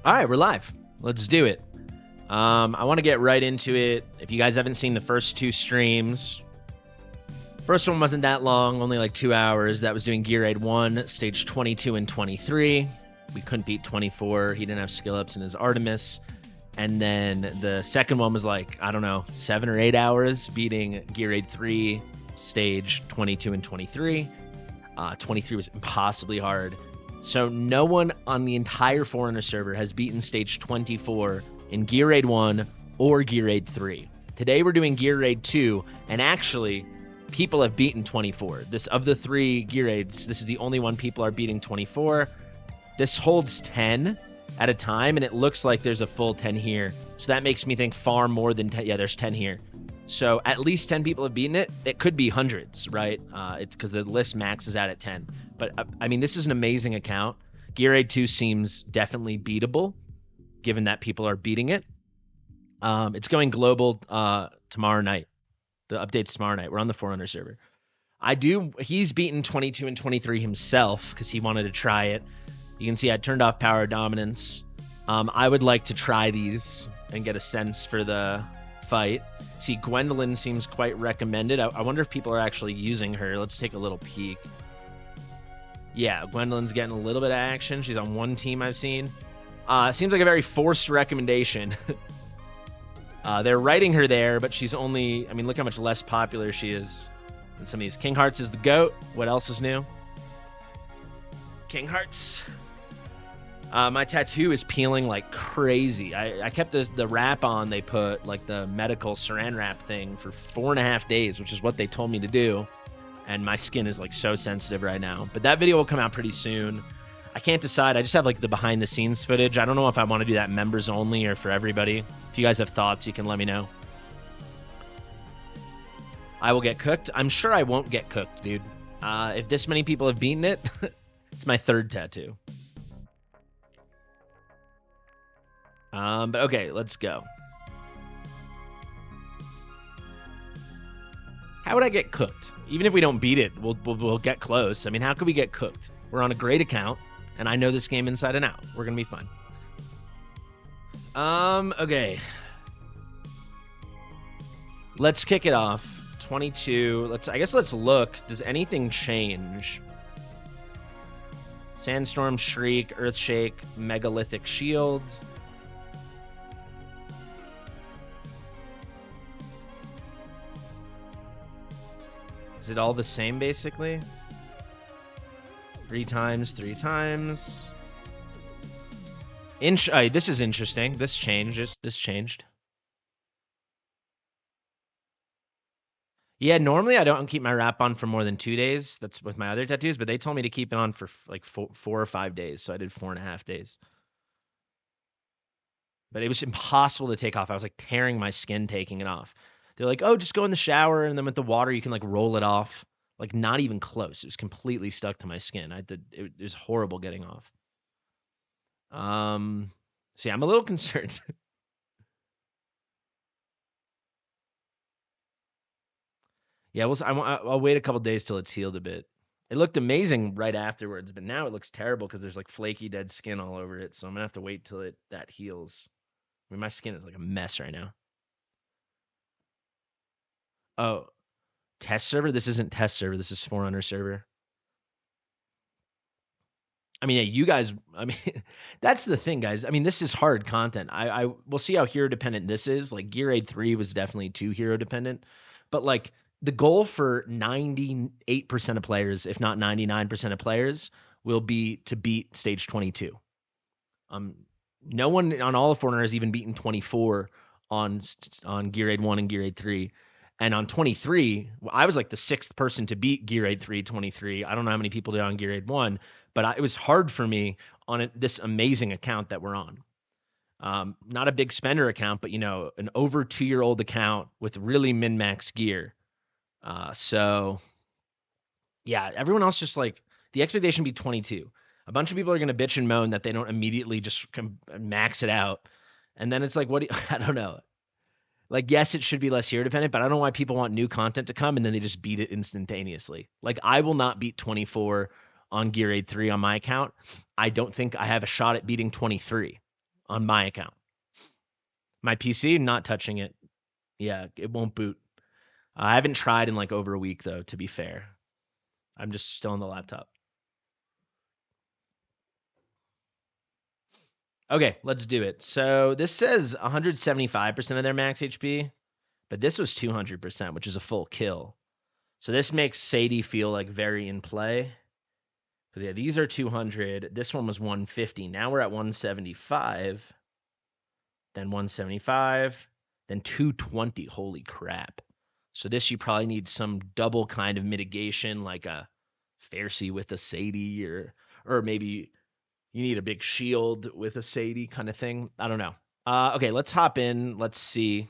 All right, we're live. Let's do it. I want to get right into it. If you guys haven't seen the first two streams, first one wasn't that long, only like 2 hours. That was doing Gear Aid 1, stage 22 and 23. We couldn't beat 24. He didn't have skill ups in his Artemis. And then the second one was like, I don't know, 7 or 8 hours, beating Gear Aid 3, stage 22 and 23. 23 was impossibly hard. So no one on the entire Forerunner server has beaten stage 24 in Gear Aid 1 or Gear Aid 3. Today we're doing Gear Aid 2, and actually, people have beaten 24. This of the 3 Gear Aids, this is the only one people are beating 24. This holds 10 at a time, and it looks like there's a full 10 here. So that makes me think far more than 10. Yeah, there's 10 here. So at least 10 people have beaten it. It could be hundreds, right? It's because the list maxes out at 10. But I mean, this is an amazing account. Gear Aid 2 seems definitely beatable, given that people are beating it. It's going global tomorrow night. The update's tomorrow night. We're on the Forerunner server. He's beaten 22 and 23 himself because he wanted to try it. You can see I turned off power dominance. I would like to try these and get a sense for the fight. See, Gwendolyn seems quite recommended. I wonder if people are actually using her. Let's take a little peek. Yeah, Gwendolyn's getting a little bit of action. She's on one team I've seen. Seems like a very forced recommendation. They're writing her there, but she's only... I mean, look how much less popular she is than some of these. King Hearts is the GOAT. What else is new? King Hearts. My tattoo is peeling like crazy. I kept the wrap on. They put like the medical saran wrap thing for 4.5 days, which is what they told me to do. And my skin is like so sensitive right now. But that video will come out pretty soon. I can't decide. I just have like the behind the scenes footage. I don't know if I want to do that members only or for everybody. If you guys have thoughts, you can let me know. I will get cooked. I'm sure I won't get cooked, dude. If this many people have beaten it, it's my 3rd tattoo. But okay, let's go. How would I get cooked? Even if we don't beat it, we'll get close. I mean, how could we get cooked? We're on a great account, and I know this game inside and out. We're gonna be fine. Okay. Let's kick it off. 22. I guess let's look. Does anything change? Sandstorm, Shriek, Earthshake, Megalithic Shield. Is it all the same, basically? 3 times, 3 times. This is interesting. This changed. Yeah, normally I don't keep my wrap on for more than 2 days. That's with my other tattoos, but they told me to keep it on for like 4 or 5 days, so I did 4.5 days. But it was impossible to take off. I was like tearing my skin taking it off. They're like, oh, just go in the shower, and then with the water, you can like roll it off. Like not even close. It was completely stuck to my skin. It was horrible getting off. See, I'm a little concerned. Yeah, I'll wait a couple days till it's healed a bit. It looked amazing right afterwards, but now it looks terrible because there's like flaky dead skin all over it. So I'm gonna have to wait till that heals. I mean, my skin is like a mess right now. Oh, test server? This isn't test server. This is Forerunner server. I mean, yeah, you guys, I mean, that's the thing, guys. I mean, this is hard content. We'll see how hero dependent this is. Like Gear Aid 3 was definitely too hero dependent, but like the goal for 98% of players, if not 99% of players, will be to beat stage 22. No one on all of Forerunner has even beaten 24 on Gear Aid 1 and Gear Aid 3. And on 23, I was like the 6th person to beat Gear Aid 3 23. I don't know how many people did on Gear Aid 1, but it was hard for me on this amazing account that we're on. Not a big spender account, but, you know, an over 2-year-old account with really min-max gear. So, yeah, everyone else just like, the expectation would be 22. A bunch of people are going to bitch and moan that they don't immediately just max it out. And then it's like, I don't know. Like, yes, it should be less hero dependent, but I don't know why people want new content to come and then they just beat it instantaneously. Like, I will not beat 24 on Gear Aid 3 on my account. I don't think I have a shot at beating 23 on my account. My PC, not touching it. Yeah, it won't boot. I haven't tried in like over a week though, to be fair. I'm just still on the laptop. Okay, let's do it. So this says 175% of their max HP, but this was 200%, which is a full kill. So this makes Sadie feel like very in play. Because yeah, these are 200. This one was 150. Now we're at 175. Then 175. Then 220. Holy crap. So this you probably need some double kind of mitigation, like a Farsi with a Sadie, or maybe you need a big shield with a Sadie kind of thing. I don't know. Okay, let's hop in. Let's see.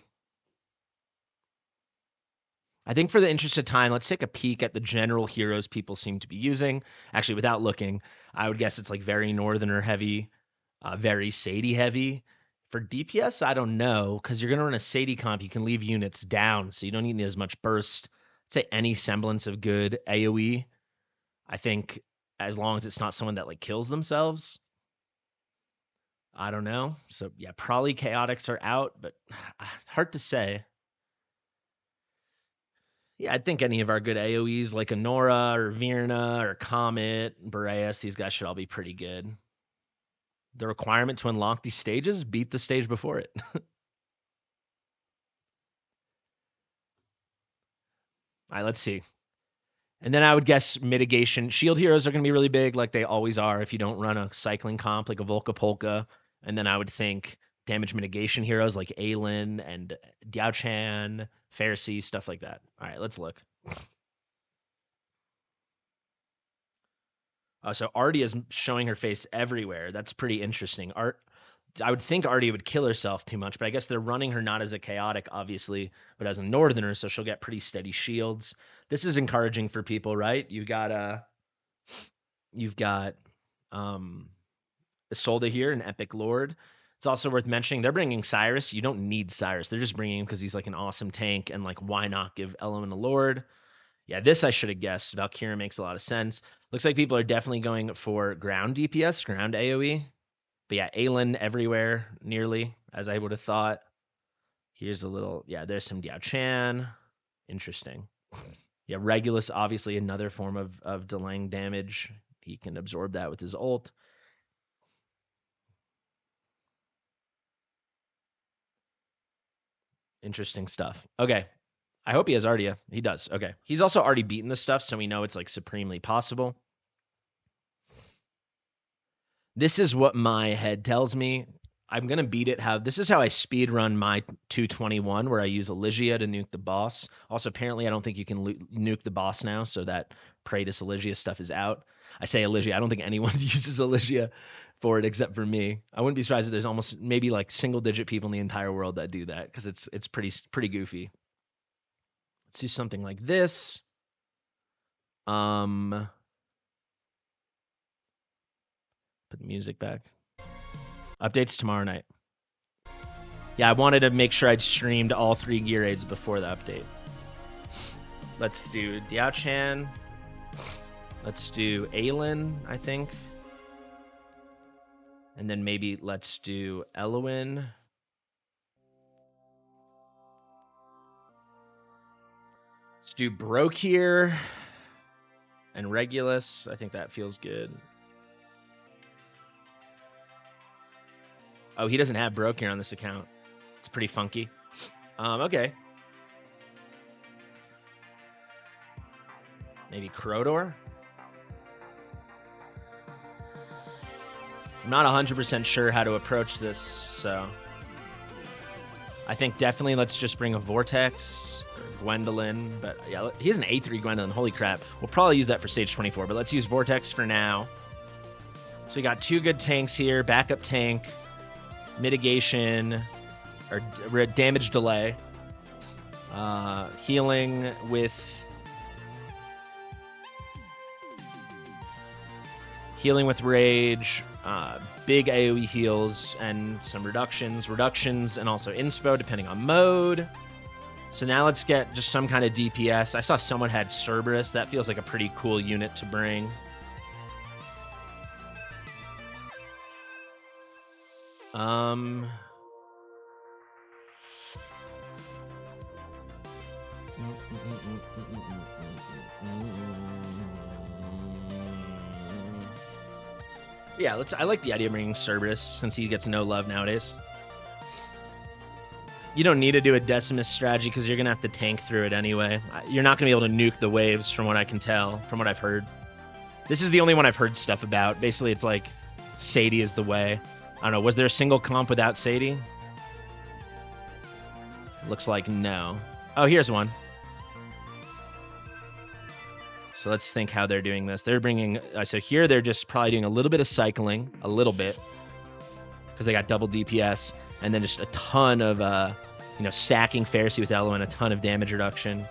I think for the interest of time, let's take a peek at the general heroes people seem to be using. Actually, without looking, I would guess it's like very Northerner heavy, very Sadie heavy. For DPS, I don't know, because you're going to run a Sadie comp. You can leave units down, so you don't need as much burst. I'd say any semblance of good AoE. I think as long as it's not someone that like kills themselves. I don't know. So yeah, probably chaotics are out, but hard to say. Yeah, I think any of our good AoEs like Honora or Virna or Comet, Boreas, these guys should all be pretty good. The requirement to unlock these stages, beat the stage before it. All right, let's see. And then I would guess mitigation. Shield heroes are going to be really big, like they always are if you don't run a cycling comp like a Volca Polka. And then I would think damage mitigation heroes like Aelin and Diao-Chan, Pharisee, stuff like that. All right, let's look. So Artie is showing her face everywhere. That's pretty interesting. I would think Artie would kill herself too much, but I guess they're running her not as a chaotic, obviously, but as a Northerner, so she'll get pretty steady shields. This is encouraging for people, right? You've got Isolde here, an epic lord. It's also worth mentioning they're bringing Cyrus. You don't need Cyrus. They're just bringing him because he's like an awesome tank, and like why not give Element a lord? Yeah, this I should have guessed. Valkyria makes a lot of sense. Looks like people are definitely going for ground DPS, ground AoE. But yeah, Aelin everywhere, nearly, as I would have thought. Here's a little, yeah, there's some Diao-Chan. Interesting. Yeah, Regulus, obviously another form of delaying damage. He can absorb that with his ult. Interesting stuff. Okay. I hope he has Ardia. He does. Okay. He's also already beaten this stuff, so we know it's like supremely possible. This is what my head tells me. I'm going to beat it. This is how I speed run my 221, where I use Elysia to nuke the boss. Also, apparently, I don't think you can nuke the boss now, so that Praetus Elysia stuff is out. I say Elysia. I don't think anyone uses Elysia for it except for me. I wouldn't be surprised if there's almost maybe like single-digit people in the entire world that do that, because it's pretty goofy. Let's do something like this. Put the music back. Updates tomorrow night. Yeah, I wanted to make sure I'd streamed all 3 gear aids before the update. Let's do Diao-Chan. Let's do Aelin, I think. And then maybe let's do Eloin. Let's do Brokir and Regulus. I think that feels good. Oh, he doesn't have Brokir on this account. It's pretty funky. Okay. Maybe Crodor? I'm not 100% sure how to approach this, so... I think definitely let's just bring a Vortex or Gwendolyn. But yeah, he has an A3 Gwendolyn. Holy crap. We'll probably use that for stage 24, but let's use Vortex for now. So we got 2 good tanks here. Backup tank. Mitigation. Or damage delay. Healing with... Healing with Rage. Big AoE heals and some reductions, and also inspo depending on mode. So now let's get just some kind of DPS. I saw someone had Cerberus. That feels like a pretty cool unit to bring. Um. Yeah, I like the idea of bringing Cerberus since he gets no love nowadays. You don't need to do a Decimus strategy because you're going to have to tank through it anyway. You're not going to be able to nuke the waves from what I can tell, from what I've heard. This is the only one I've heard stuff about. Basically, it's like Sadie is the way. I don't know. Was there a single comp without Sadie? Looks like no. Oh, here's one. So let's think how they're doing this. They're bringing... so here they're just probably doing a little bit of cycling. A little bit. Because they got double DPS. And then just a ton of... stacking Pharisee with Elo and a ton of damage reduction.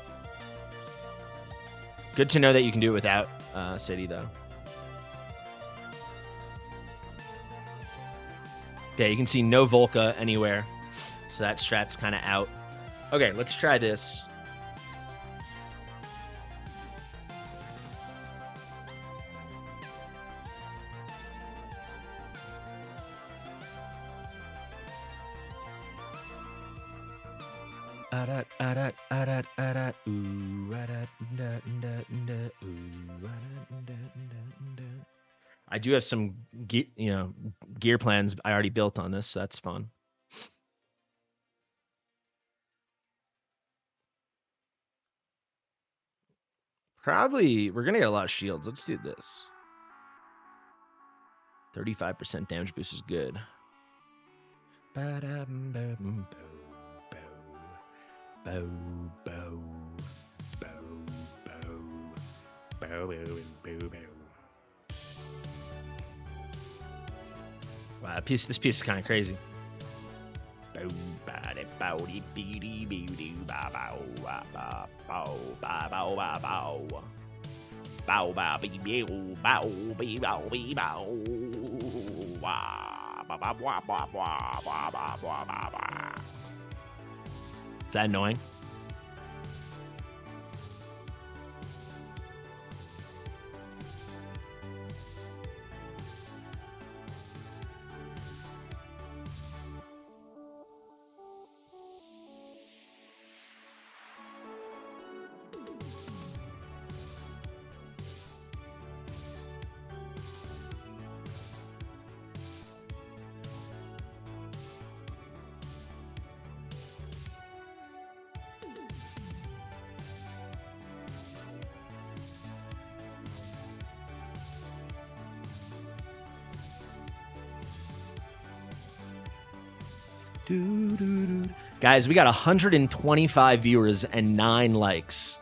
Good to know that you can do it without City, though. Yeah, you can see no Volca anywhere. So that strat's kind of out. Okay, let's try this. I do have some gear plans I already built on this, so that's fun. Probably we're gonna get a lot of shields. Let's do this. 35% damage boost is good. Wow, this piece is kind of crazy. Is that annoying? Guys, we got 125 viewers and 9 likes.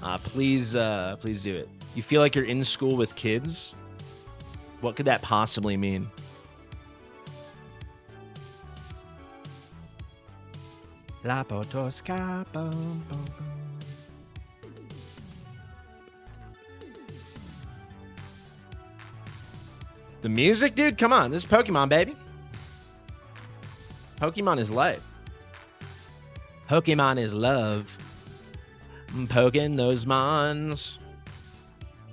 Please do it. You feel like you're in school with kids? What could that possibly mean? La potosca. The music, dude? Come on, this is Pokemon, baby. Pokemon is life. Pokemon is love. I'm poking those mons.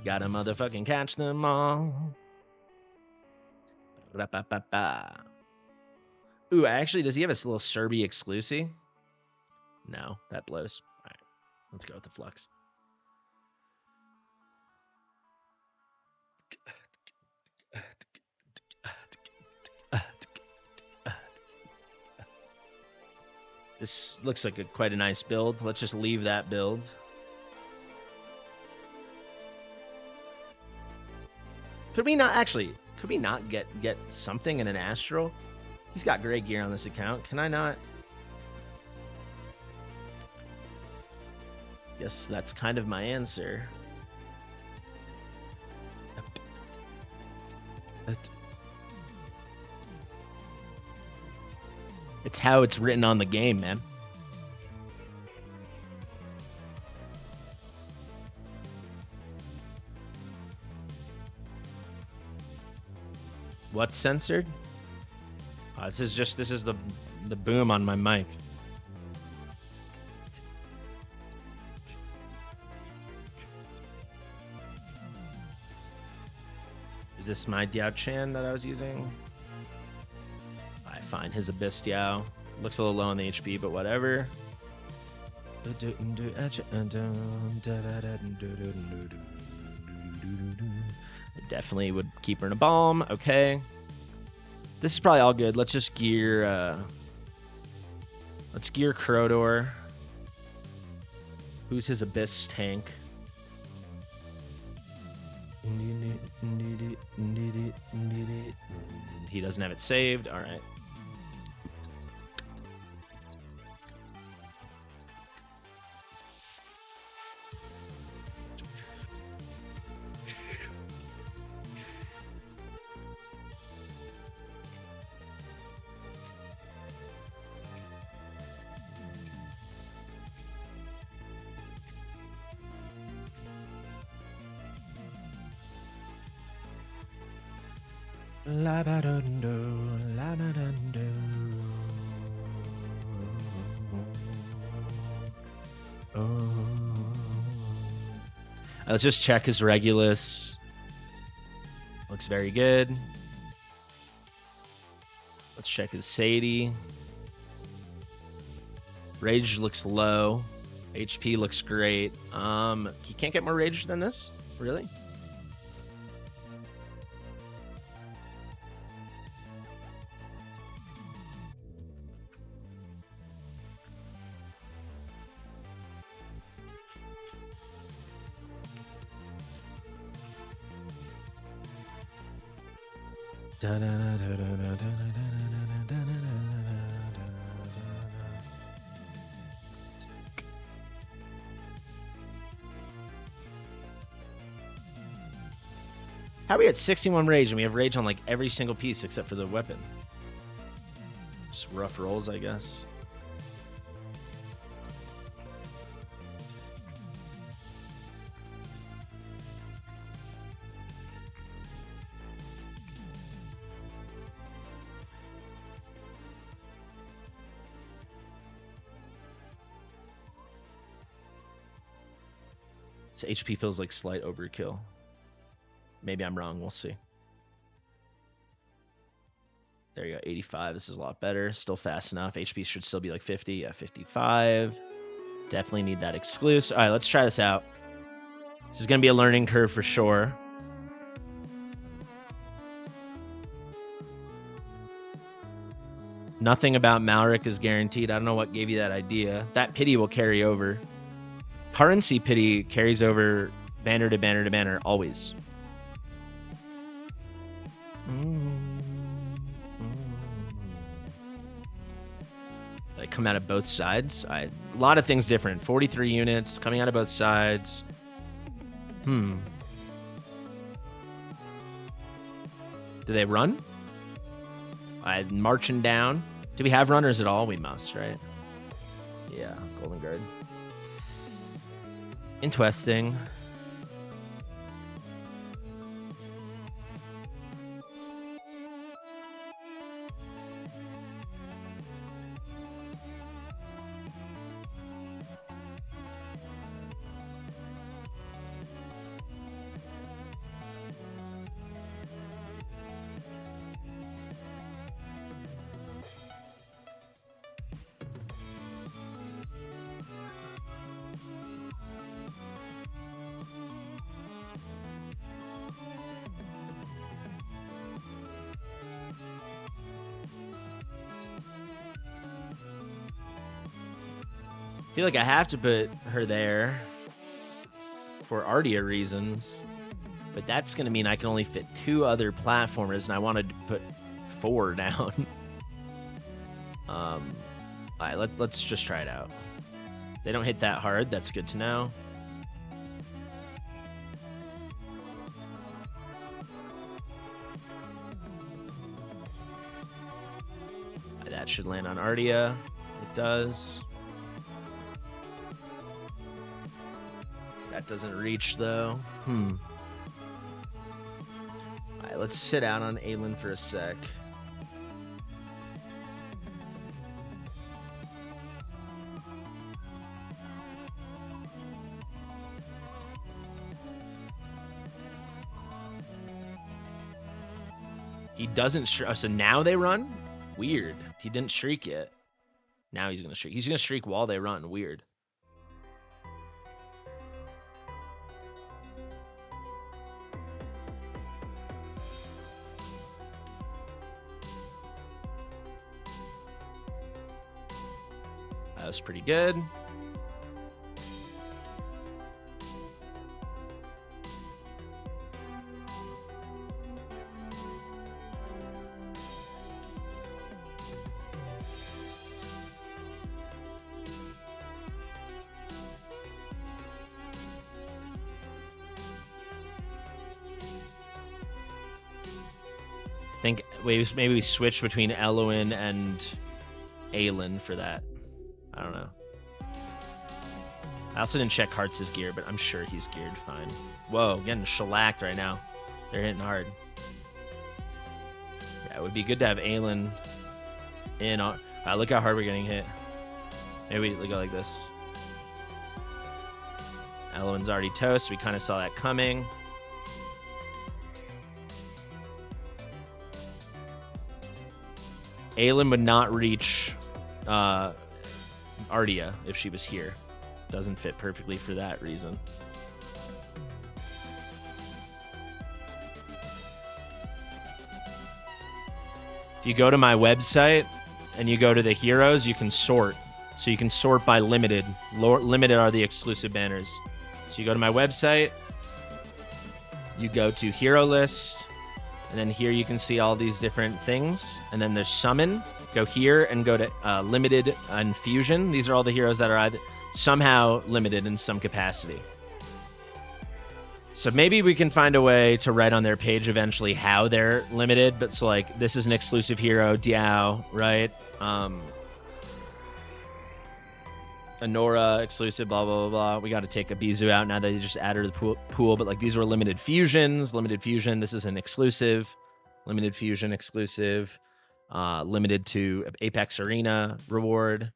Gotta motherfucking catch them all. Ooh, actually, does he have a little Serby exclusive? No, that blows. All right, let's go with the Flux. This looks like quite a nice build. Let's just leave that build. Could we not get something in an Astral? He's got great gear on this account. Can I not? Guess that's kind of my answer. It's how it's written on the game, man. What's censored? This is the boom on my mic. Is this my Diao Chan that I was using? find his Abystiao. Looks a little low on the HP, but whatever. Definitely would keep her in a balm. Okay. This is probably all good. Let's just gear... let's gear Crowdor. Who's his Abyss tank? He doesn't have it saved. All right. Labadundo, labadundo. Oh. Let's just check his Regulus. Looks very good. Let's check his Sadie. Rage looks low. HP looks great. You can't get more rage than this? Really? How are we at 61 rage and we have rage on like every single piece except for the weapon? Just rough rolls, I guess. So HP feels like slight overkill. Maybe I'm wrong. We'll see. There you go. 85. This is a lot better. Still fast enough. HP should still be like 50. Yeah, 55. Definitely need that exclusive. All right, let's try this out. This is going to be a learning curve for sure. Nothing about Malric is guaranteed. I don't know what gave you that idea. That pity will carry over. Currency pity carries over banner to banner to banner always. They come out of both sides. A lot of things different. 43 units coming out of both sides. Do they run? Marching down. Do we have runners at all? We must, right? Yeah, Golden Guard. Interesting. I feel like I have to put her there for Ardia reasons, but that's going to mean I can only fit 2 other platformers, and I wanted to put 4 down. All right, let's just try it out. They don't hit that hard. That's good to know. That should land on Ardia. It does. That doesn't reach, though. Alright, let's sit out on Aelin for a sec. He doesn't... So now they run? Weird. He didn't shriek yet. Now he's going to shriek. He's going to shriek while they run. Weird. That was pretty good. I think maybe we switch between Eloin and Aelin for that. I don't know. I also didn't check Hartz's gear, but I'm sure he's geared fine. Whoa, getting shellacked right now. They're hitting hard. Yeah, it would be good to have Aelin in on. Wow, look how hard we're getting hit. Maybe we go like this. Eloin's already toast. We kind of saw that coming. Aelin would not reach Ardia if she was here. Doesn't fit perfectly for that reason. If you go to my website and you go to the heroes, you can sort. So you can sort by limited. Limited are the exclusive banners. So you go to my website, you go to hero list, and then here you can see all these different things. And then there's summon. Go here and go to limited and fusion. These are all the heroes that are either somehow limited in some capacity. So maybe we can find a way to write on their page eventually how they're limited. But so like this is an exclusive hero, Diao, right? Anora exclusive, blah, blah, blah, blah. We got to take a Bizu out now that they just added to the pool. But like these were limited fusions, limited fusion. This is an exclusive, limited fusion exclusive, limited to Apex Arena reward.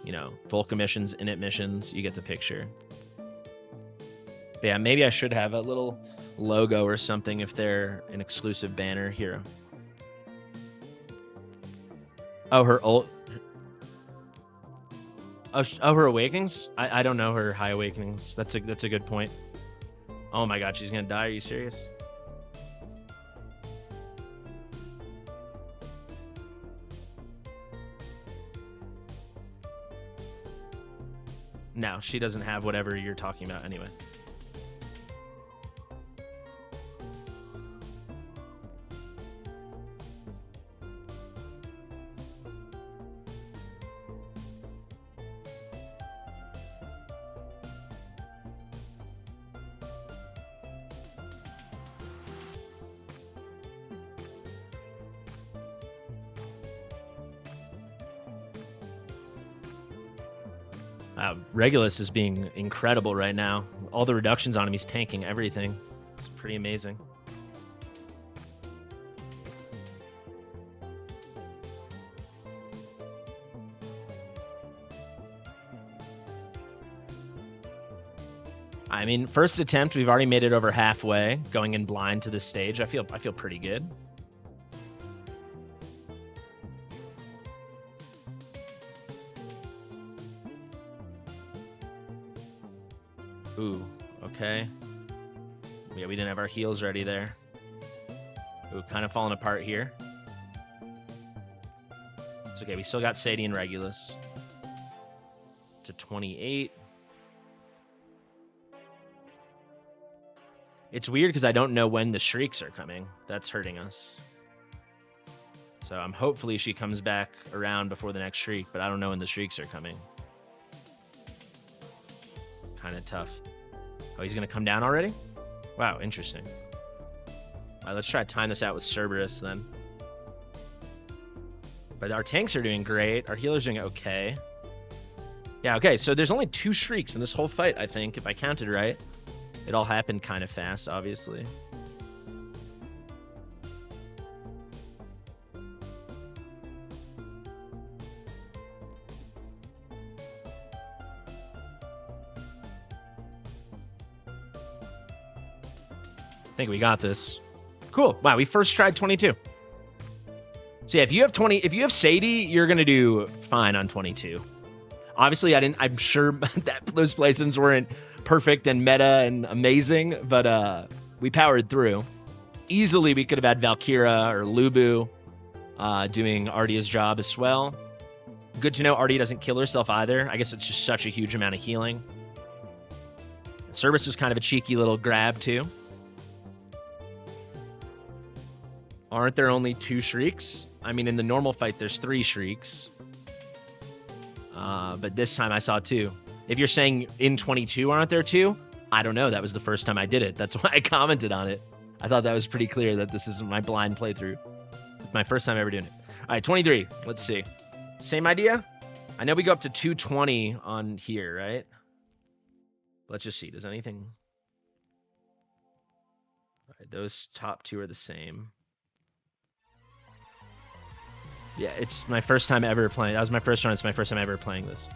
You know, full commissions, init missions. You get the picture. But yeah, maybe I should have a little logo or something if they're an exclusive banner hero. Oh, her ult. Oh, her awakenings? I don't know her high awakenings. That's a good point. Oh my god, she's gonna die. Are you serious? No, she doesn't have whatever you're talking about anyway. Regulus is being incredible right now. All the reductions on him, he's tanking everything. It's pretty amazing. I mean, first attempt, we've already made it over halfway, going in blind to this stage. I feel pretty good. Ooh, okay. Yeah, we didn't have our heals ready there. Ooh, kind of falling apart here. It's okay, we still got Sadie and Regulus. To 28. It's weird because I don't know when the shrieks are coming. That's hurting us. So hopefully she comes back around before the next shriek, but I don't know when the shrieks are coming. Kind of tough. Oh, he's going to come down already? Wow, interesting. All right, let's try to time this out with Cerberus then. But our tanks are doing great. Our healers are doing okay. Yeah, okay, so there's only 2 shrieks in this whole fight, I think, if I counted right. It all happened kind of fast, obviously. I think we got this. Cool. Wow, we first tried 22. So yeah, if you have Sadie, you're gonna do fine on 22. Obviously, I'm sure that those placements weren't perfect and meta and amazing, but we powered through. Easily, we could have had Valkyra or Lubu doing Ardia's job as well. Good to know Ardia doesn't kill herself either. I guess it's just such a huge amount of healing. Cerberus was kind of a cheeky little grab too. Aren't there only 2 Shrieks? I mean, in the normal fight, there's 3 Shrieks. But this time I saw 2. If you're saying in 22 aren't there 2? I don't know. That was the first time I did it. That's why I commented on it. I thought that was pretty clear that this is my blind playthrough. It's my first time ever doing it. All right, 23. Let's see. Same idea? I know we go up to 220 on here, right? Let's just see. Does anything... All right, those top 2 are the same. Yeah, it's my first time ever playing. That was my first run. It's my first time ever playing this.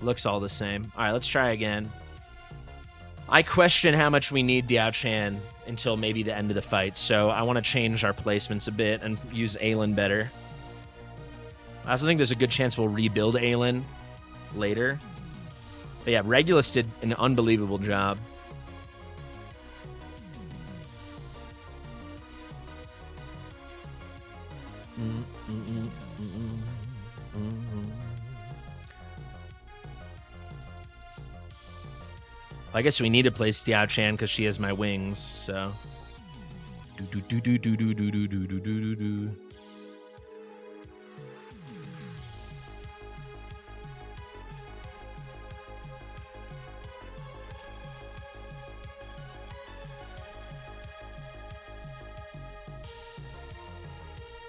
Looks all the same. All right, let's try again. I question how much we need Diao Chan until maybe the end of the fight, so I want to change our placements a bit and use Aelin better. I also think there's a good chance we'll rebuild Aelin later. But yeah, Regulus did an unbelievable job. I guess we need to place Diao Chan because she has my wings, so.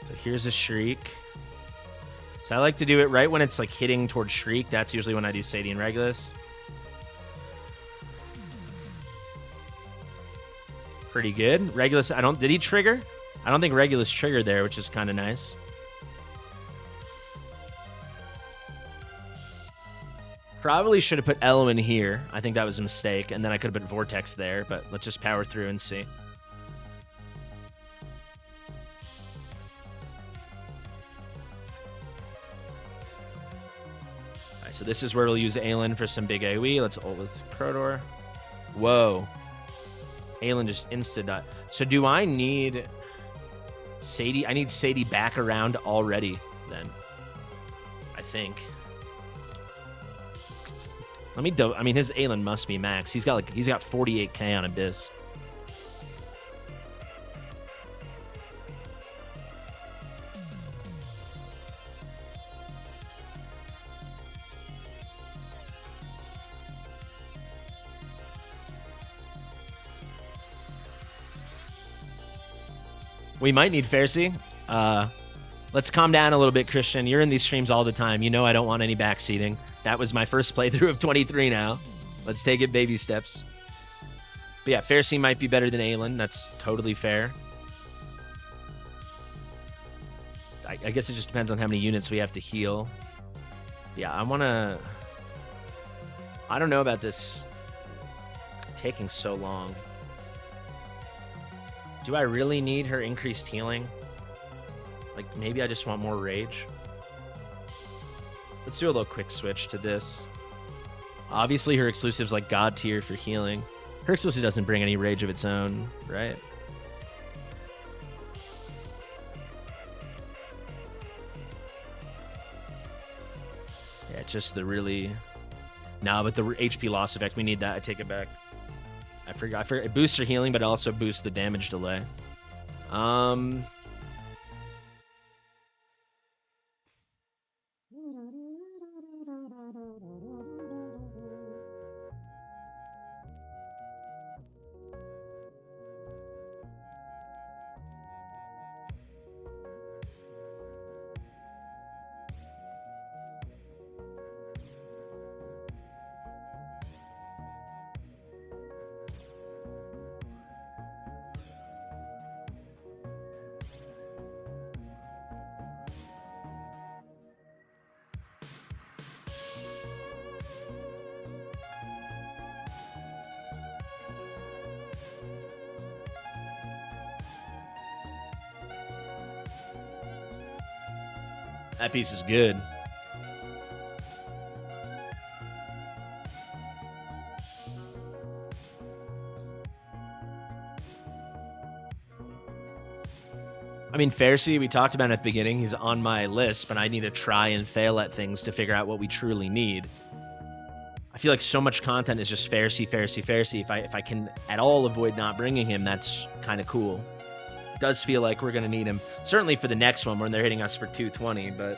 So here's a Shriek. So I like to do it right when it's like hitting towards Shriek. That's usually when I do Sadie and Regulus. Pretty good. Regulus, did he trigger? I don't think Regulus triggered there, which is kind of nice. Probably should have put Elwyn here. I think that was a mistake, and then I could have put Vortex there, but let's just power through and see. Alright, so this is where we'll use Aelin for some big AoE. Let's ult with Crotor. Whoa. Aelin just insta-died. So do I need Sadie? I need Sadie back around already then. I think. I mean, his Aelin must be max. He's got 48k on Abyss. We might need Pharisee. Let's calm down a little bit, Christian. You're in these streams all the time. You know I don't want any backseating. That was my first playthrough of 23 now. Let's take it baby steps. But yeah, Pharisee might be better than Aelin. That's totally fair. I guess it just depends on how many units we have to heal. Yeah, I don't know about this taking so long. Do I really need her increased healing? Like, maybe I just want more rage. Let's do a little quick switch to this. Obviously, her exclusive's like God tier for healing. Her exclusive doesn't bring any rage of its own, right? Yeah, just the really... Nah, but the HP loss effect, we need that. I take it back. I forgot. It boosts her healing, but it also boosts the damage delay. That piece is good. I mean, Pharisee, we talked about at the beginning. He's on my list, but I need to try and fail at things to figure out what we truly need. I feel like so much content is just Pharisee, Pharisee, Pharisee. If I can at all avoid not bringing him, that's kind of cool. It does feel like we're going to need him. Certainly for the next one when they're hitting us for 220, but...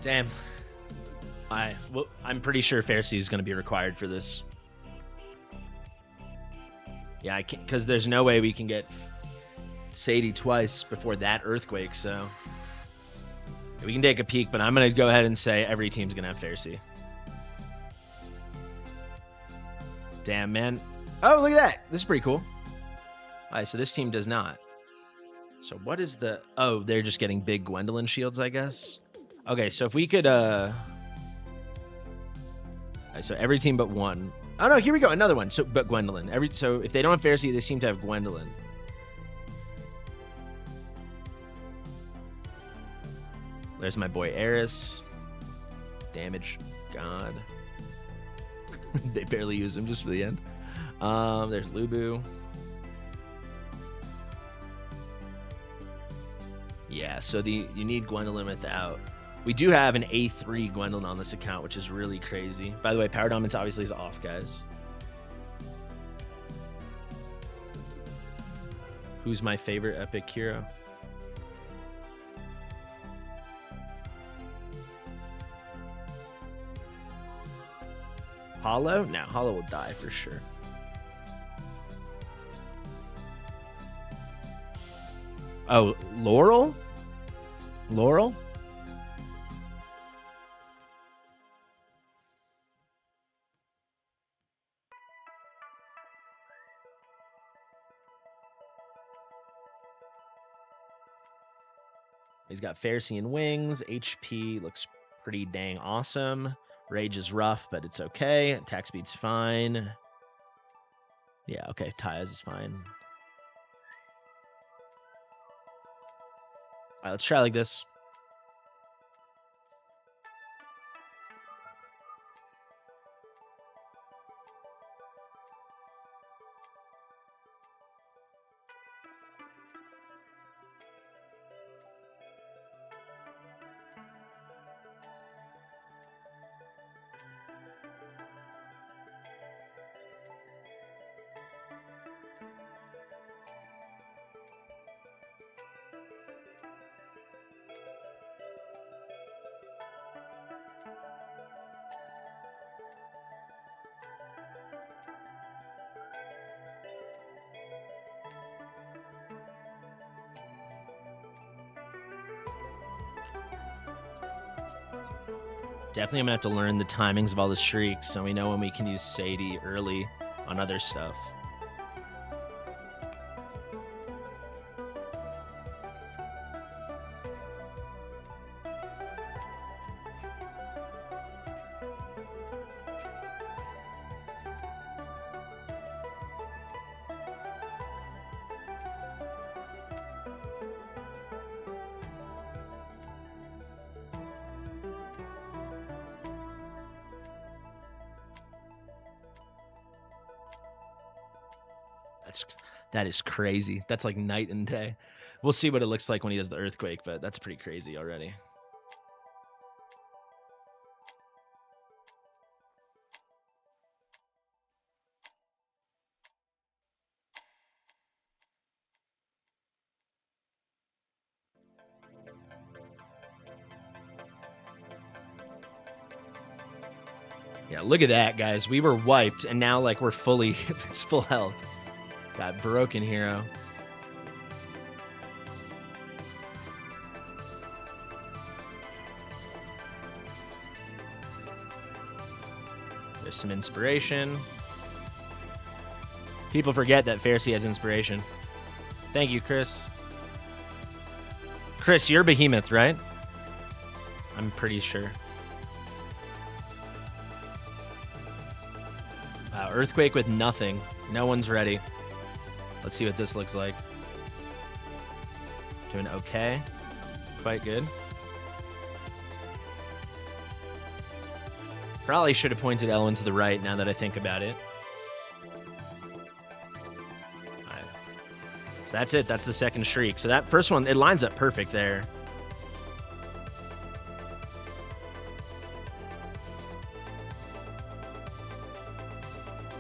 Damn. I'm pretty sure Pharisee is going to be required for this. Yeah, I can't, because there's no way we can get Sadie twice before that earthquake, so we can take a peek, but I'm going to go ahead and say every team's going to have Pharisee. Damn, man. Oh, look at that. This is pretty cool. All right, so this team does not. So what is the... Oh, they're just getting big Gwendolyn shields, I guess. Okay, so if we could... All right, so every team but one. Oh, no, here we go. Another one. So, but Gwendolyn. So if they don't have Pharisee, they seem to have Gwendolyn. There's my boy Eris. Damage. God. They barely use him just for the end. There's Lubu. Yeah, so you need Gwendolyn without. We do have an A3 Gwendolyn on this account, which is really crazy. By the way, Power Dominance obviously is off, guys. Who's my favorite epic hero? Hollow? No, Hollow will die for sure. Oh, Laurel? Laurel? He's got Pharisee and wings. HP looks pretty dang awesome. Rage is rough, but it's okay. Attack speed's fine. Yeah, okay. Tyaz is fine. All right, let's try like this. Definitely I'm gonna have to learn the timings of all the shrieks so we know when we can use Sadie early on other stuff. That is crazy. That's like night and day. We'll see what it looks like when he does the earthquake, but that's pretty crazy already. Yeah, look at that, guys. We were wiped, and now like we're fully it's full health. Got broken hero. There's some inspiration. People forget that Pharisee has inspiration. Thank you, Chris. Chris, you're Behemoth, right? I'm pretty sure. Wow, earthquake with nothing. No one's ready. Let's see what this looks like. Doing okay. Quite good. Probably should have pointed Elwin to the right now that I think about it. Alright. So that's it. That's the second shriek. So that first one, it lines up perfect there.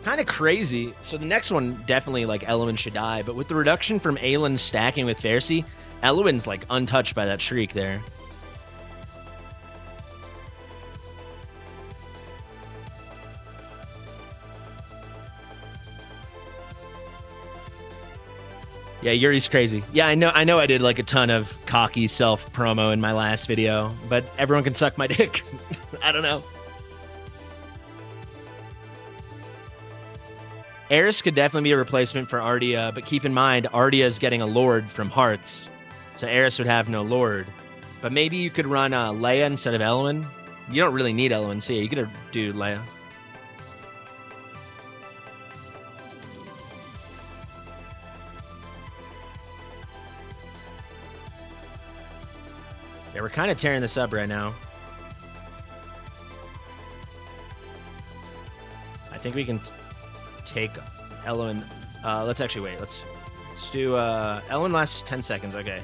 Kind of crazy. So the next one, definitely like Elwin should die, but with the reduction from Aelin stacking with Pharisee, Elwin's like untouched by that shriek there. Yeah, Yuri's crazy. Yeah, I know I did like a ton of cocky self promo in my last video, but everyone can suck my dick. I don't know. Eris could definitely be a replacement for Ardia, but keep in mind, Ardia is getting a Lord from Hearts, so Eris would have no Lord. But maybe you could run Leia instead of Elwin. You don't really need Elwin, so yeah, you could do Leia. Yeah, we're kind of tearing this up right now. I think we can take Elwin. Let's actually wait. Let's do Elwin lasts 10 seconds. Okay.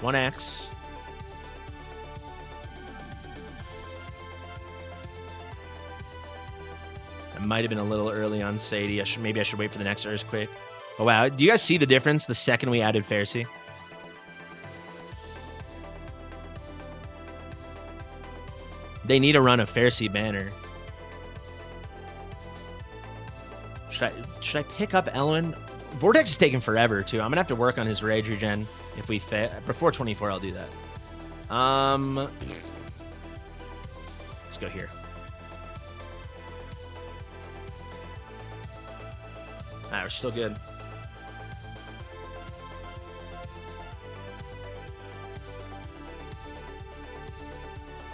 1x. I might have been a little early on Sadie. Maybe I should wait for the next earthquake. Oh wow. Do you guys see the difference the second we added Pharisee? They need to run a Pharisee banner. Should I pick up Elwin? Vortex is taking forever too. I'm gonna have to work on his rage regen if we fit before 24. I'll do that. Let's go here. We're still good.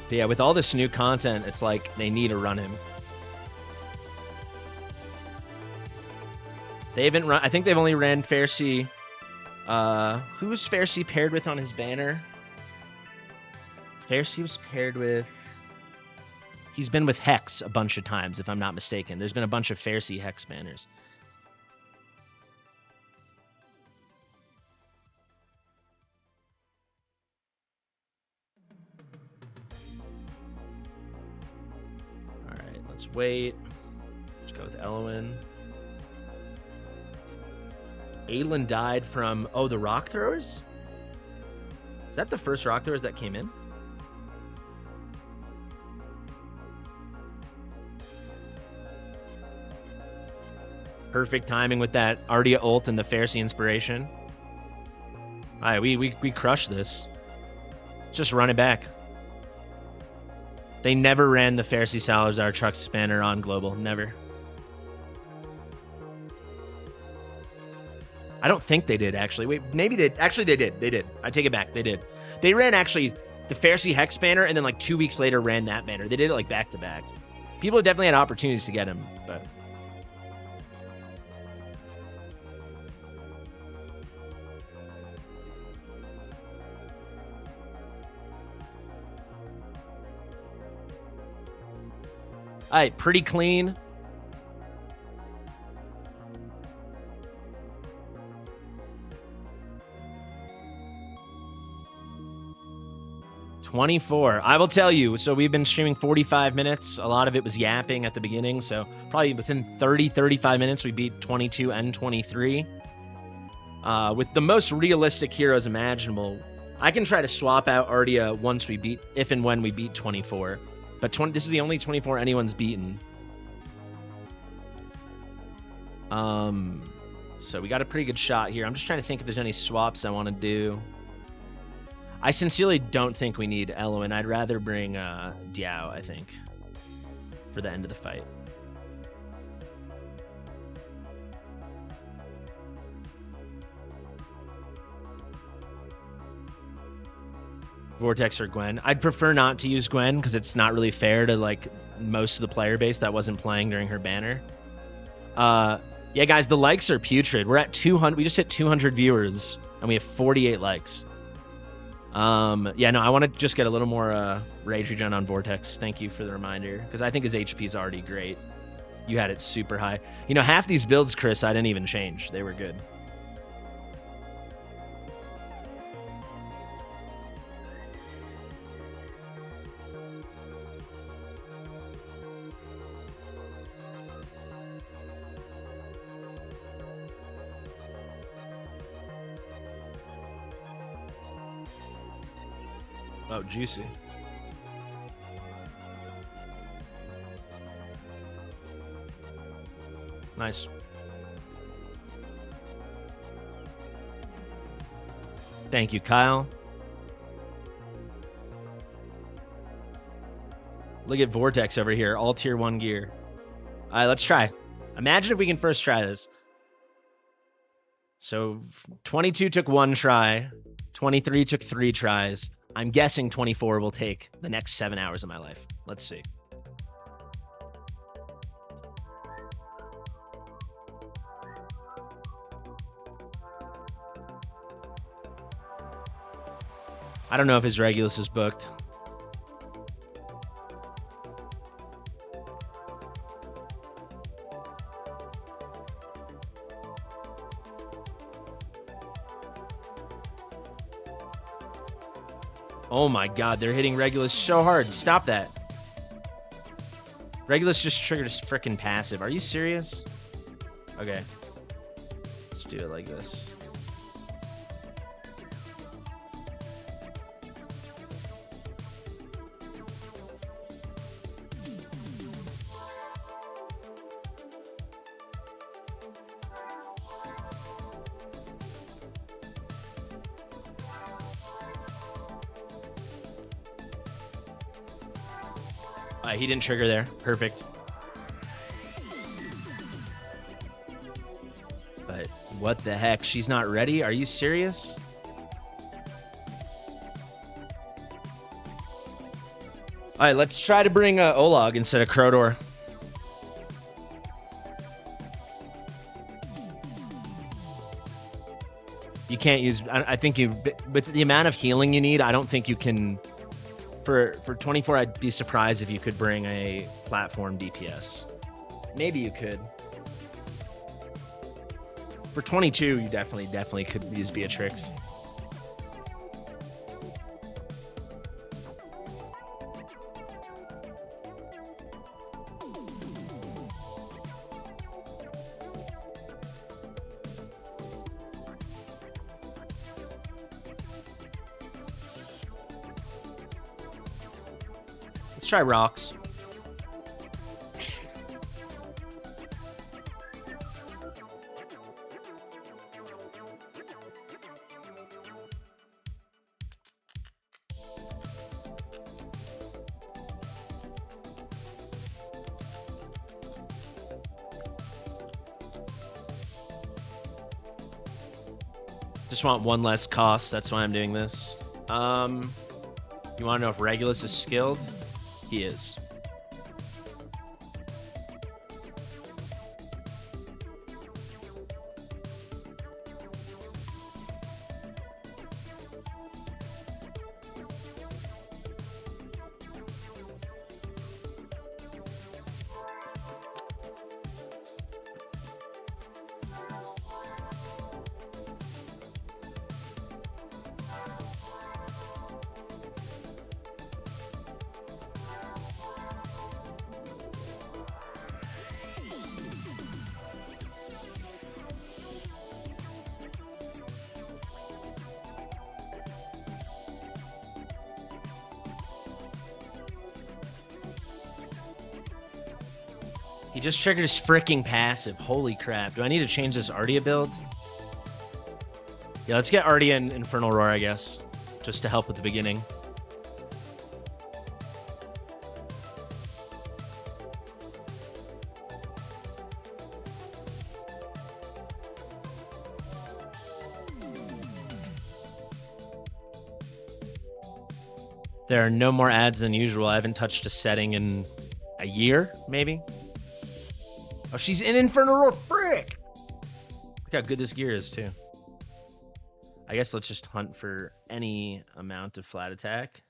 But yeah, with all this new content, it's like they need to run him. They haven't run. I think they've only ran Pharisee. Who was Pharisee paired with on his banner? Pharisee was paired with. He's been with Hex a bunch of times, if I'm not mistaken. There's been a bunch of Pharisee Hex banners. All right, let's wait. Let's go with Elwin. Aelin died from, the rock throwers? Is that the first rock throwers that came in? Perfect timing with that Ardia ult and the Pharisee inspiration. Alright, we crushed this. Just run it back. They never ran the Pharisee Salazar truck spanner on global. Never. I don't think they did, actually. Wait, maybe they... Actually, they did. They did. I take it back. They did. They ran, actually, the Pharisee Hex banner, and then, like, 2 weeks later ran that banner. They did it, like, back-to-back. People definitely had opportunities to get him, but... All right, pretty clean. $24. I will tell you, so we've been streaming 45 minutes. A lot of it was yapping at the beginning, so probably within 30, 35 minutes, we beat 22 and 23. With the most realistic heroes imaginable. I can try to swap out Ardia once we beat, if and when we beat 24. But this is the only 24 anyone's beaten. So we got a pretty good shot here. I'm just trying to think if there's any swaps I want to do. I sincerely don't think we need Eloin. I'd rather bring Diao, I think, for the end of the fight. Vortex or Gwen. I'd prefer not to use Gwen because it's not really fair to like most of the player base that wasn't playing during her banner. Yeah, guys, the likes are putrid. We're at 200. We just hit 200 viewers and we have 48 likes. Yeah, no, I want to just get a little more rage regen on Vortex. Thank you for the reminder because I think his HP is already great. You had it super high. You know, half these builds, Chris, I didn't even change. They were good. Oh, juicy. Nice. Thank you, Kyle. Look at Vortex over here, all tier 1 gear. All right, let's try. Imagine if we can first try this. So 22 took 1 try, 23 took 3 tries. I'm guessing 24 will take the next 7 hours of my life. Let's see. I don't know if his Regulus is booked. Oh my god, they're hitting Regulus so hard. Stop that. Regulus just triggered his frickin' passive. Are you serious? Okay. Let's do it like this. He didn't trigger there. Perfect. But what the heck? She's not ready? Are you serious? All right, let's try to bring Olog instead of Crodor. You can't use... I think you... With the amount of healing you need, I don't think you can... For 24, I'd be surprised if you could bring a platform DPS. Maybe you could. For 22, you definitely could use Beatrix. Let's try rocks. Just want one less cost. That's why I'm doing this. You want to know if Regulus is skilled? He is. He just triggered his freaking passive. Holy crap. Do I need to change this Ardia build? Yeah, let's get Ardia and Infernal Roar, I guess. Just to help with the beginning. There are no more ads than usual. I haven't touched a setting in a year, maybe? Oh, she's in Infernal Roar. Frick! Look how good this gear is, too. I guess let's just hunt for any amount of flat attack.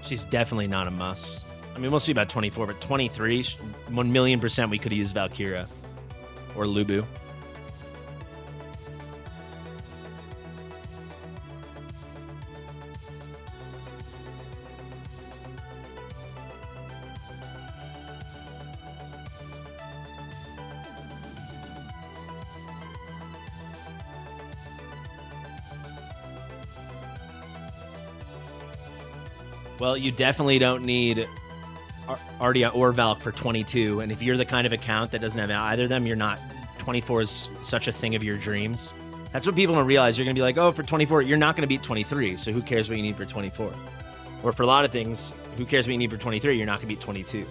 She's definitely not a must. I mean, we'll see about 24, but 23, 1,000,000% we could have used Valkyria or Lubu. Well, you definitely don't need Ardia or Valk for 22, and if you're the kind of account that doesn't have either of them, you're not. 24 is such a thing of your dreams. That's what people don't realize. You're going to be like, oh, for 24, you're not going to beat 23, so who cares what you need for 24? Or for a lot of things, who cares what you need for 23? You're not going to beat 22.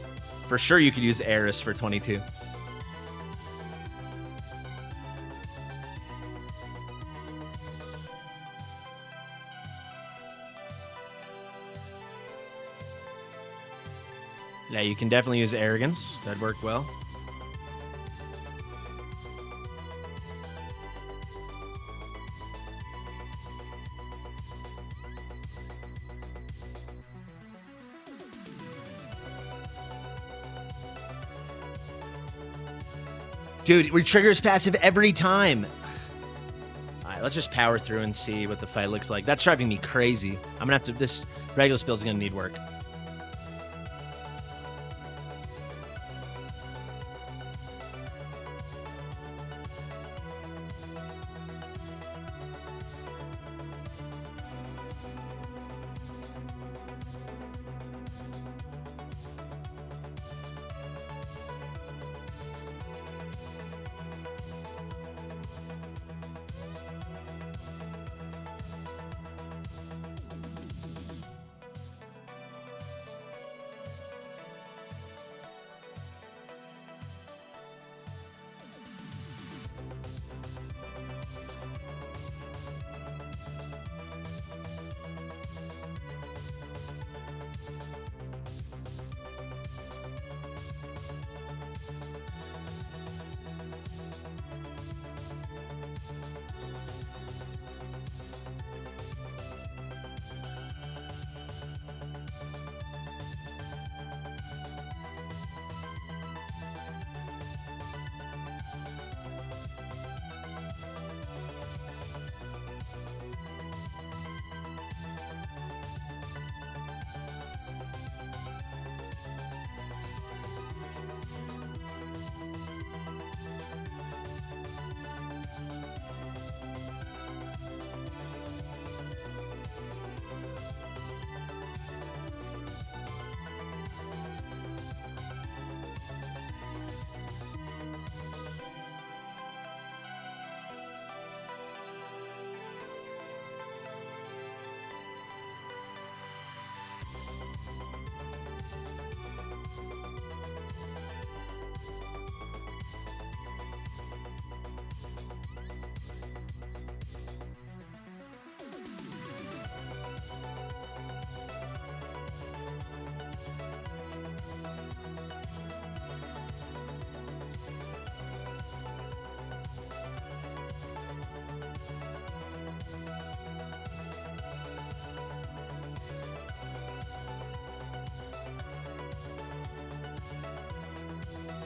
For sure, you could use Eris for 22. Yeah, you can definitely use Arrogance. That'd work well. Dude, we triggers passive every time. Alright, let's just power through and see what the fight looks like. That's driving me crazy. I'm gonna have to... This Regulus build's gonna need work.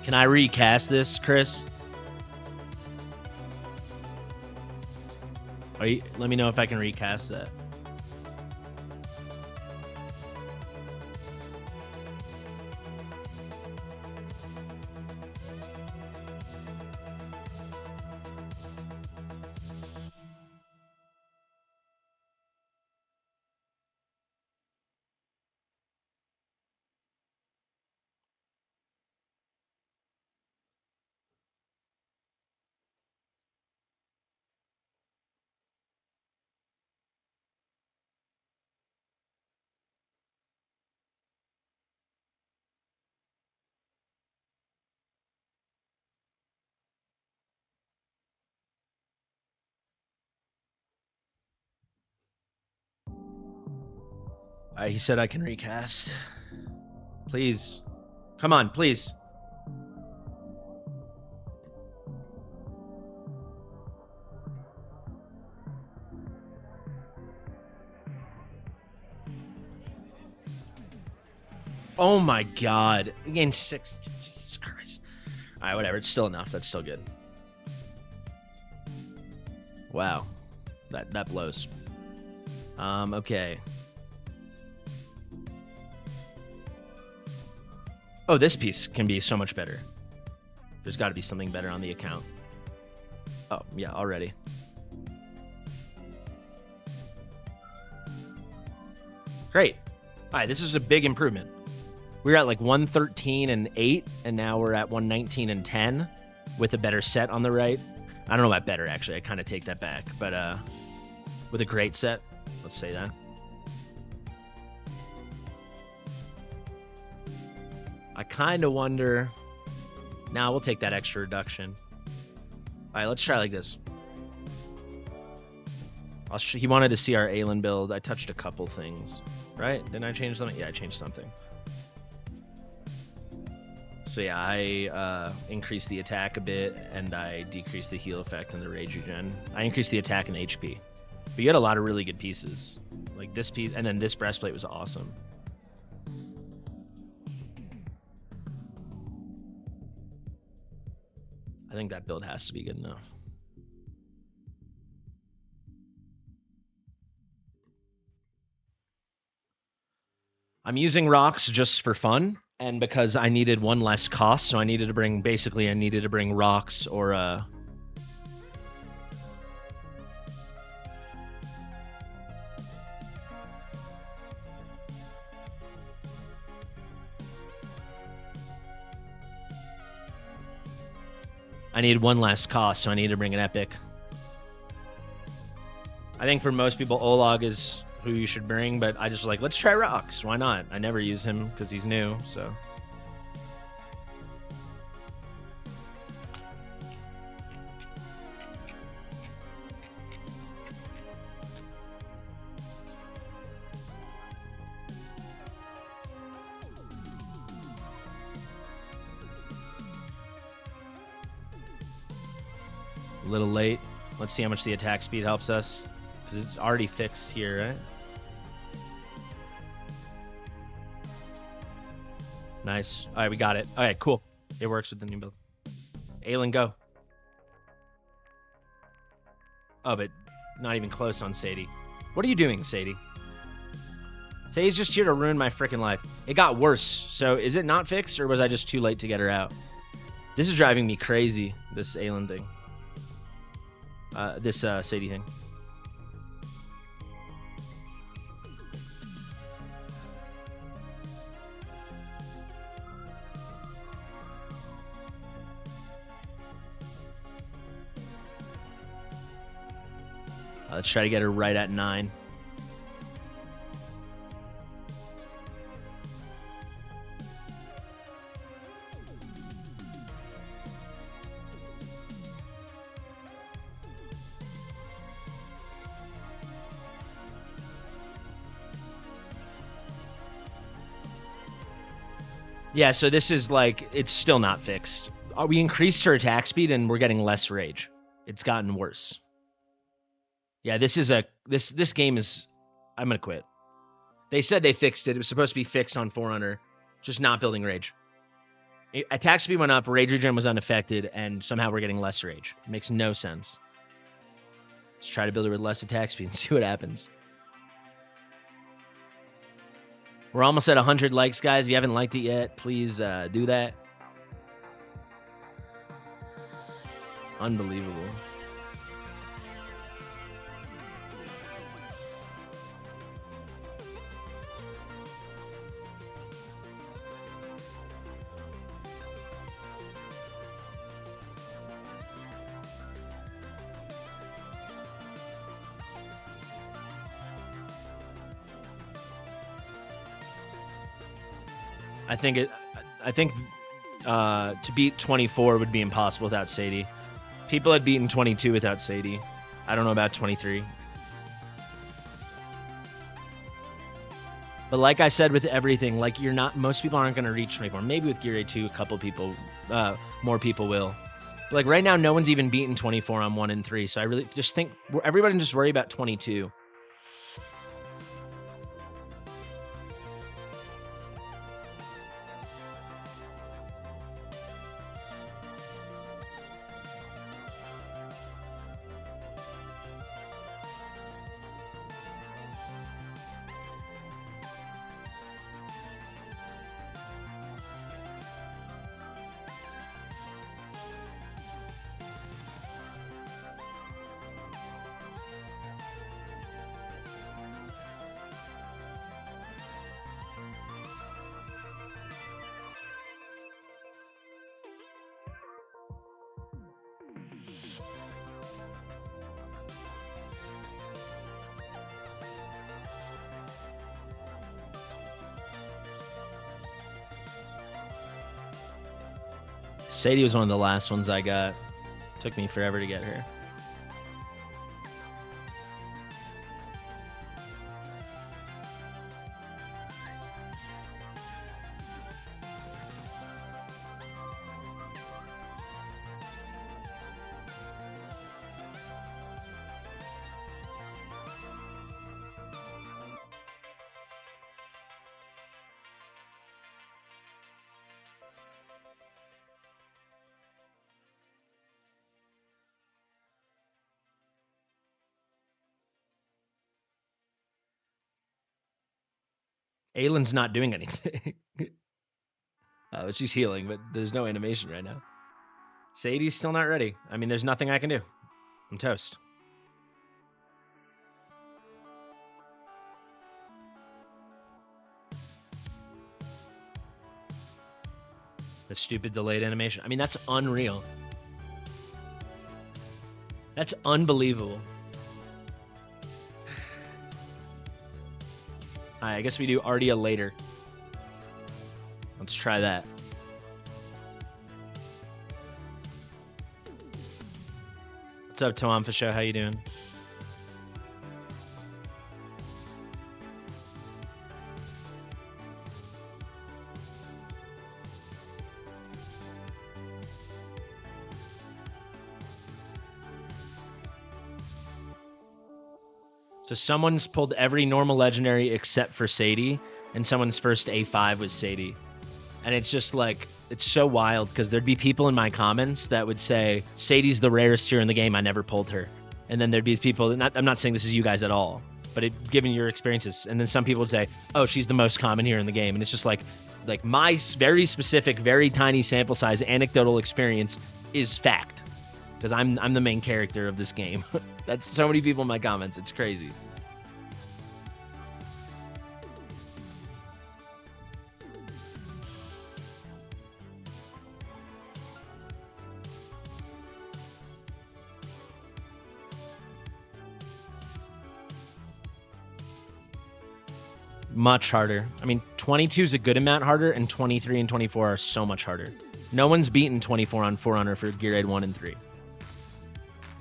Can I recast this, Chris? Let me know if I can recast that. He said I can recast. Please. Come on, please. Oh my god. We gained 6. Jesus Christ. Alright, whatever. It's still enough. That's still good. Wow. That blows. Okay. Oh, this piece can be so much better. There's got to be something better on the account. Oh, yeah, already. Great. All right, this is a big improvement. We were at like 113 and 8, and now we're at 119 and 10 with a better set on the right. I don't know about better, actually. I kind of take that back. But with a great set, let's say that. I kind of wonder... Nah, we'll take that extra reduction. All right, let's try like this. He wanted to see our Aelin build. I touched a couple things, right? Didn't I change something? Yeah, I changed something. So yeah, I increased the attack a bit, and I decreased the heal effect and the rage regen. I increased the attack and HP. But you had a lot of really good pieces. Like this piece, and then this breastplate was awesome. I think that build has to be good enough. I'm using rocks just for fun, and because I needed one less cost, so I needed to bring, basically I needed to bring rocks or I needed one less cost, so I need to bring an epic. I think for most people, Olog is who you should bring, but I just was like, let's try rocks. Why not? I never use him because he's new, so. A little late. Let's see how much the attack speed helps us, because it's already fixed here, right? Nice. All right, we got it. All right, cool. It works with the new build. Aelin, go. Oh, but not even close on Sadie. What are you doing, Sadie? Sadie's just here to ruin my freaking life. It got worse. So is it not fixed, or was I just too late to get her out? This is driving me crazy, this Aelin thing. This Sadie thing. Let's try to get her right at 9. Yeah, so this is like, it's still not fixed. We increased her attack speed and we're getting less rage. It's gotten worse. Yeah, this is this game is, I'm gonna quit. They said they fixed it. It was supposed to be fixed on Forerunner, just not building rage. Attack speed went up, rage regen was unaffected, and somehow we're getting less rage. It makes no sense. Let's try to build it with less attack speed and see what happens. We're almost at 100 likes, guys. If you haven't liked it yet, please do that. Unbelievable. I think to beat 24 would be impossible without Sadie. People had beaten 22 without Sadie. I don't know about 23. But like I said with everything, like most people aren't going to reach 24. Maybe with Gear 2, a couple people, more people will. But like right now, no one's even beaten 24 on 1 and 3. So I really just think everybody just worry about 22. Sadie was one of the last ones I got. Took me forever to get her. Aylin's not doing anything. She's healing, but there's no animation right now. Sadie's still not ready. I mean, there's nothing I can do. I'm toast. The stupid delayed animation. I mean, that's unreal. That's unbelievable. Alright, I guess we do Ardia later. Let's try that. What's up, Toam for show? How you doing? So someone's pulled every normal legendary except for Sadie, and someone's first A5 was Sadie. And it's just like, it's so wild because there'd be people in my comments that would say, Sadie's the rarest hero in the game, I never pulled her. And then there'd be people, I'm not saying this is you guys at all, but given your experiences. And then some people would say, oh, she's the most common hero in the game. And it's just like my very specific, very tiny sample size anecdotal experience is fact. Because I'm the main character of this game. That's so many people in my comments. It's crazy. Much harder. I mean, 22 is a good amount harder, and 23 and 24 are so much harder. No one's beaten 24 on Forerunner for Gear Raid 1 and 3.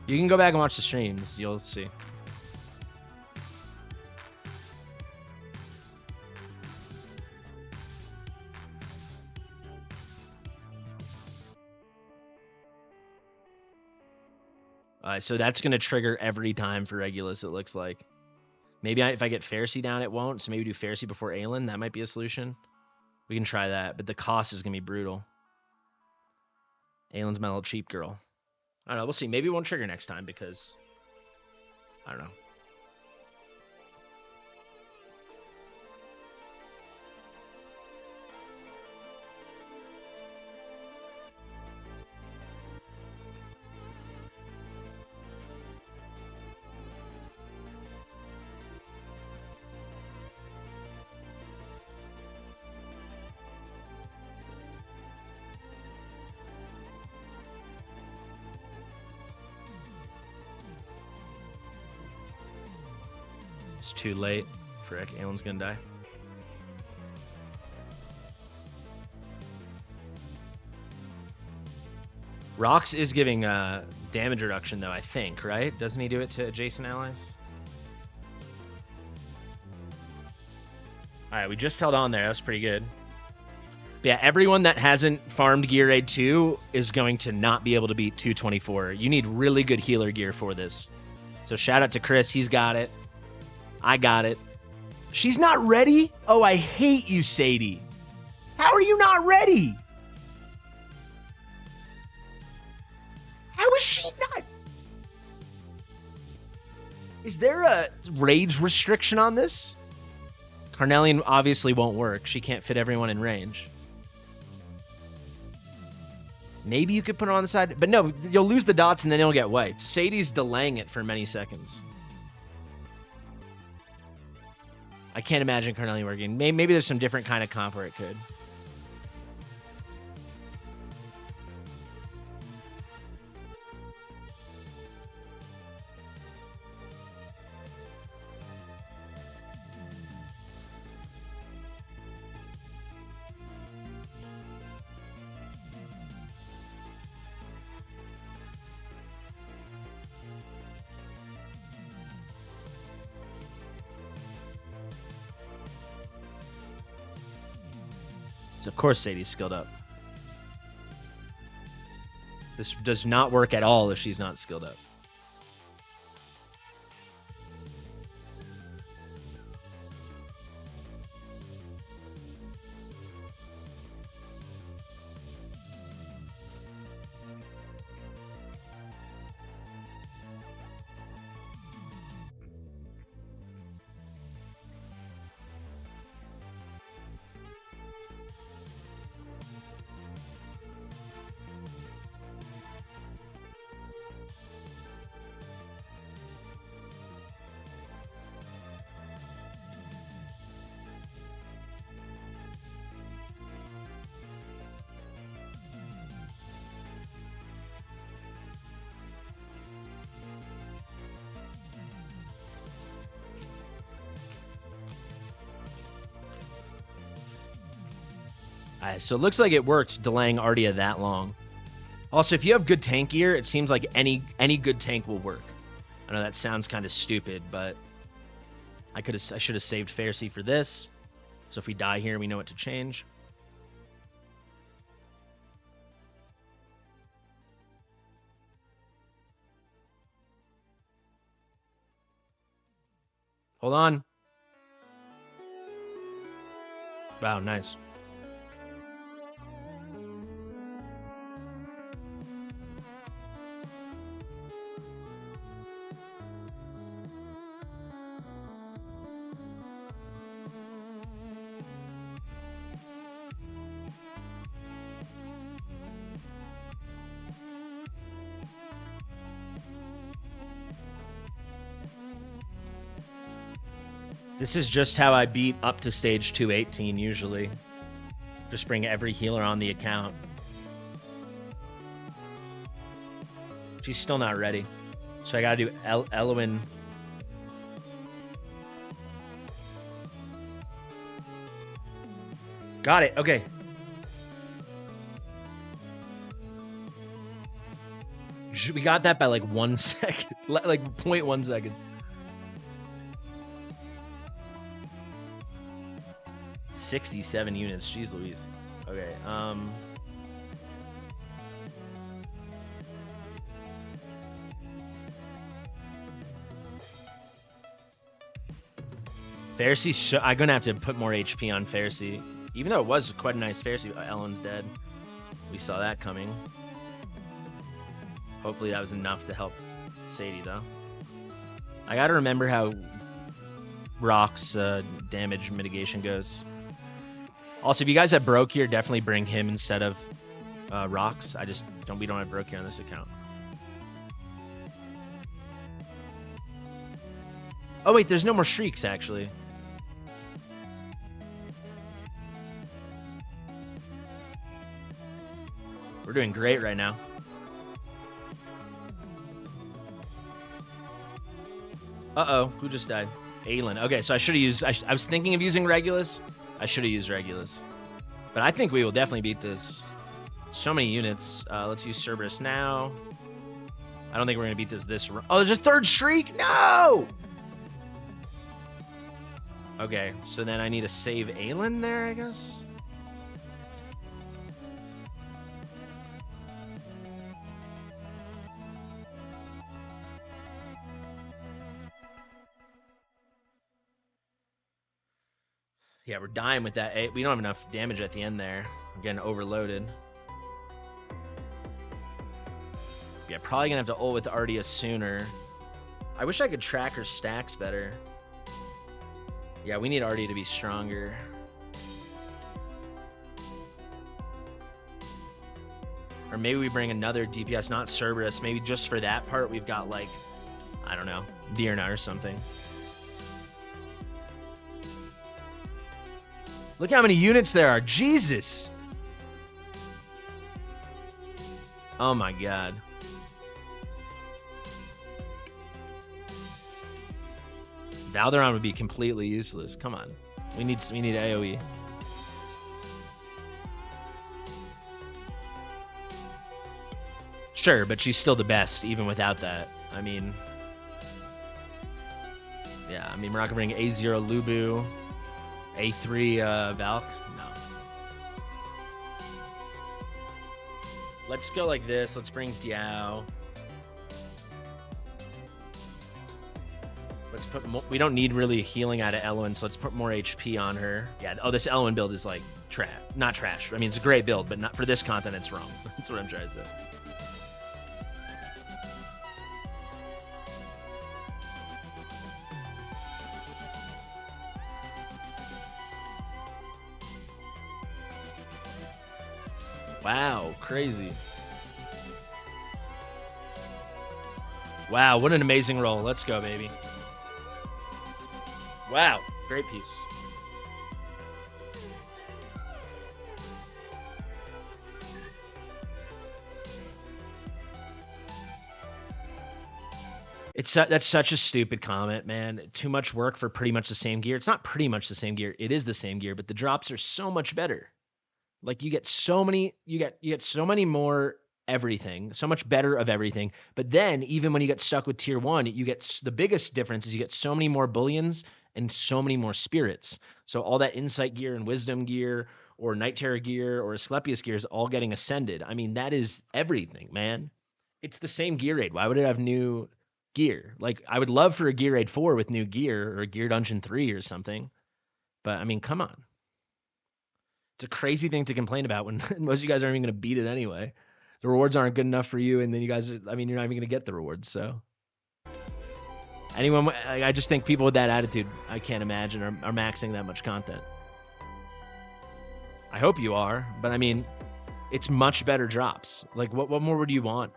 You can go back and watch the streams. You'll see. So that's going to trigger every time for Regulus, it looks like. Maybe if I get Pharisee down, it won't. So maybe do Pharisee before Aelin. That might be a solution. We can try that. But the cost is going to be brutal. Aylin's my little cheap girl. I don't know. We'll see. Maybe it won't trigger next time because I don't know. It's too late. Frick, Aylin's gonna die. Rox is giving damage reduction though, I think, right? Doesn't he do it to adjacent allies? Alright, we just held on there. That was pretty good. But yeah, everyone that hasn't farmed Gear Raid 2 is going to not be able to beat 224. You need really good healer gear for this. So shout out to Chris. He's got it. I got it. She's not ready? Oh, I hate you, Sadie. How are you not ready? How is she not? Is there a rage restriction on this? Carnelian obviously won't work. She can't fit everyone in range. Maybe you could put her on the side. But no, you'll lose the dots and then you'll get wiped. Sadie's delaying it for many seconds. I can't imagine Carnelian working. Maybe there's some different kind of comp where it could. Of course Sadie's skilled up. This does not work at all if she's not skilled up. So it looks like it worked, delaying Ardia that long. Also, if you have good tank gear, it seems like any good tank will work. I know that sounds kind of stupid, but I should have saved Pharisee for this. So if we die here, we know what to change. Hold on. Wow, nice. This is just how I beat up to stage 218 usually. Just bring every healer on the account. She's still not ready. So I gotta do Elwyn. Got it, okay. We got that by like 1 second, like 0.1 seconds. 67 units, jeez Louise. Okay, Pharisee, I'm gonna have to put more HP on Pharisee. Even though it was quite a nice Pharisee, Ellen's dead. We saw that coming. Hopefully that was enough to help Sadie, though. I gotta remember how Rock's damage mitigation goes. Also, if you guys have Broke here, definitely bring him instead of Rocks. We don't have Broke here on this account. Oh wait, there's no more Shrieks, actually. We're doing great right now. Uh-oh, who just died? Aelin. Okay, so I should have used... I was thinking of using Regulus. I should have used Regulus. But I think we will definitely beat this. So many units. Let's use Cerberus now. I don't think we're going to beat this run. Oh, there's a third Shriek? No! Okay, so then I need to save Aelin there, I guess? Yeah, we're dying with that. We don't have enough damage at the end there. We're getting overloaded. Yeah, probably going to have to ult with Ardia sooner. I wish I could track her stacks better. Yeah, we need Ardia to be stronger. Or maybe we bring another DPS, not Cerberus. Maybe just for that part, we've got, like, I don't know, Dirna or something. Look how many units there are. Jesus. Oh my god. Valderon would be completely useless. Come on. We need AoE. Sure, but she's still the best even without that. I mean, yeah, we're not gonna bring A0 Lubu. A3 Valk? No. Let's go like this. Let's bring Diao. Let's put we don't need really healing out of Elwyn, so let's put more HP on her. Yeah, oh, this Elwyn build is like not trash. I mean, it's a great build, but not for this content, it's wrong. That's what I'm trying to say. Wow, crazy. Wow, what an amazing roll. Let's go, baby. Wow, great piece. That's such a stupid comment, man. Too much work for pretty much the same gear. It's not pretty much the same gear. It is the same gear, but the drops are so much better. Like you get so many more everything, so much better of everything. But then even when you get stuck with tier 1, you get the biggest difference is you get so many more bullions and so many more spirits. So all that insight gear and wisdom gear or Night Terror gear or Asclepius gear is all getting ascended. I mean, that is everything, man. It's the same gear raid. Why would it have new gear? Like I would love for a gear raid 4 with new gear or gear dungeon 3 or something. But I mean, come on. It's a crazy thing to complain about when most of you guys aren't even going to beat it anyway. The rewards aren't good enough for you, and then you guys, you're not even going to get the rewards, so. I just think people with that attitude, I can't imagine, are maxing that much content. I hope you are, but I mean, it's much better drops. Like, what more would you want?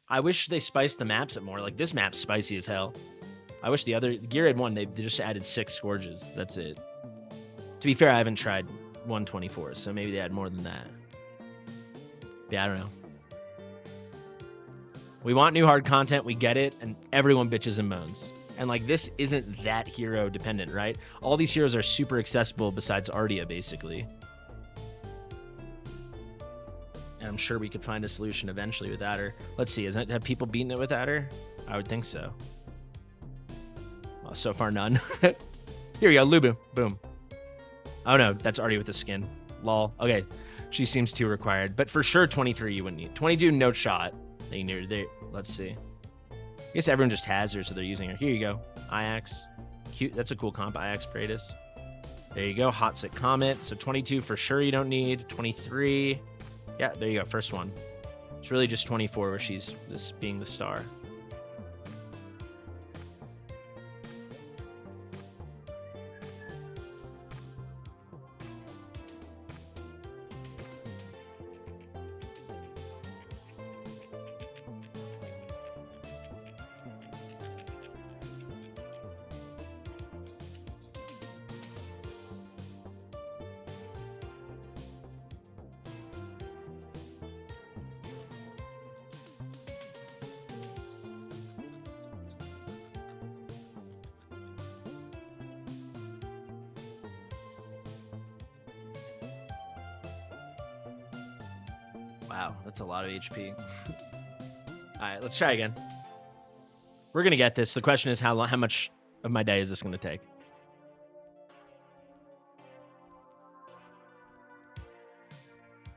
I wish they spiced the maps up more. Like, this map's spicy as hell. I wish the other Gear Raid 1, they just added 6 Scourges. That's it. To be fair, I haven't tried 124, so maybe they add more than that. Yeah, I don't know. We want new hard content, we get it, and everyone bitches and moans. And like, this isn't that hero dependent, right? All these heroes are super accessible besides Ardia, basically. And I'm sure we could find a solution eventually without her. Let's see, have people beaten it without her? I would think so. Well, so far, none. Here we go, Lubu. Boom. Oh no, that's Ardia with the skin. Lol. Okay, she seems too required. But for sure, 23 you wouldn't need. 22, no shot. Let's see. I guess everyone just has her, so they're using her. Here you go. Iax. Cute. That's a cool comp. Iax Praetus. There you go, Hot Sick Comet. So 22 for sure you don't need. 23. Yeah, there you go, first one. It's really just 24 where she's this being the star. Wow, that's a lot of HP. All right, let's try again. We're gonna get this. The question is how much of my day is this gonna take?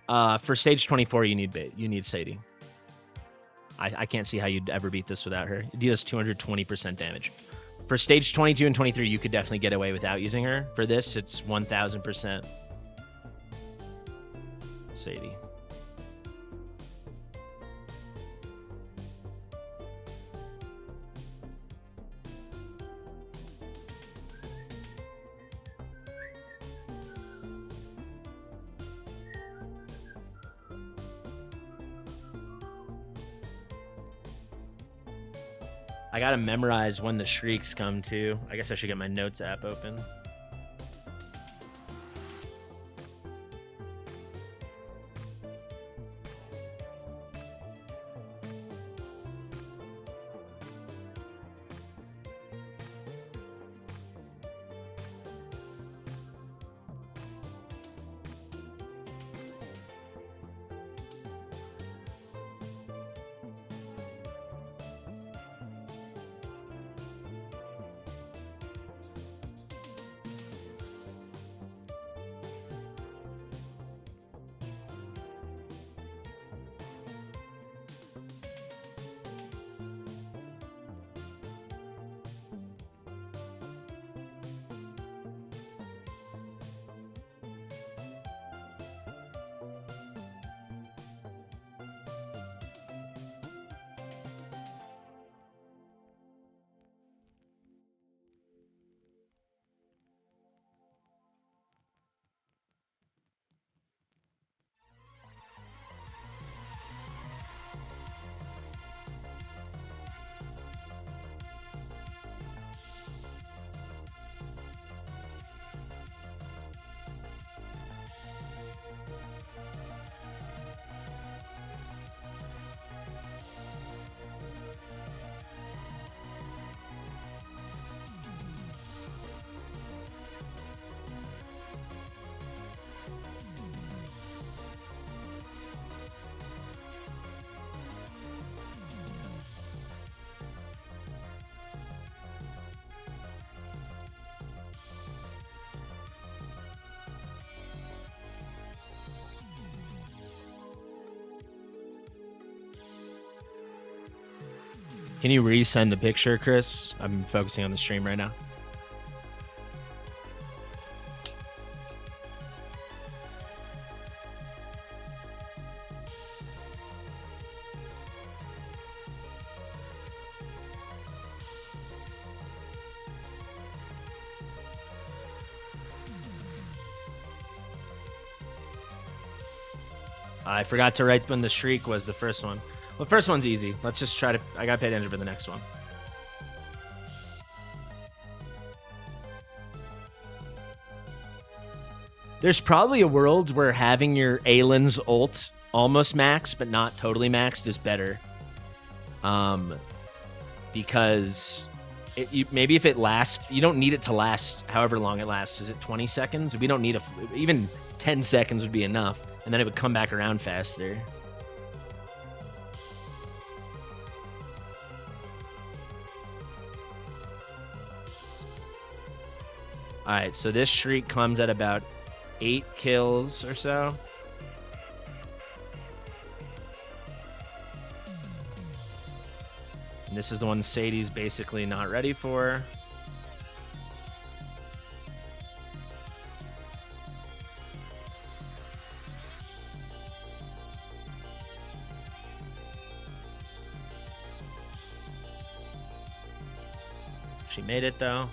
For stage 24, you need Sadie. I can't see how you'd ever beat this without her. It deals 220% damage. For stage 22 and 23, you could definitely get away without using her. For this, it's 1000% Sadie. I gotta memorize when the shrieks come too. I guess I should get my notes app open. Can you resend the picture, Chris? I'm focusing on the stream right now. I forgot to write when the shriek was the first one. Well, the first one's easy. Let's just try to... I gotta pay attention for the next one. There's probably a world where having your Aylin's ult almost maxed, but not totally maxed, is better. Because maybe if it lasts... You don't need it to last however long it lasts. Is it 20 seconds? We don't need even 10 seconds would be enough. And then it would come back around faster. Alright, so this shriek comes at about 8 kills or so. And this is the one Sadie's basically not ready for. She made it, though.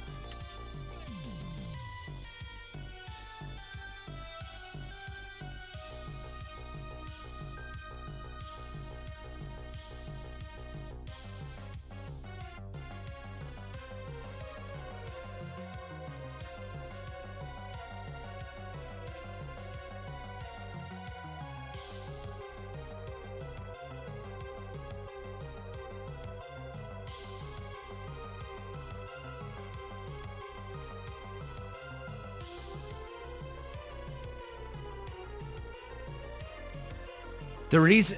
The reason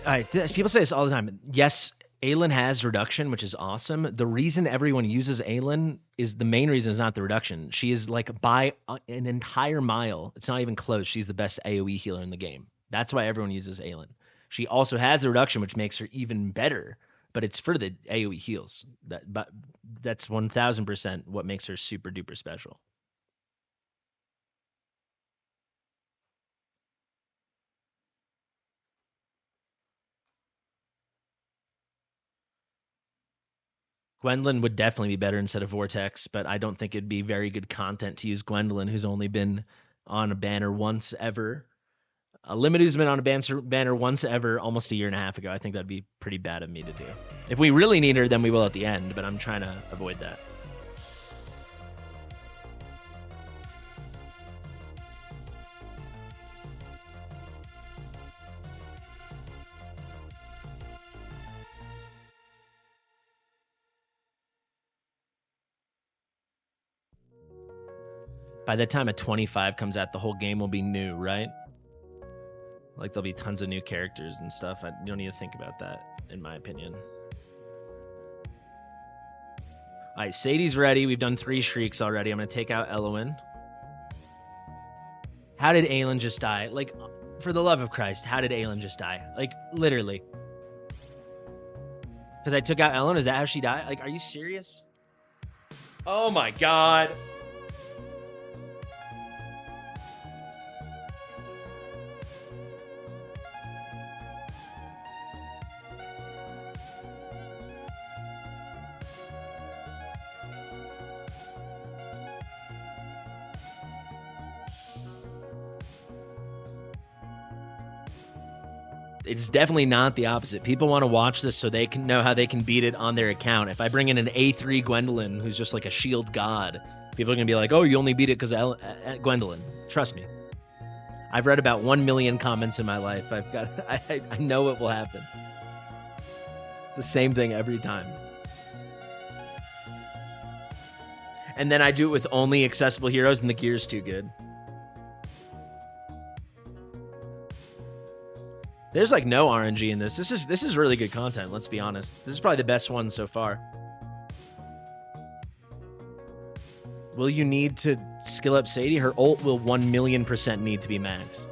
people say this all the time. Yes, Aelin has reduction, which is awesome. The reason everyone uses Aelin is the main reason is not the reduction. She is like by an entire mile. It's not even close. She's the best AoE healer in the game. That's why everyone uses Aelin. She also has the reduction, which makes her even better. But it's for the AoE heals. That's 1000% what makes her super duper special. Gwendolyn would definitely be better instead of Vortex, but I don't think it'd be very good content to use Gwendolyn, who's only been on a banner once ever. Limited has been on a banner once ever almost a year and a half ago. I think that'd be pretty bad of me to do. If we really need her, then we will at the end, but I'm trying to avoid that. By the time a 25 comes out, the whole game will be new, right? Like there'll be tons of new characters and stuff. You don't need to think about that, in my opinion. All right, Sadie's ready. We've done 3 shrieks already. I'm going to take out Elowen. How did Aelin just die? Like, for the love of Christ, how did Aelin just die? Like, literally. Because I took out Ellen? Is that how she died? Like, are you serious? Oh my god. It's definitely not the opposite. People want to watch this so they can know how they can beat it on their account. If I bring in an A3 Gwendolyn who's just like a shield god, people are going to be like, oh, you only beat it because Gwendolyn. Trust me. I've read about 1 million comments in my life. I know what will happen. It's the same thing every time. And then I do it with only accessible heroes and the gear's too good. There's like no RNG in this. This is really good content, let's be honest. This is probably the best one so far. Will you need to skill up Sadie? Her ult will 1,000,000% need to be maxed.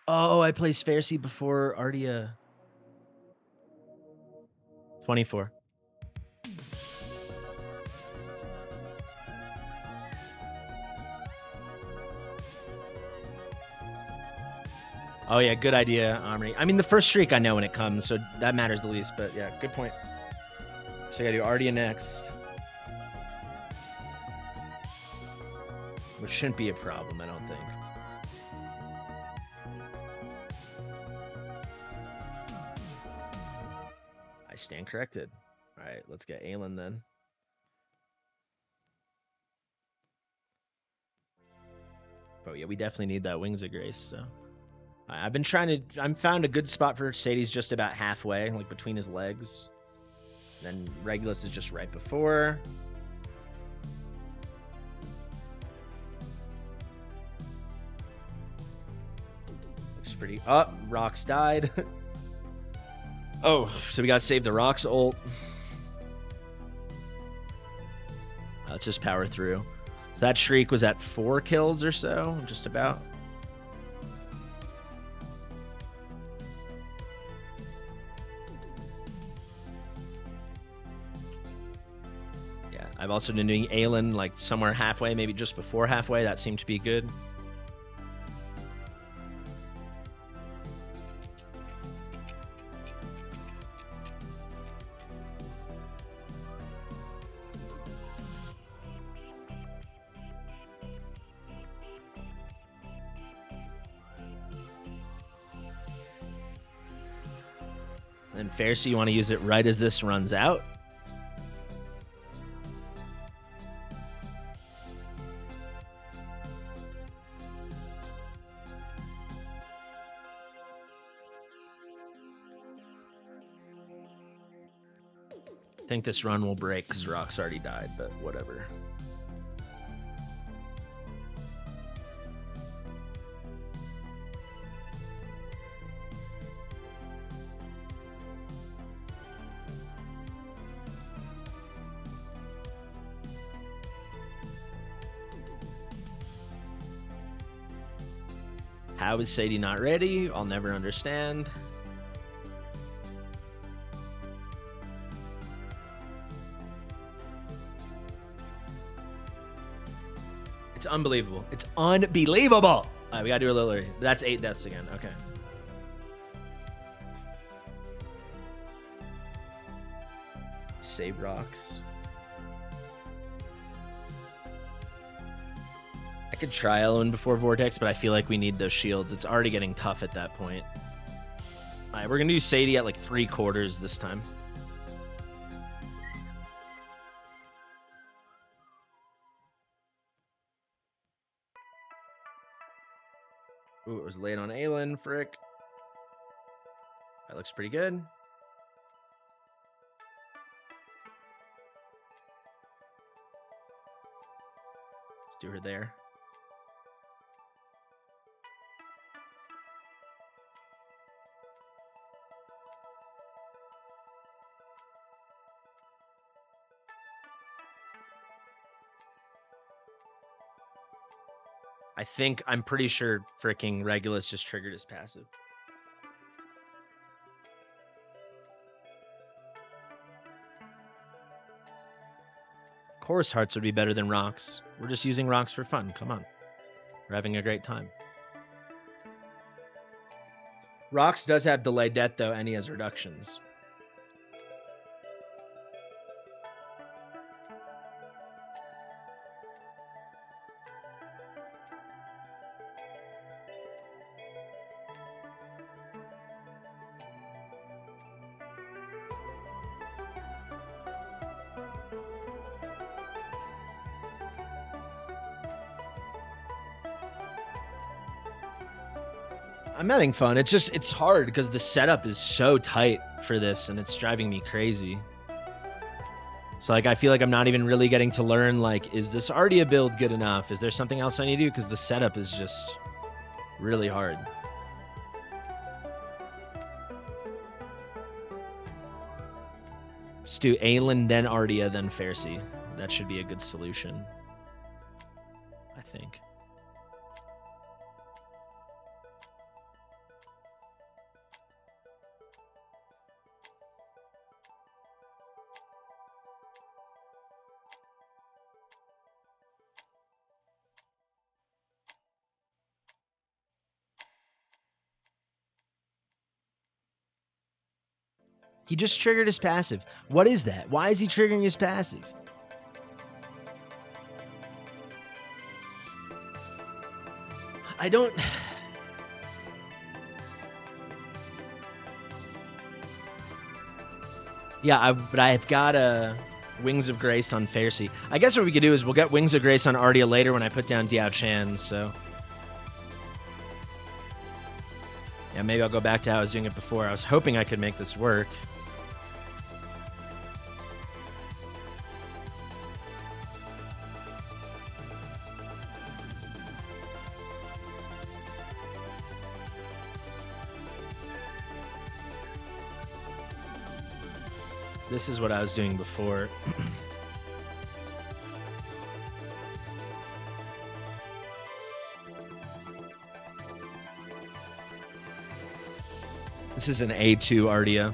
Oh, I placed Pharisee before Ardia. 24. Oh yeah, good idea, Omri. I mean, the first streak I know when it comes, so that matters the least, but yeah, good point. So I gotta do Ardia next. Which shouldn't be a problem, I don't think. I stand corrected. All right, let's get Aelin then. Oh yeah, we definitely need that Wings of Grace, so. I've been trying to, I'm found a good spot for Sadie's just about halfway, like between his legs. Then Regulus is just right before. Looks pretty, oh, Rox died. Oh, so we gotta save the Rox ult. Let's just power through. So that Shriek was at 4 kills or so, just about. Yeah, I've also been doing Aelin like somewhere halfway, maybe just before halfway. That seemed to be good. And Fasti, you want to use it right as this runs out. I think this run will break because Rock's already died, but whatever. How is Sadie not ready? I'll never understand. It's unbelievable. It's unbelievable. All right, we gotta do a little early. That's 8 deaths again. Okay. Save rocks. I could try Ellen before Vortex, but I feel like we need those shields. It's already getting tough at that point. All right, we're gonna do Sadie at like 3/4 this time. Ooh, it was late on Aelin, frick. That looks pretty good. Let's do her there. I'm pretty sure fricking Regulus just triggered his passive. Of course hearts would be better than rocks. We're just using rocks for fun. Come on. We're having a great time. Rocks does have delayed death though, and he has reductions. I'm having fun. It's hard because the setup is so tight for this and it's driving me crazy. So like I feel like I'm not even really getting to learn like, is this already a build good enough? Is there something else I need to do? Because the setup is just really hard. Let's do Aelin, then Ardia, then Fasti. That should be a good solution, I think. He just triggered his passive. What is that? Why is he triggering his passive? I don't... Yeah, but I've got Wings of Grace on Fasti. I guess what we could do is we'll get Wings of Grace on Ardia later when I put down Diao Chan, so... Yeah, maybe I'll go back to how I was doing it before. I was hoping I could make this work. This is what I was doing before. This is an A2 Ardia.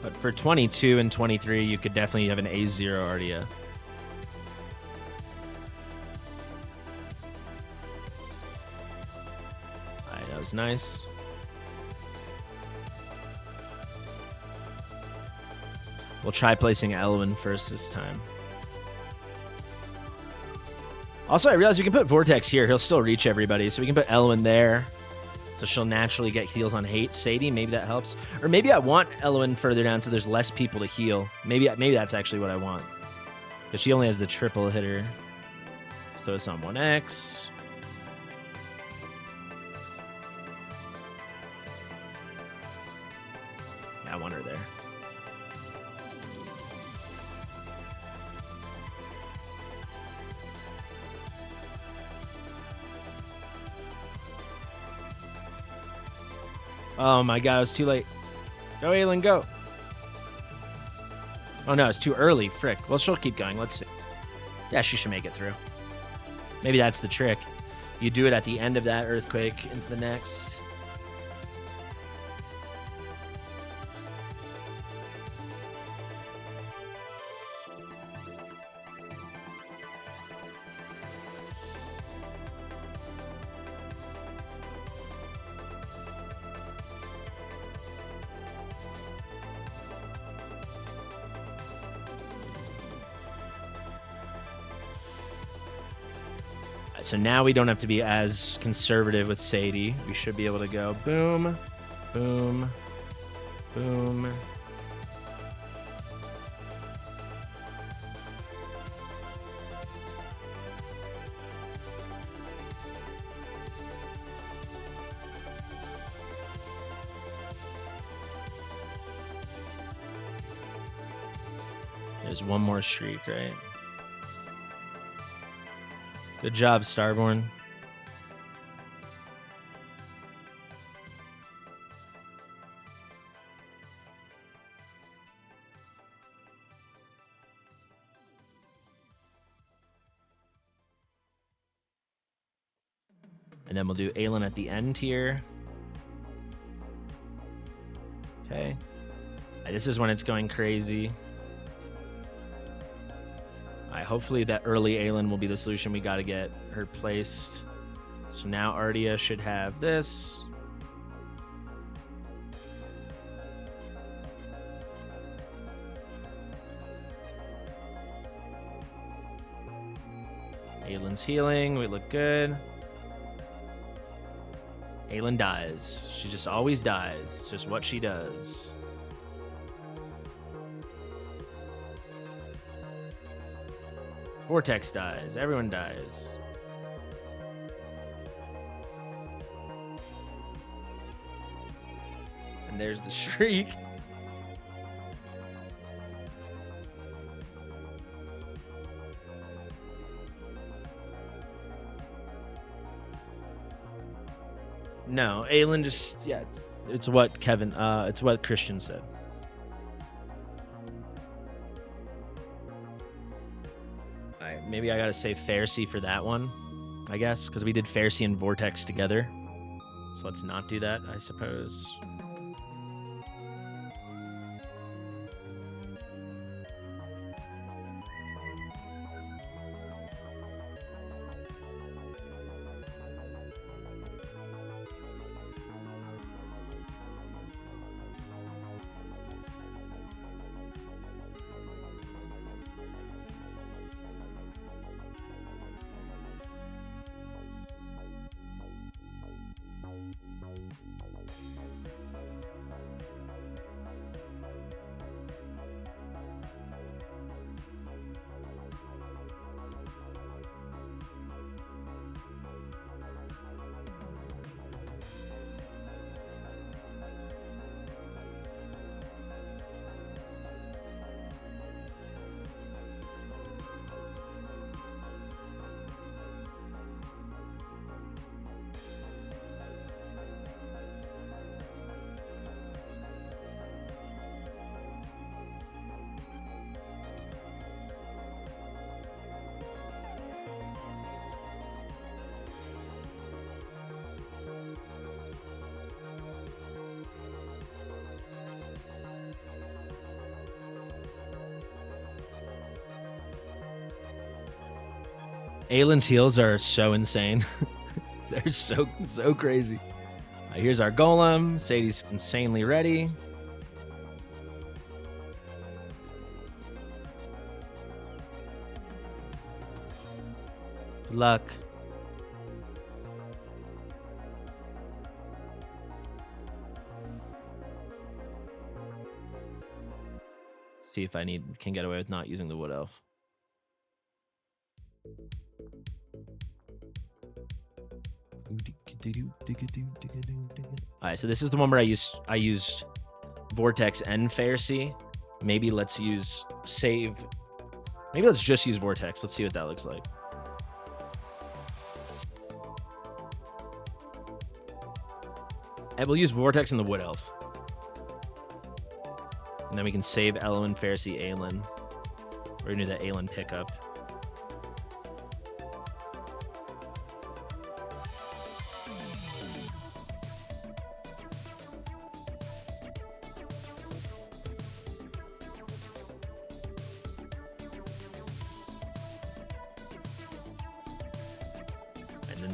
But for 22 and 23, you could definitely have an A0 Ardia. Alright, that was nice. We'll try placing Elwyn first this time. Also, I realized we can put Vortex here. He'll still reach everybody. So we can put Elwyn there. So she'll naturally get heals on Sadie. Maybe that helps. Or maybe I want Elwyn further down so there's less people to heal. Maybe that's actually what I want. Because she only has the triple hitter. Let's throw this on 1X. Yeah, I want her there. Oh my god, it was too late. Go, Aelin, go. Oh no, it's too early. Frick. Well, she'll keep going. Let's see. Yeah, she should make it through. Maybe that's the trick. You do it at the end of that earthquake into the next. So now we don't have to be as conservative with Sadie. We should be able to go boom, boom, boom. There's one more shriek, right? Good job, Starborn. And then we'll do Aelin at the end here. Okay. This is when it's going crazy. Hopefully that early Aelin will be the solution. We got to get her placed. So now Ardia should have this. Aelin's healing. We look good. Aelin dies. She just always dies. It's just what she does. Vortex dies. Everyone dies. And there's the shriek. No, Aelin just, yeah, it's what it's what Christian said. Maybe I gotta say Pharisee for that one, I guess, because we did Pharisee and Vortex together. So let's not do that, I suppose. Aylin's heals are so insane. They're so crazy. Here's our golem. Sadie's insanely ready. Good luck. See if I can get away with not using the wood elf. All right, so this is the one where I used Vortex and Pharisee. Maybe let's use save. Maybe let's just use Vortex. Let's see what that looks like. And we'll use Vortex and the Wood Elf. And then we can save Elwin, Pharisee, Aelin. We're gonna do the Aelin pickup.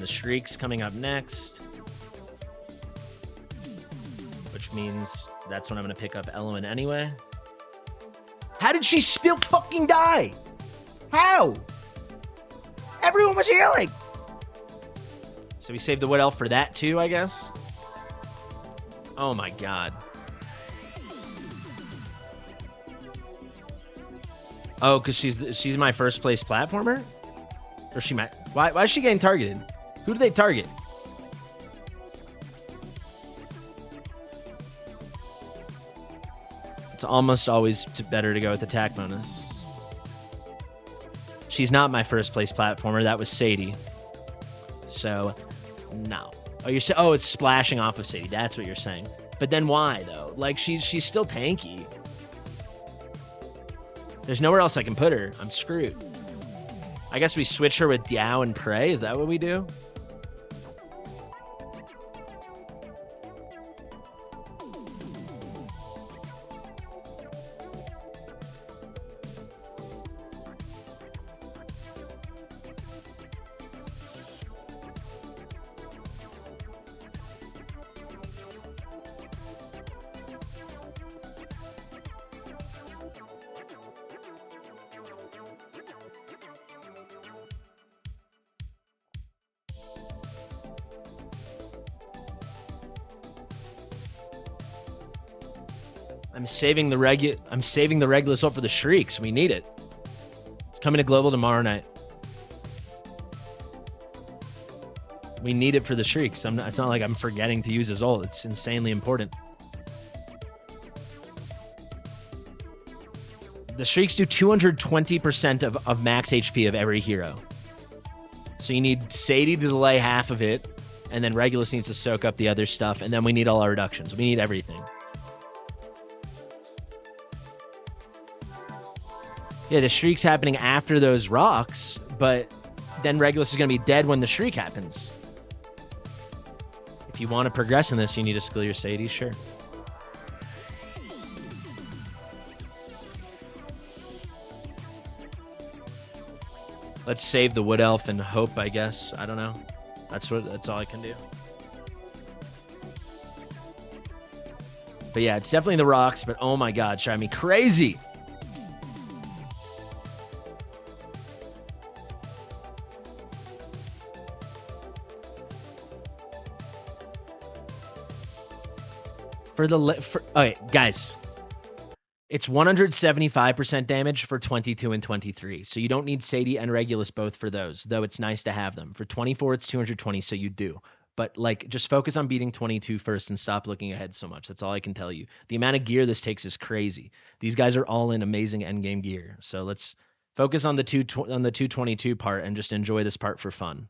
Shriek's coming up next, which means that's when I'm going to pick up Elwin anyway. How did she still fucking die? How? Everyone was healing. So we saved the Wood Elf for that too, I guess. Oh my god. Oh, because she's my first place platformer? Or she might. Why is she getting targeted? Who do they target? It's almost always better to go with attack bonus. She's not my first place platformer. That was Sadie. So, no. Oh, it's splashing off of Sadie. That's what you're saying. But then why though? Like she's still tanky. There's nowhere else I can put her. I'm screwed. I guess we switch her with Diao and Prey. Is that what we do? I'm saving the Regulus up for the Shrieks. We need it. It's coming to Global tomorrow night. We need it for the Shrieks. It's not like I'm forgetting to use his ult. It's insanely important. The Shrieks do 220% of max HP of every hero. So you need Sadie to delay half of it, and then Regulus needs to soak up the other stuff, and then we need all our reductions. We need everything. Yeah, the Shriek's happening after those rocks, but then Regulus is going to be dead when the Shriek happens. If you want to progress in this, you need to skill your Sadie, sure. Let's save the Wood Elf and hope, I guess. I don't know. That's all I can do. But yeah, it's definitely the rocks, but oh my god, drive me crazy. Okay, guys, it's 175% damage for 22 and 23, so you don't need Sadie and Regulus both for those, though it's nice to have them. For 24, it's 220, so you do. But like, just focus on beating 22 first and stop looking ahead so much. That's all I can tell you. The amount of gear this takes is crazy. These guys are all in amazing endgame gear, so let's focus on the 222 part and just enjoy this part for fun.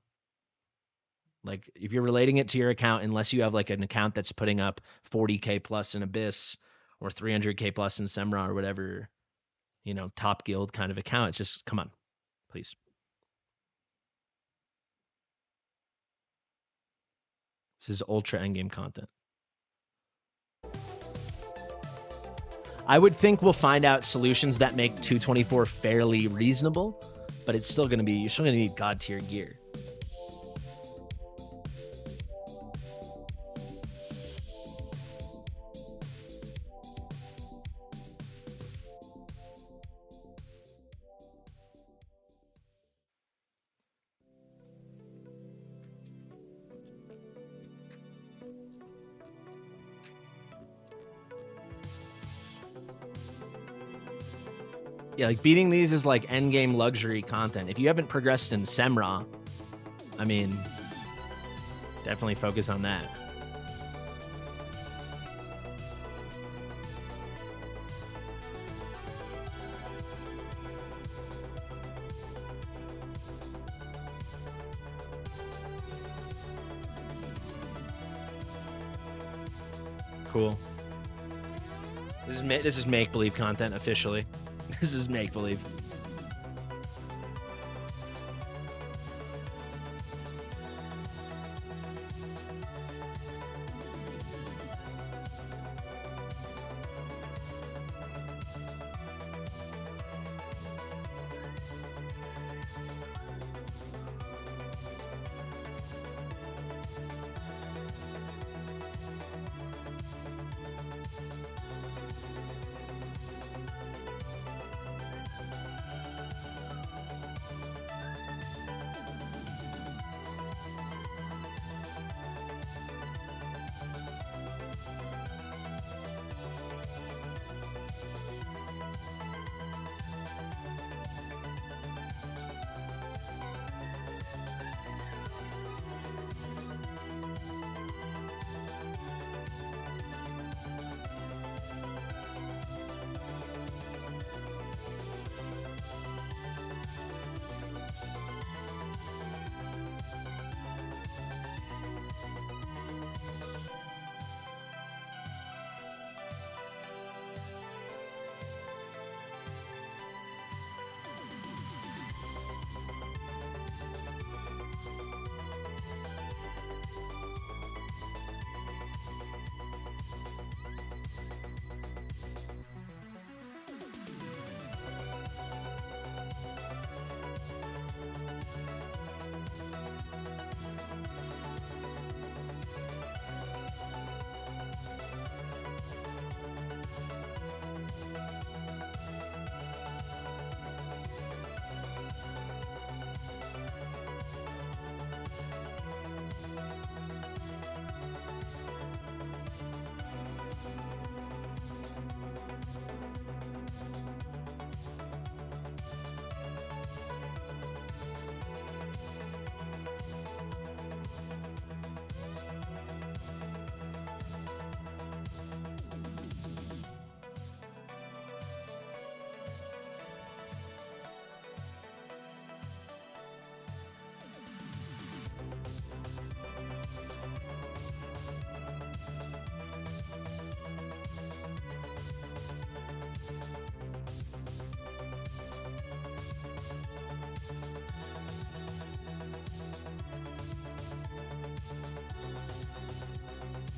Like, if you're relating it to your account, unless you have like an account that's putting up 40k plus in Abyss or 300k plus in Semra or whatever, you know, top guild kind of account, it's just, come on, please. This is ultra endgame content. I would think we'll find out solutions that make 224 fairly reasonable, but it's still gonna be, you're still gonna need god tier gear. Yeah, like beating these is like endgame luxury content. If you haven't progressed in Semra, I mean, definitely focus on that. Cool. This is make-believe content officially. This is make-believe.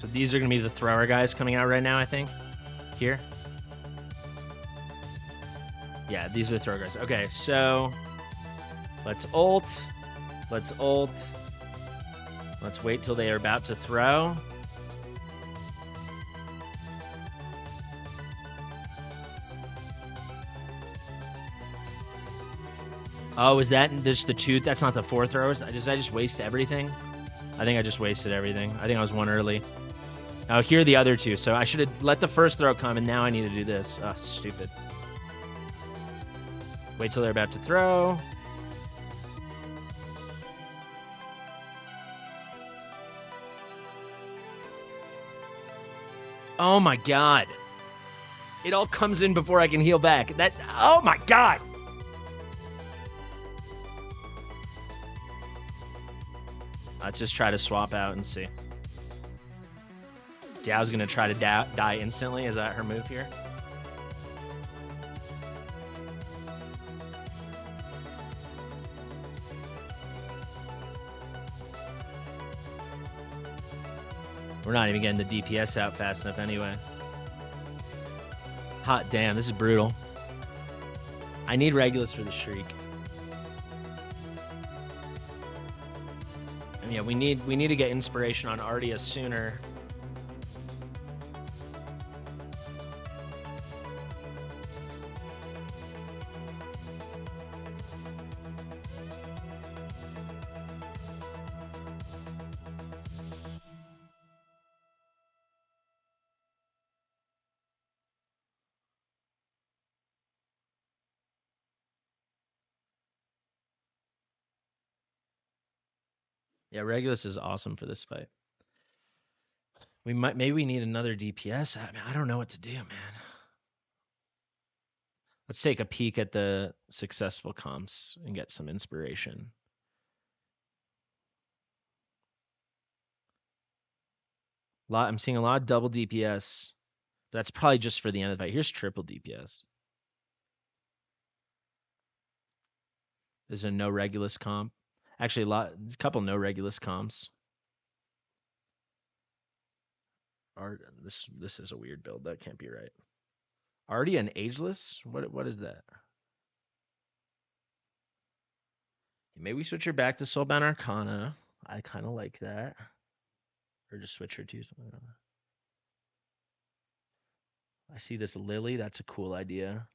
So these are going to be the thrower guys coming out right now, I think. Here. Yeah, these are the thrower guys. Okay, so let's ult. Let's ult. Let's wait till they are about to throw. Oh, is that just the two? That's not the four throws? I just wasted everything? I think I just wasted everything. I think I was one early. Oh, here are the other two. So I should have let the first throw come, and now I need to do this. Oh, stupid. Wait till they're about to throw. Oh my god. It all comes in before I can heal back. Oh my god. Let's just try to swap out and see. Diao's gonna try to die instantly. Is that her move here? We're not even getting the DPS out fast enough anyway. Hot damn, this is brutal. I need Regulus for the Shriek. Yeah, we need to get inspiration on Ardia sooner. Yeah, Regulus is awesome for this fight. Maybe we need another DPS. I don't know what to do, man. Let's take a peek at the successful comps and get some inspiration. I'm seeing a lot of double DPS. But that's probably just for the end of the fight. Here's triple DPS. There's a no Regulus comp. Actually, a couple no Regulus comps. This is a weird build. That can't be right. Already an ageless? What is that? Maybe we switch her back to Soulbound Arcana. I kind of like that. Or just switch her to something. I see this Lily. That's a cool idea.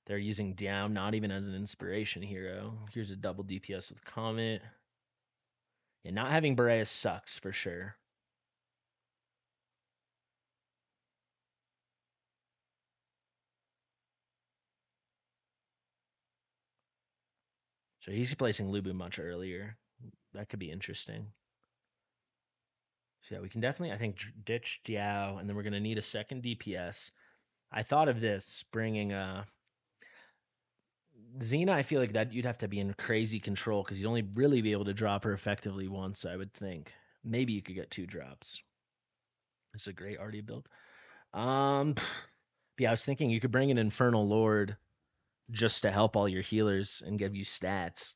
They're using Down not even as an inspiration hero. Here's a double DPS with Comet. Yeah, not having Boreas sucks for sure. So he's placing Lubu much earlier. That could be interesting. So yeah, we can definitely, I think, ditch Diao, and then we're going to need a second DPS. I thought of this, bringing Xena. I feel like that you'd have to be in crazy control because you'd only really be able to drop her effectively once, I would think. Maybe you could get 2 drops. It's a great Artie build. Yeah, I was thinking you could bring an Infernal Lord just to help all your healers and give you stats.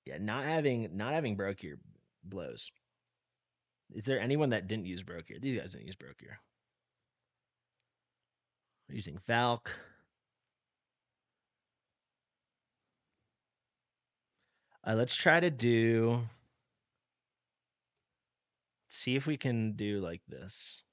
Yeah, not having Brokir blows. Is there anyone that didn't use Brokir? These guys didn't use Brokir. We're using Valk. Let's try to do. See if we can do like this.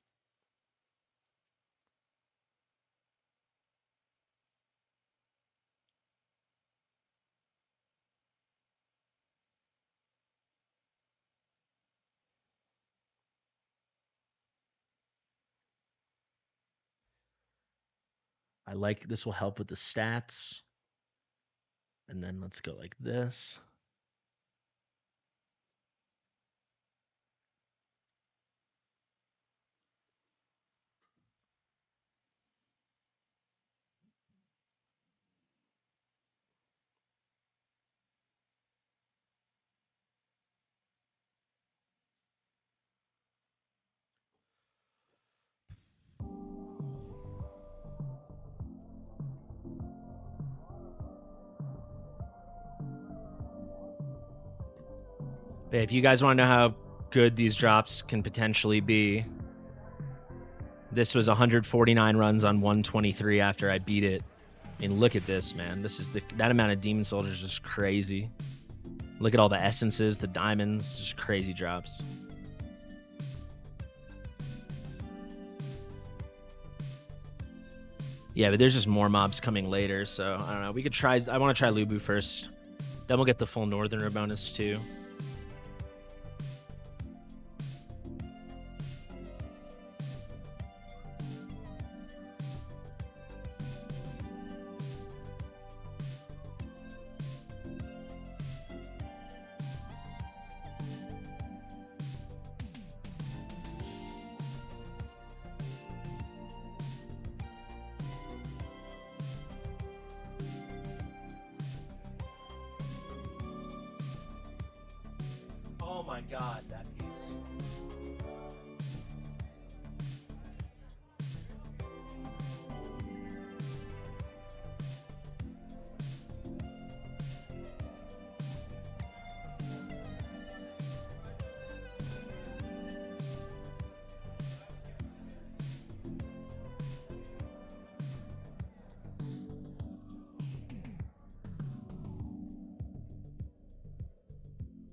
I like this will help with the stats. And then let's go like this. But if you guys want to know how good these drops can potentially be, this was 149 runs on 123 after I beat it. I mean, look at this, man. This is that amount of Demon Soldiers is crazy. Look at all the essences, the diamonds, just crazy drops. Yeah, but there's just more mobs coming later, so I don't know. We could try. I want to try Lubu first. Then we'll get the full Northerner bonus too. Oh my god, that piece.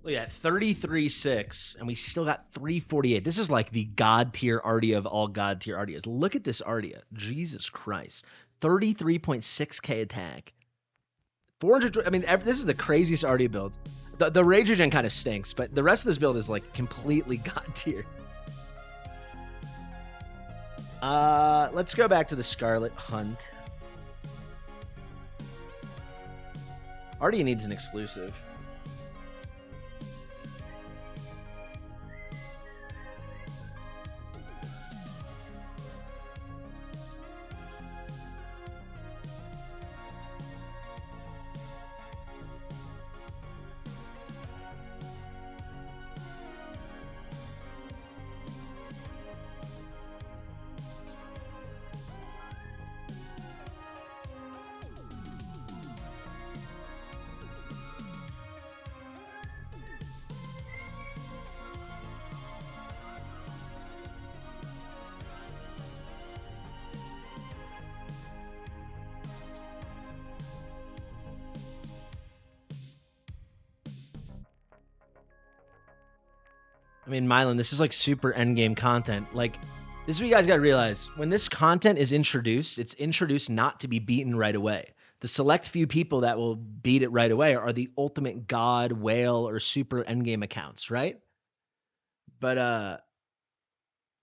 Look at 33.6, and we still got 348. This is like the god tier Ardia of all god tier Ardias. Look at this Ardia. Jesus Christ. 33.6k attack. 400. I mean, this is the craziest Ardia build. The Rage Regen kind of stinks, but the rest of this build is like completely god tier. Let's go back to the Scarlet Hunt. Ardia needs an exclusive. I mean, Mylan, this is like super endgame content. Like, this is what you guys gotta realize. When this content is introduced, it's introduced not to be beaten right away. The select few people that will beat it right away are the ultimate god, whale, or super endgame accounts, right? But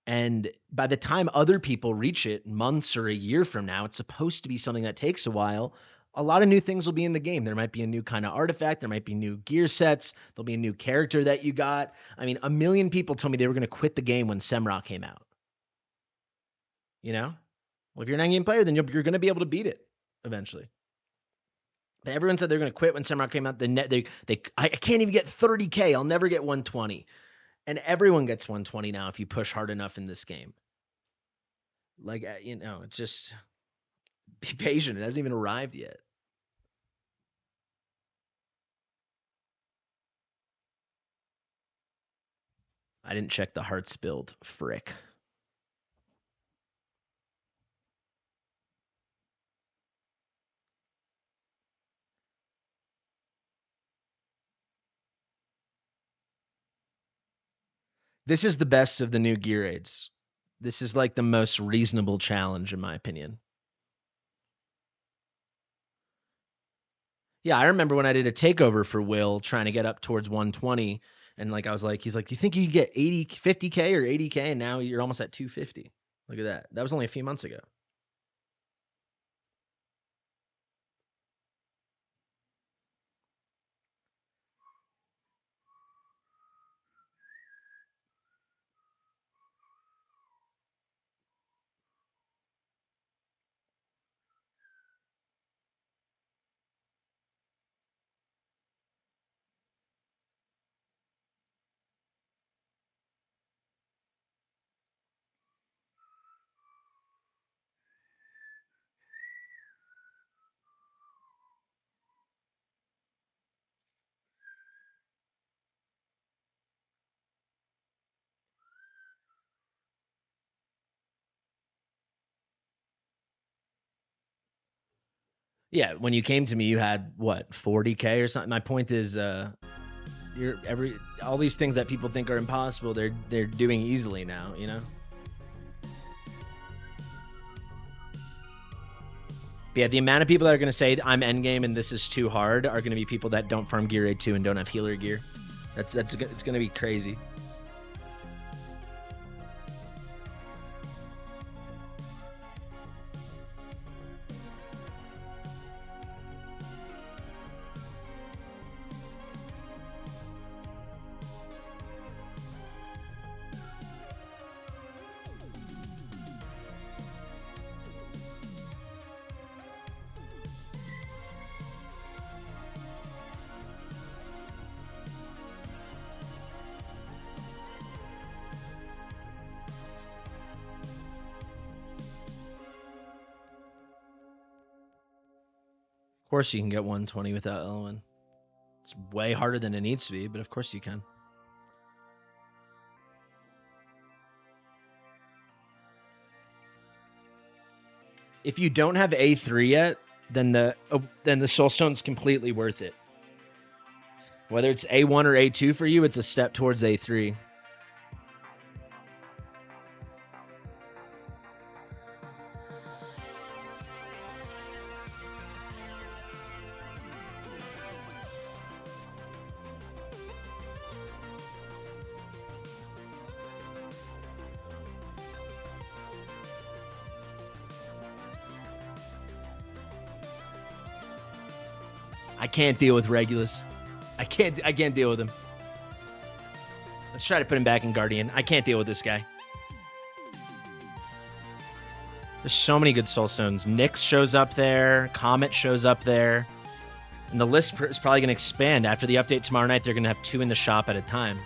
and by the time other people reach it, months or a year from now, it's supposed to be something that takes a while. A lot of new things will be in the game. There might be a new kind of artifact. There might be new gear sets. There'll be a new character that you got. I mean, a million people told me they were going to quit the game when Semrock came out. You know? Well, if you're an endgame player, then you're going to be able to beat it eventually. But everyone said they're going to quit when Semrock came out. I can't even get 30K. I'll never get 120. And everyone gets 120 now if you push hard enough in this game. Like, it's just be patient. It hasn't even arrived yet. I didn't check the hearts build. Frick. This is the best of the new gear aids. This is like the most reasonable challenge, in my opinion. Yeah, I remember when I did a takeover for Will trying to get up towards 120. And like, he's like, you think you could get 50K or 80K? And now you're almost at 250. Look at that. That was only a few months ago. Yeah, when you came to me, you had what, 40K or something. My point is, all these things that people think are impossible, they're doing easily now. You know. But yeah, the amount of people that are going to say I'm endgame and this is too hard are going to be people that don't farm gear aid 2 and don't have healer gear. It's going to be crazy. Of course you can get 120 without Elwyn. It's way harder than it needs to be, but of course you can. If you don't have A3 yet, then the Soulstone's completely worth it. Whether it's A1 or A2 for you, it's a step towards A3. I can't deal with Regulus. I can't deal with him. Let's try to put him back in Guardian. I can't deal with this guy. There's so many good Soul Stones. Nyx shows up there. Comet shows up there. And the list is probably going to expand. After the update tomorrow night, they're going to have 2 in the shop at a time.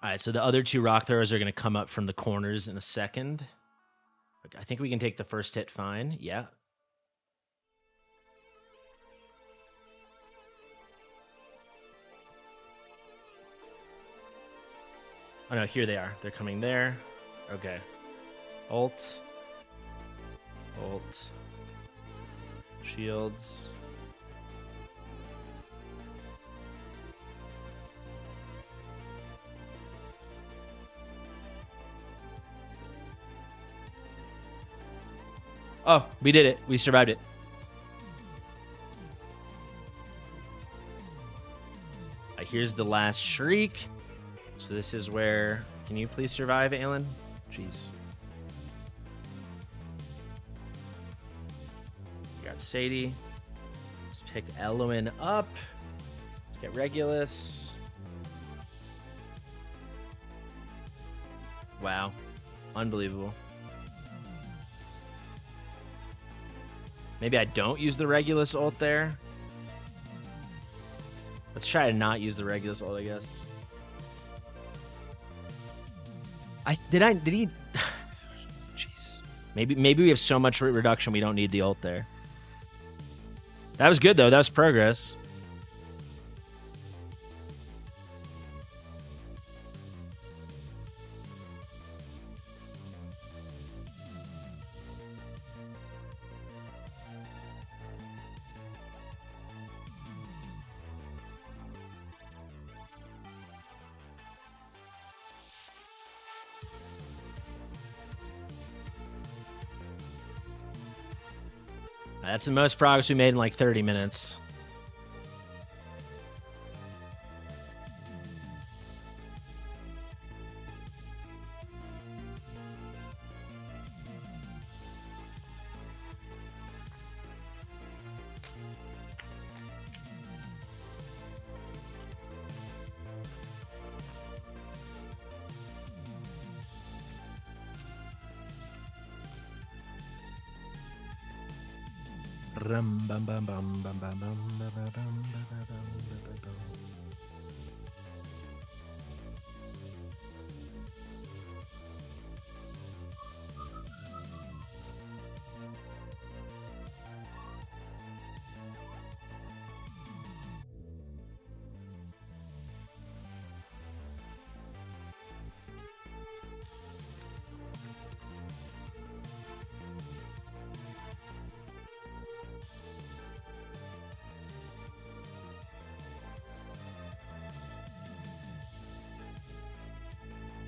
All right, so the other 2 rock throwers are going to come up from the corners in a second. I think we can take the first hit fine. Yeah. Oh no, here they are. They're coming there. Okay. Ult. Ult. Shields. Oh, we did it. We survived it. Here's the last shriek. So this is where... Can you please survive, Aelin? Jeez. We got Sadie. Let's pick Eloin up. Let's get Regulus. Wow. Unbelievable. Maybe I don't use the Regulus ult there. Let's try to not use the Regulus ult, I guess. Did he? Jeez. Maybe we have so much reduction we don't need the ult there. That was good though. That was progress. That's the most progress we made in like 30 minutes.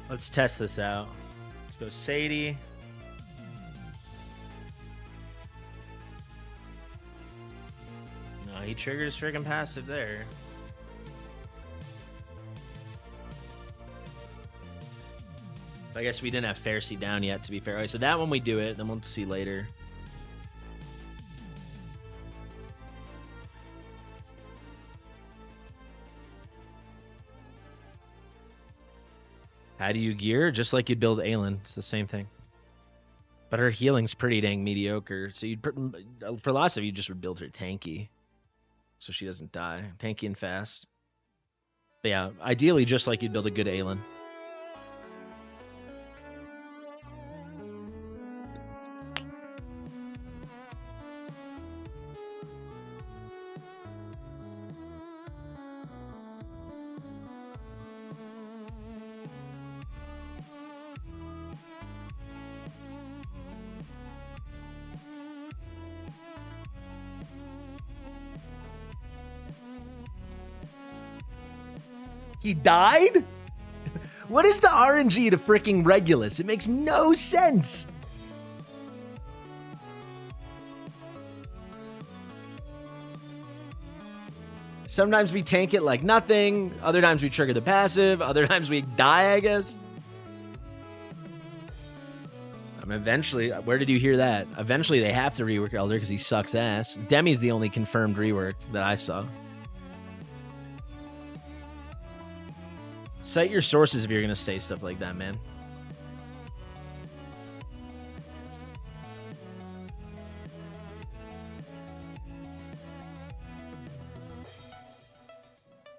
Let's test this out. Let's go Sadie. No, he triggers freaking passive there. I guess we didn't have Fasti down yet, to be fair. Right, so that one we do it, then we'll see later. How do you gear? Just like you'd build Aelin. It's the same thing. But her healing's pretty dang mediocre. So you'd, for lots of you, just would build her tanky, so she doesn't die. Tanky and fast. But yeah, ideally, just like you'd build a good Aelin. He died? What is the RNG to freaking Regulus? It makes no sense. Sometimes we tank it like nothing. Other times we trigger the passive. Other times we die, I guess. Eventually, where did you hear that? Eventually they have to rework Elder because he sucks ass. Demi's the only confirmed rework that I saw. Cite your sources if you're going to say stuff like that, man.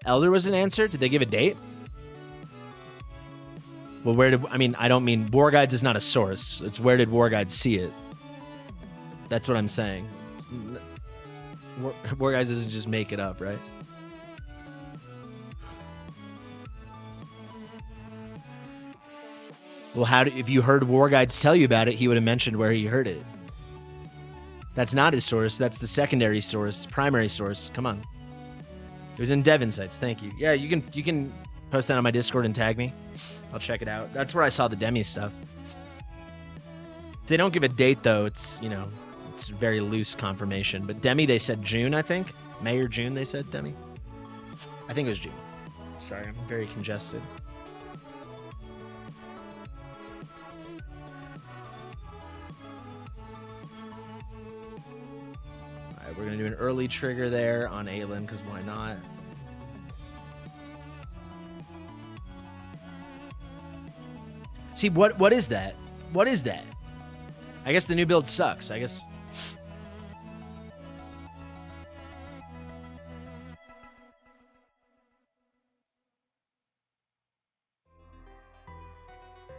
Elder was an answer? Did they give a date? Well, where did... I mean, I don't mean... War Guides is not a source. It's where did War Guides see it? That's what I'm saying. War Guides doesn't just make it up, right? Well, if you heard War Guides tell you about it, he would have mentioned where he heard it. That's not his source. That's the secondary source, primary source. Come on. It was in Dev Insights. Thank you. Yeah, you can post that on my Discord and tag me. I'll check it out. That's where I saw the Demi stuff. If they don't give a date though, it's, you know, it's very loose confirmation. But Demi, they said June, I think. May or June, they said Demi. I think it was June. Sorry, I'm very congested. We're going to do an early trigger there on Aelin, because why not? See, what is that? What is that? I guess the new build sucks. I guess...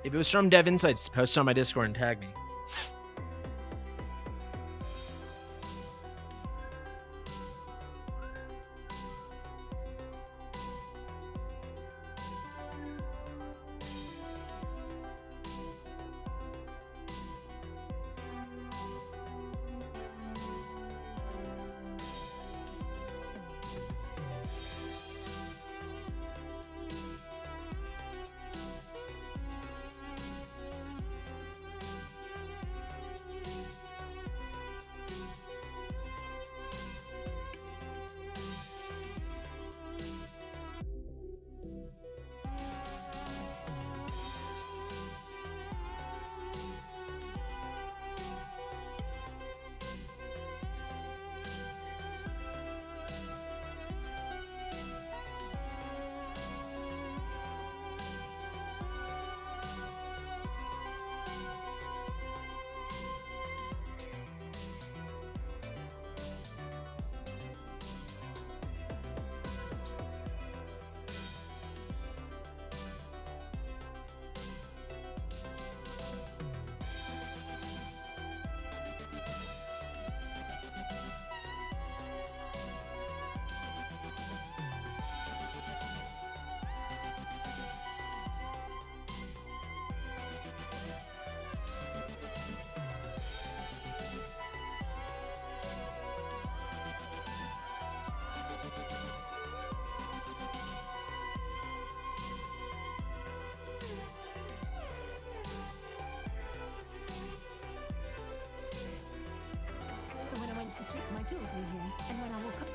If it was from Dev Insights, post on my Discord and tag me. So when I went to sleep, my jewels were here, and when I woke up...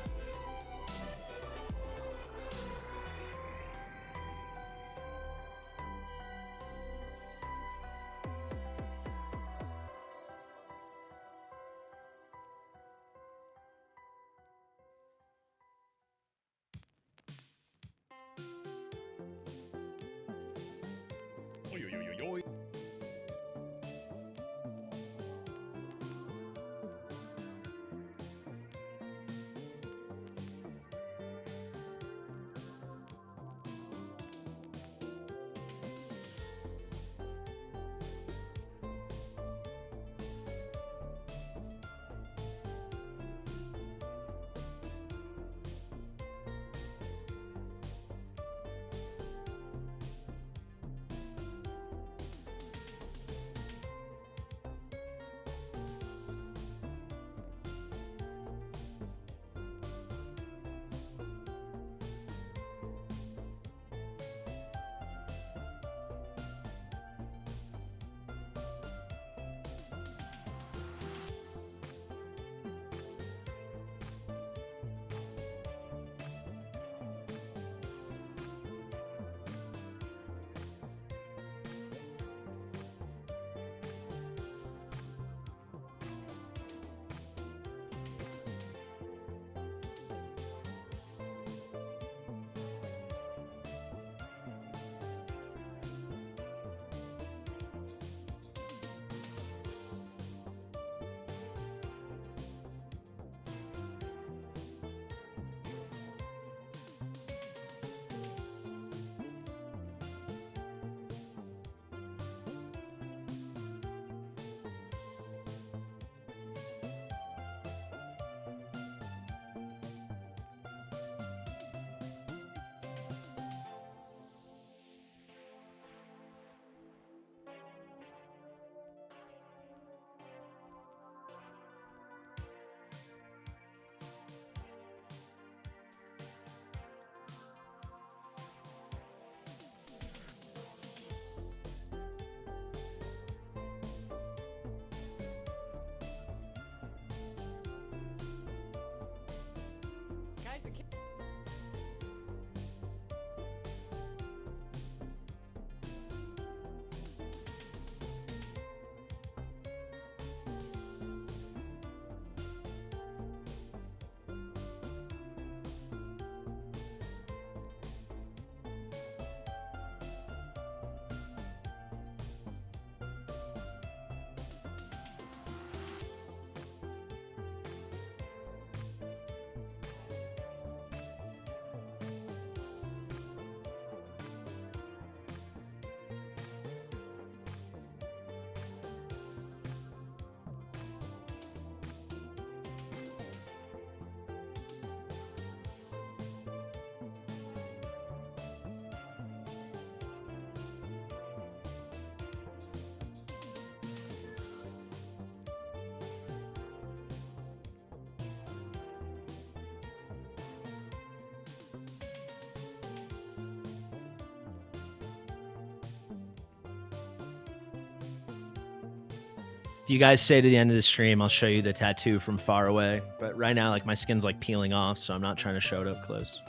If you guys stay to the end of the stream, I'll show you the tattoo from far away. But right now, like, my skin's like peeling off, so I'm not trying to show it up close.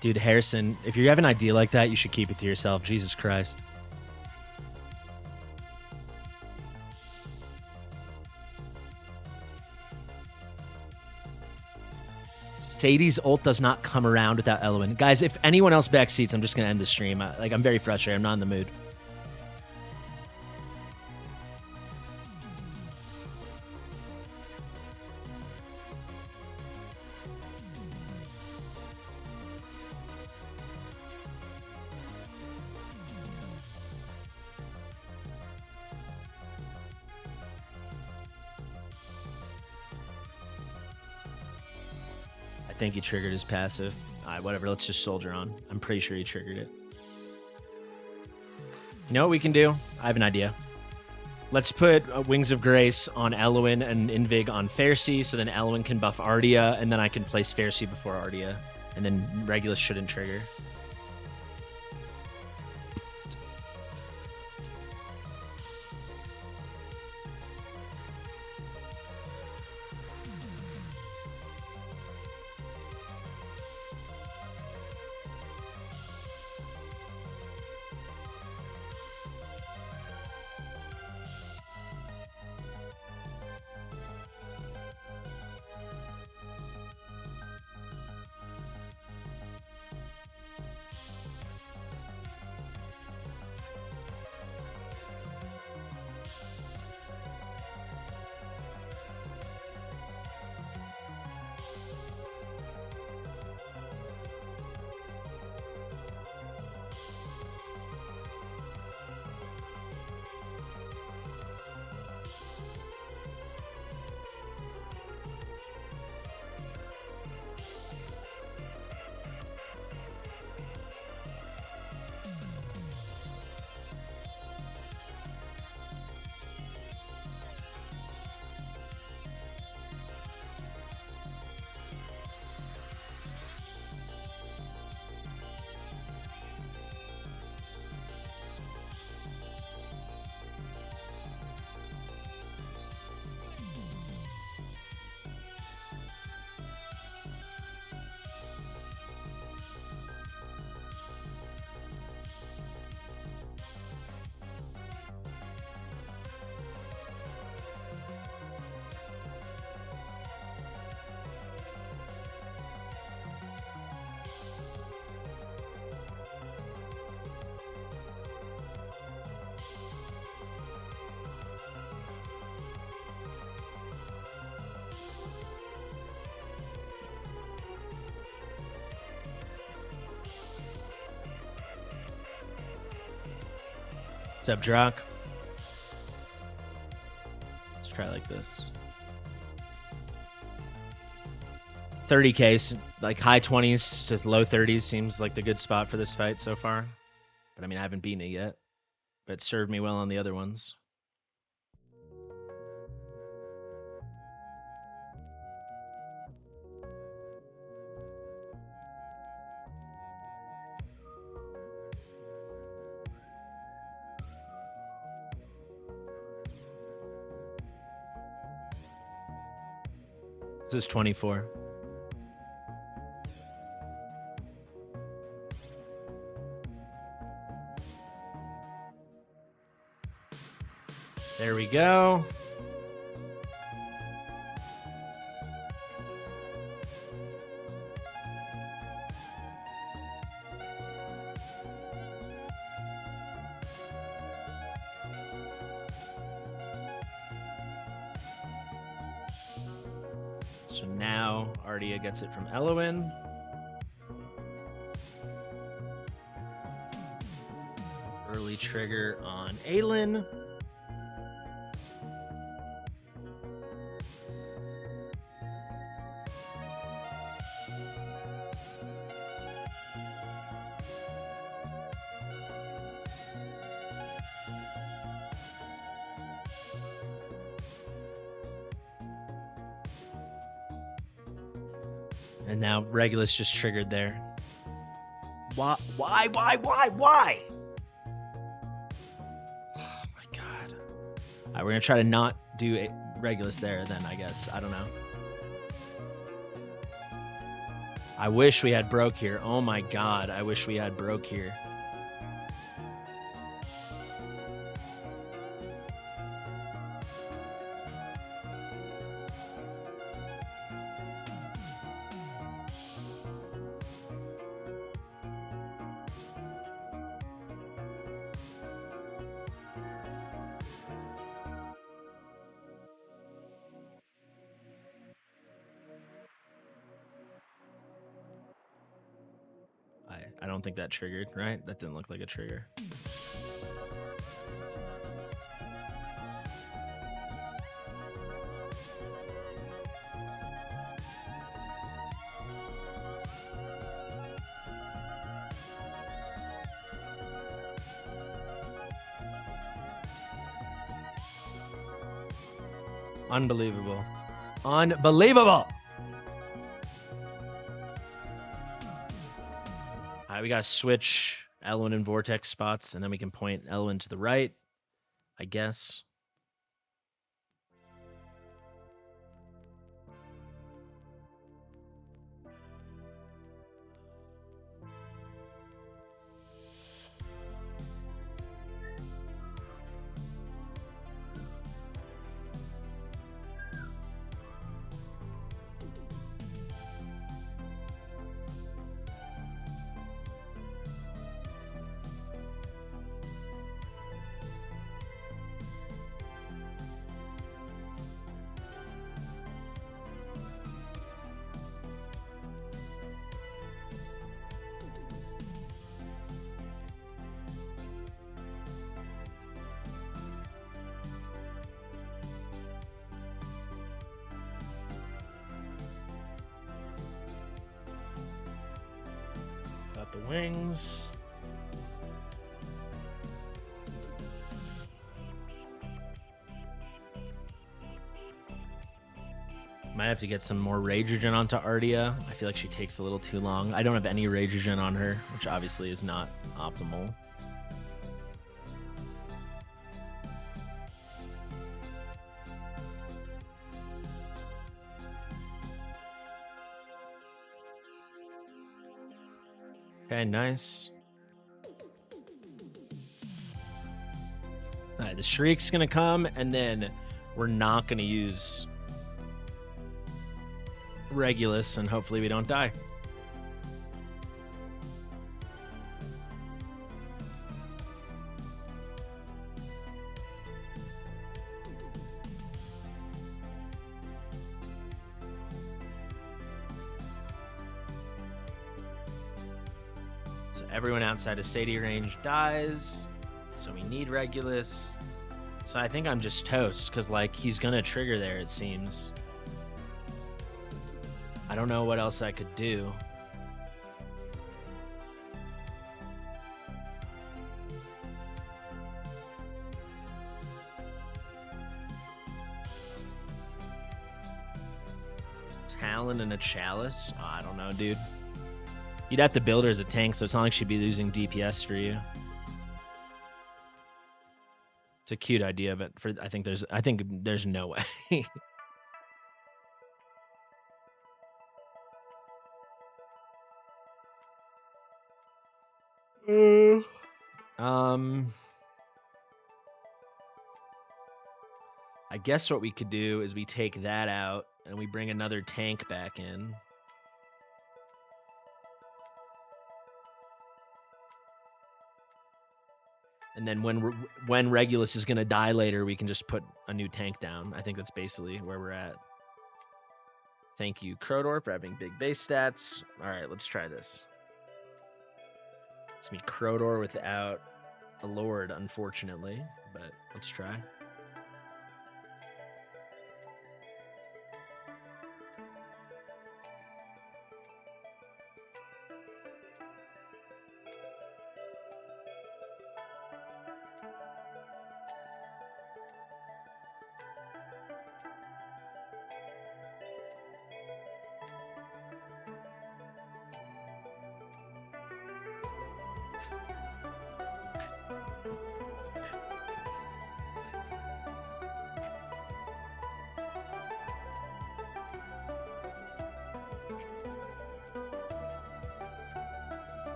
Dude, Harrison, if you have an idea like that, you should keep it to yourself. Jesus Christ. Sadie's ult does not come around without Elwin. Guys, if anyone else backseats, I'm just going to end the stream. I'm very frustrated. I'm not in the mood. I think he triggered his passive. Whatever, let's just soldier on. I'm pretty sure he triggered it. You know what we can do? I have an idea. Let's put Wings of Grace on Elwin and Invig on Faircy, so then Elwin can buff Ardia, and then I can place Faircy before Ardia, and then Regulus shouldn't trigger. What's up, Drock? Let's try like this. 30k, like high 20s to low 30s seems like the good spot for this fight so far. But I mean, I haven't beaten it yet. But it served me well on the other ones. This is 24. There we go. So now Ardia gets it from Elowin. Early trigger on Aelin. And now Regulus just triggered there. Why? Oh my god. Alright, we're gonna try to not do Regulus there then, I guess. I don't know. I wish we had broke here. Oh my god, I wish we had broke here. I don't think that triggered, right? That didn't look like a trigger. Unbelievable. Unbelievable! Alright, we gotta switch Elwyn and Vortex spots, and then we can point Elwyn to the right, I guess. Got the wings. Might have to get some more Rageogen onto Ardia. I feel like she takes a little too long. I don't have any Rageogen on her, which obviously is not optimal. Okay, nice. Alright, the Shriek's gonna come, and then we're not gonna use Regulus, and hopefully we don't die. So everyone outside of Sadie range dies, so we need Regulus. So I think I'm just toast, because like he's gonna trigger there, it seems. I don't know what else I could do. Talon and a Chalice? Oh, I don't know, dude. You'd have to build her as a tank, so it's not like she'd be losing DPS for you. It's a cute idea, but I think there's no way. I guess what we could do is we take that out and we bring another tank back in. And then when Regulus is gonna die later, we can just put a new tank down. I think that's basically where we're at. Thank you, Crodor, for having big base stats. All right, let's try this. It's me, Crodor, without a Lord, unfortunately, but let's try.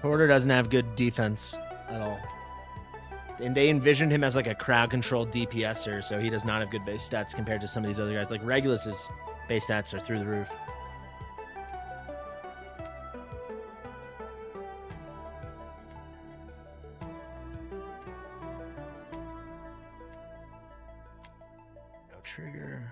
Porter doesn't have good defense at all. And they envisioned him as like a crowd-controlled DPSer, so he does not have good base stats compared to some of these other guys. Like Regulus's base stats are through the roof. No trigger.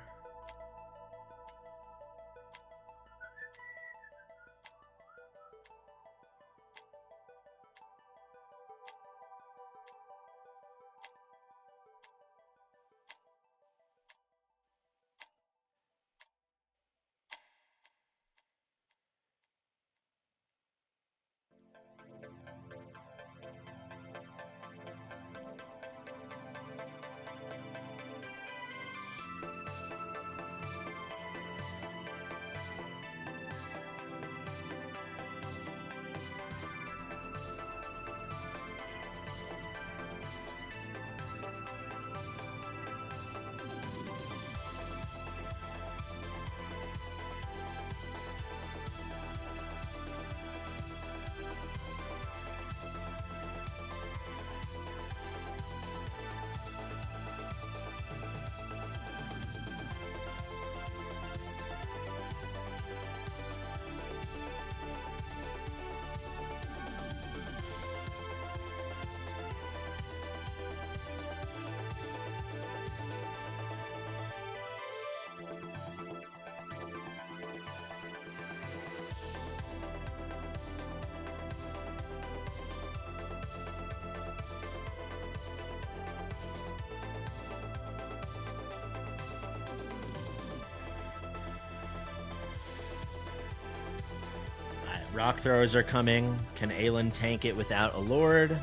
Rock throwers are coming. Can Aelin tank it without a Lord?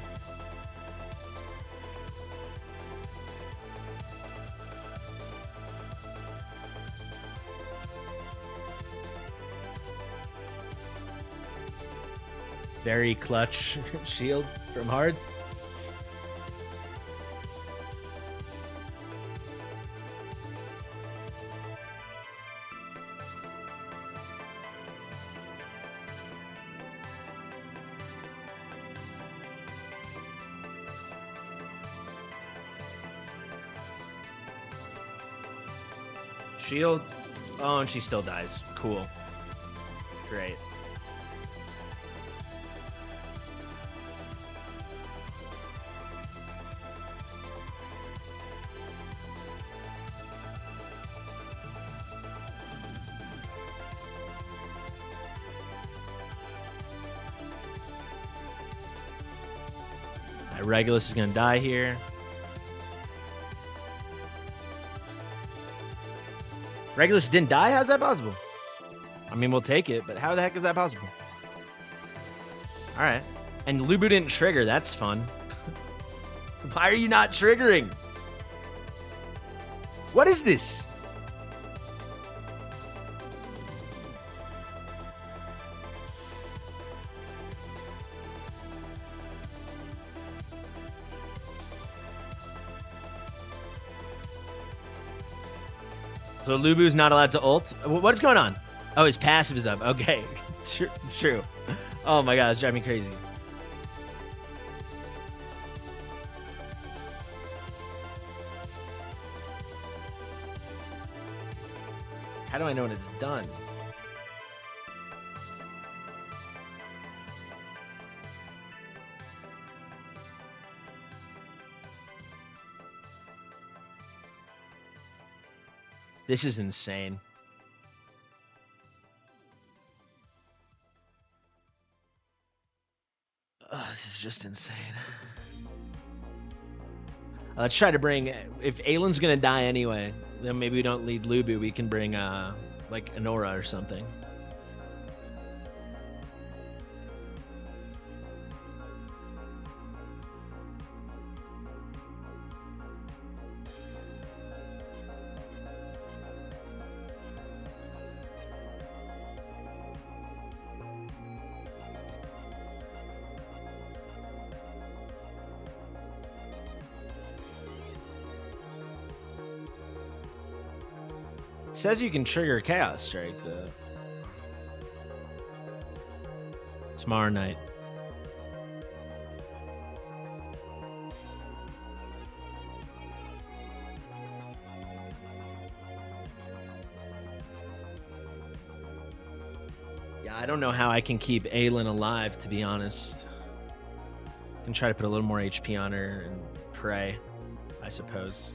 Very clutch shield from Hearts. Shield. Oh, and she still dies. Cool. Great. Regulus is gonna die here. Regulus didn't die? How's that possible? I mean, we'll take it, but how the heck is that possible? Alright. And Lubu didn't trigger. That's fun. Why are you not triggering? What is this? So Lubu's not allowed to ult? What's going on? Oh, his passive is up. Okay. True. Oh my god, it's driving me crazy. How do I know when it's done? This is insane. Oh, this is just insane. Let's try to bring... If Aelin's gonna die anyway, then maybe we don't lead Lubu. We can bring, like, Anora or something. It says you can trigger Chaos Strike though. Tomorrow night. Yeah, I don't know how I can keep Aelin alive, to be honest. I can try to put a little more HP on her and pray, I suppose.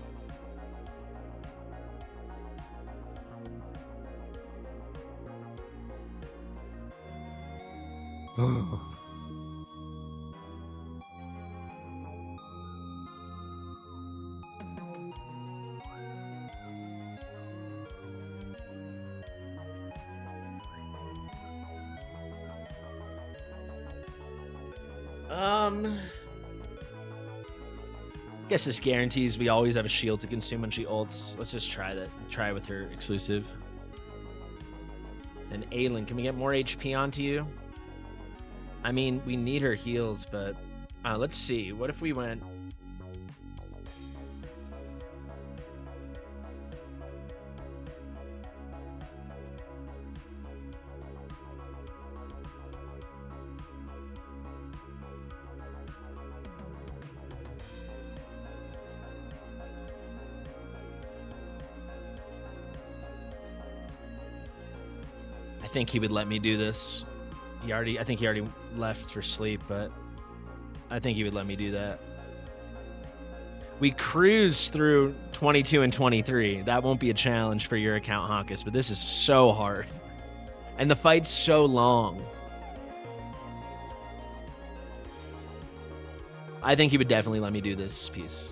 Guess this guarantees we always have a shield to consume when she ults. Let's just try that. Try with her exclusive. Then Aelin, can we get more HP onto you? I mean, we need her heals, but let's see. What if we went... I think he would let me do this. I think he already left for sleep, but I think he would let me do that. We cruise through 22 and 23. That won't be a challenge for your account, Hawkus, but this is so hard. And the fight's so long. I think he would definitely let me do this piece.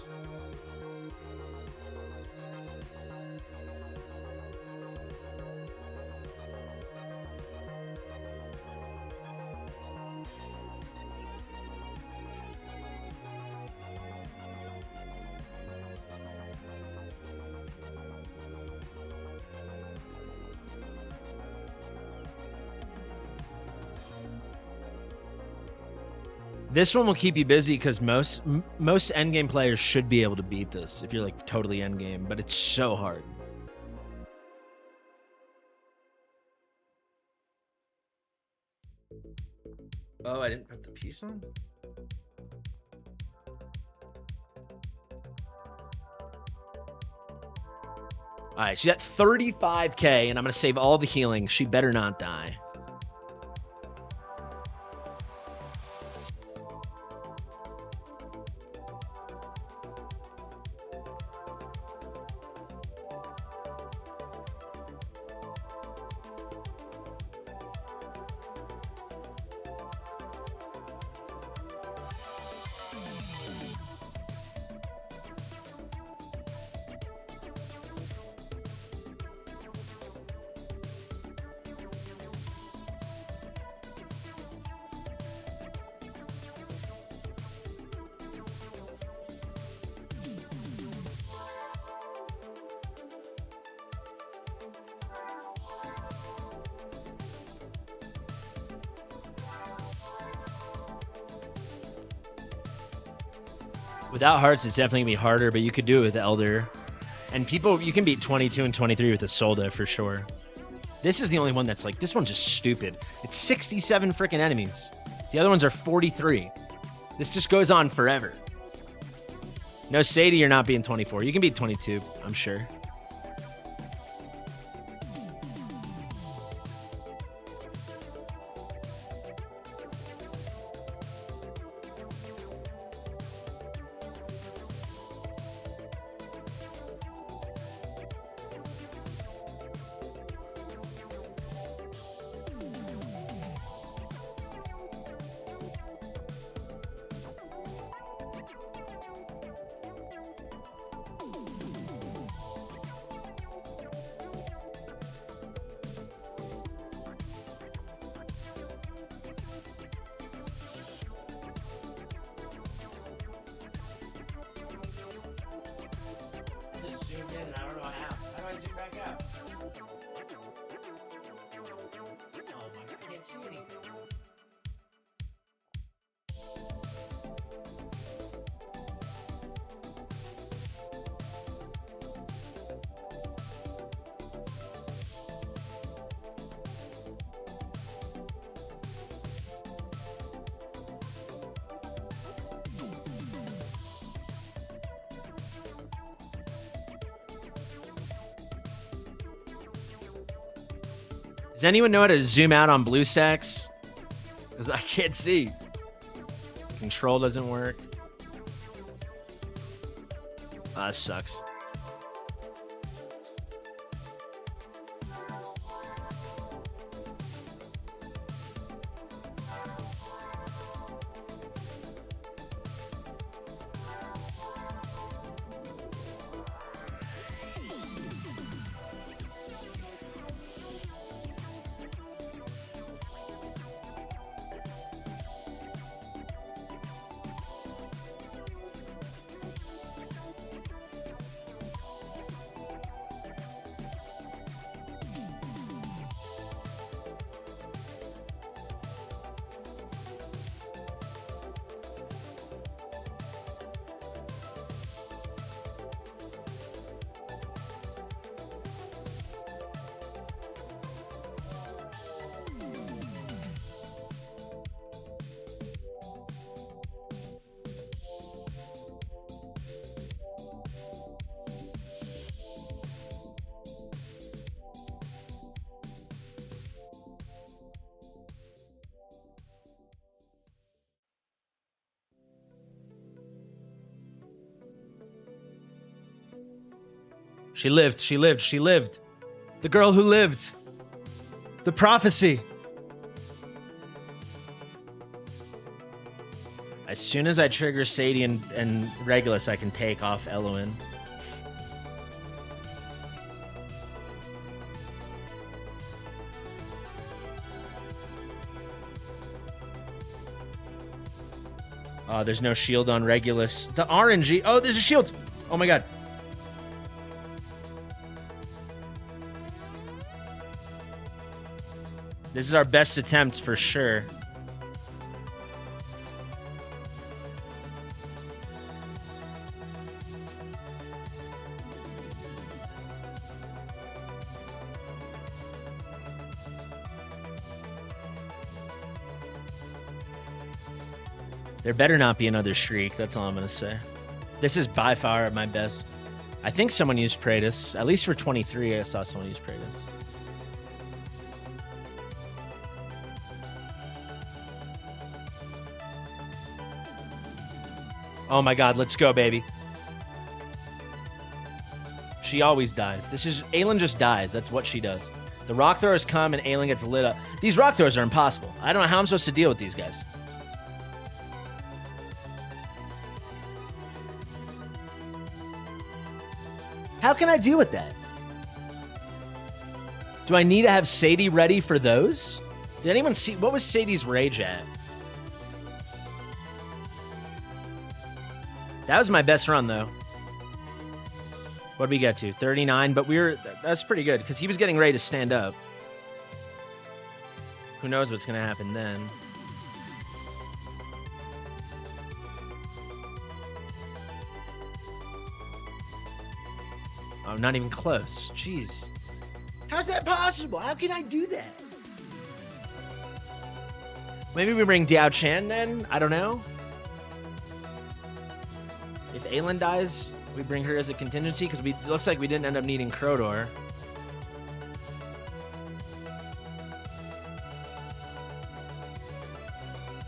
This one will keep you busy because most endgame players should be able to beat this if you're like totally endgame, but it's so hard. Oh, I didn't put the piece on? Alright, she's at 35k, and I'm going to save all the healing. She better not die. Without hearts, it's definitely going to be harder, but you could do it with Elder. And people, you can beat 22 and 23 with a Solda for sure. This is the only one that's like, this one's just stupid. It's 67 freaking enemies. The other ones are 43. This just goes on forever. No, Sadie, you're not being 24. You can beat 22, I'm sure. Does anyone know how to zoom out on blue sex? Because I can't see. Control doesn't work. That sucks. She lived, she lived, she lived. The girl who lived. The prophecy. As soon as I trigger Sadie and Regulus, I can take off Eloin. Oh, there's no shield on Regulus. The RNG. Oh, there's a shield. Oh my god. This is our best attempt for sure. There better not be another Shriek, that's all I'm going to say. This is by far my best. I think someone used Praetus. At least for 23, I saw someone use Praetus. Oh my god, let's go, baby. She always dies. This is... Aelin just dies. That's what she does. The rock throwers come and Aelin gets lit up. These rock throwers are impossible. I don't know how I'm supposed to deal with these guys. How can I deal with that? Do I need to have Sadie ready for those? Did anyone see... What was Sadie's rage at? That was my best run, though. What did we get to? 39, but we were... That's pretty good, because he was getting ready to stand up. Who knows what's going to happen then. Oh, not even close. Jeez. How's that possible? How can I do that? Maybe we bring Diao Chan then? I don't know. If Aelin dies, we bring her as a contingency, because it looks like we didn't end up needing Crowdor.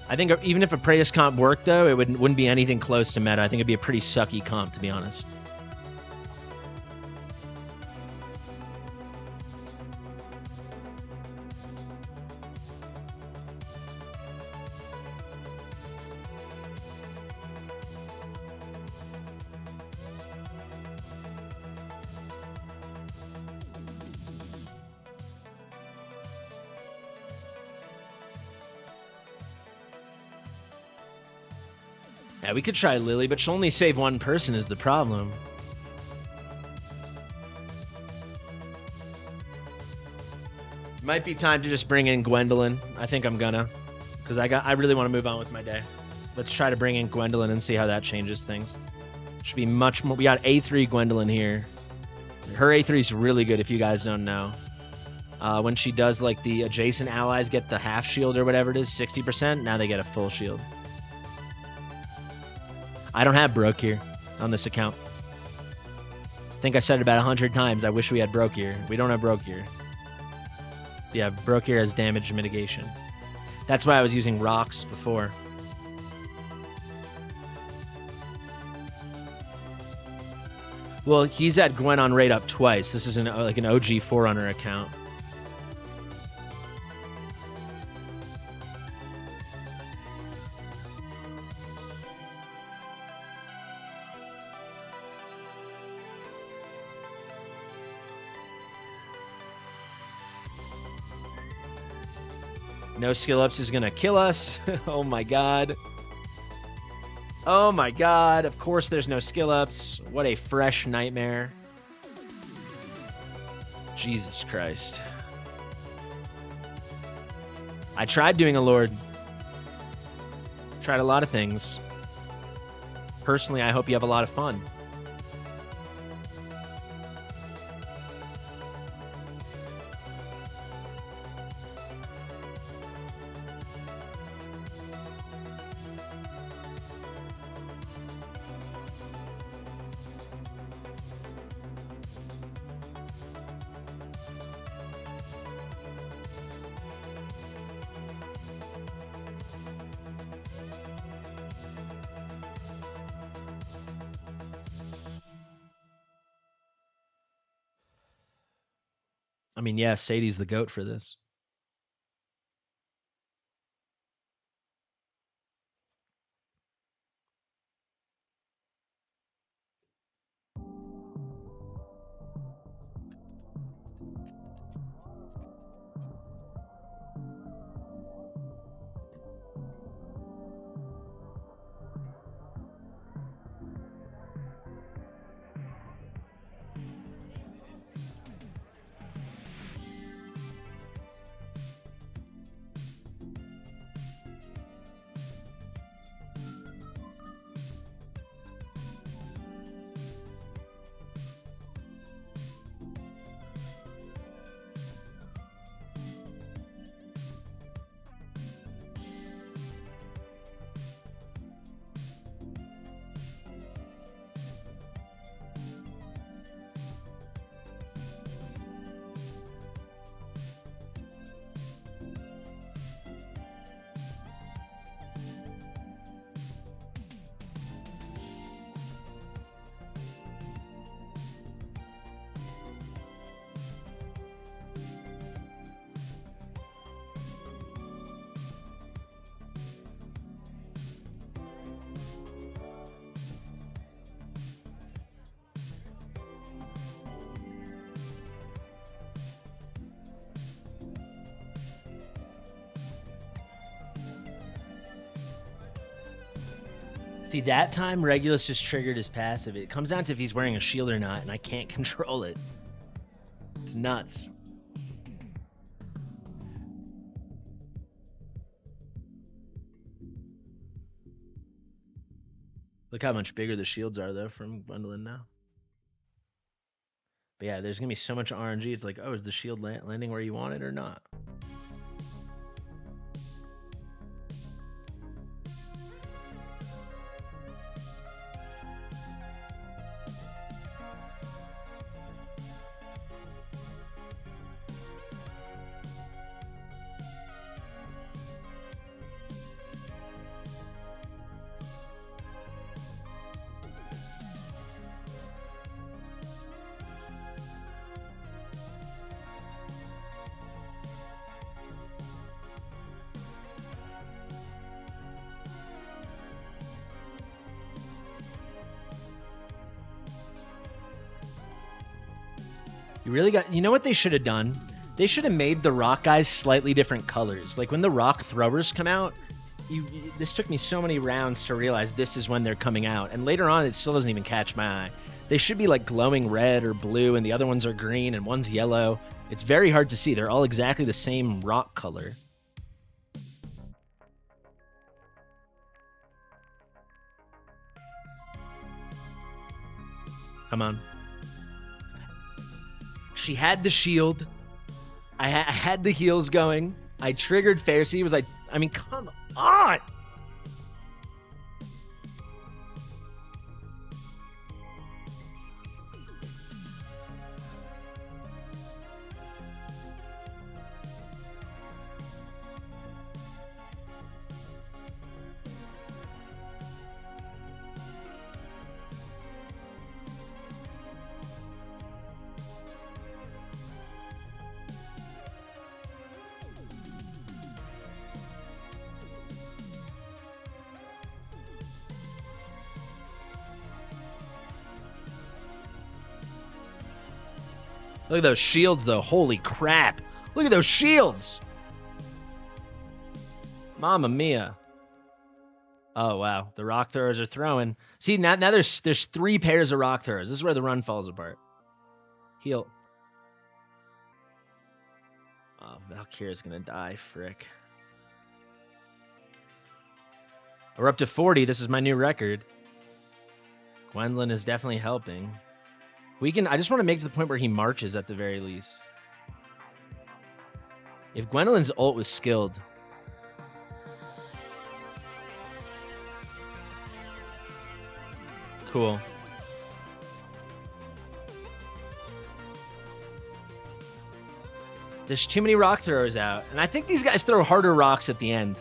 I think even if a Praetus comp worked, though, it wouldn't be anything close to meta. I think it'd be a pretty sucky comp, to be honest. Yeah, we could try Lily, but she'll only save one person is the problem. Might be time to just bring in Gwendolyn. I think I'm gonna. Because I really want to move on with my day. Let's try to bring in Gwendolyn and see how that changes things. Should be much more... We got A3 Gwendolyn here. Her A3 is really good if you guys don't know. When she does, like, the adjacent allies get the half shield or whatever it is, 60%, now they get a full shield. I don't have Broke here on this account. I think I said it about 100 times. I wish we had Broke here. We don't have Broke here. Yeah, broke here has damage mitigation. That's why I was using rocks before. Well, he's had Gwen on raid up twice. This is like an OG Forerunner account. No skill ups is gonna kill us. Oh my god. Oh my god. Of course there's no skill ups. What a fresh nightmare. Jesus Christ. I tried doing a Lord. Tried a lot of things. Personally, I hope you have a lot of fun. I mean, yeah, Sadie's the GOAT for this. See, that time Regulus just triggered his passive. It comes down to if he's wearing a shield or not, and I can't control it. It's nuts. Look how much bigger the shields are, though, from Gwendolyn now. But yeah, there's going to be so much RNG. It's like, oh, is the shield landing where you want it or not? You really got... You know what they should have done? They should have made the rock guys slightly different colors. Like when the rock throwers come out, this took me so many rounds to realize this is when they're coming out. And later on, it still doesn't even catch my eye. They should be like glowing red or blue, and the other ones are green, and one's yellow. It's very hard to see. They're all exactly the same rock color. Come on. She had the shield. I had the heals going. I triggered Pharisee. Was like, I mean, come on. Look at those shields, though. Holy crap. Look at those shields. Mamma mia. Oh, wow. The rock throwers are throwing. See, now there's 3 pairs of rock throwers. This is where the run falls apart. Heal. Oh, Valkyria's going to die. Frick. We're up to 40. This is my new record. Gwendolyn is definitely helping. I just want to make to the point where he marches at the very least. If Gwendolyn's ult was skilled. Cool. There's too many rock throwers out. And I think these guys throw harder rocks at the end.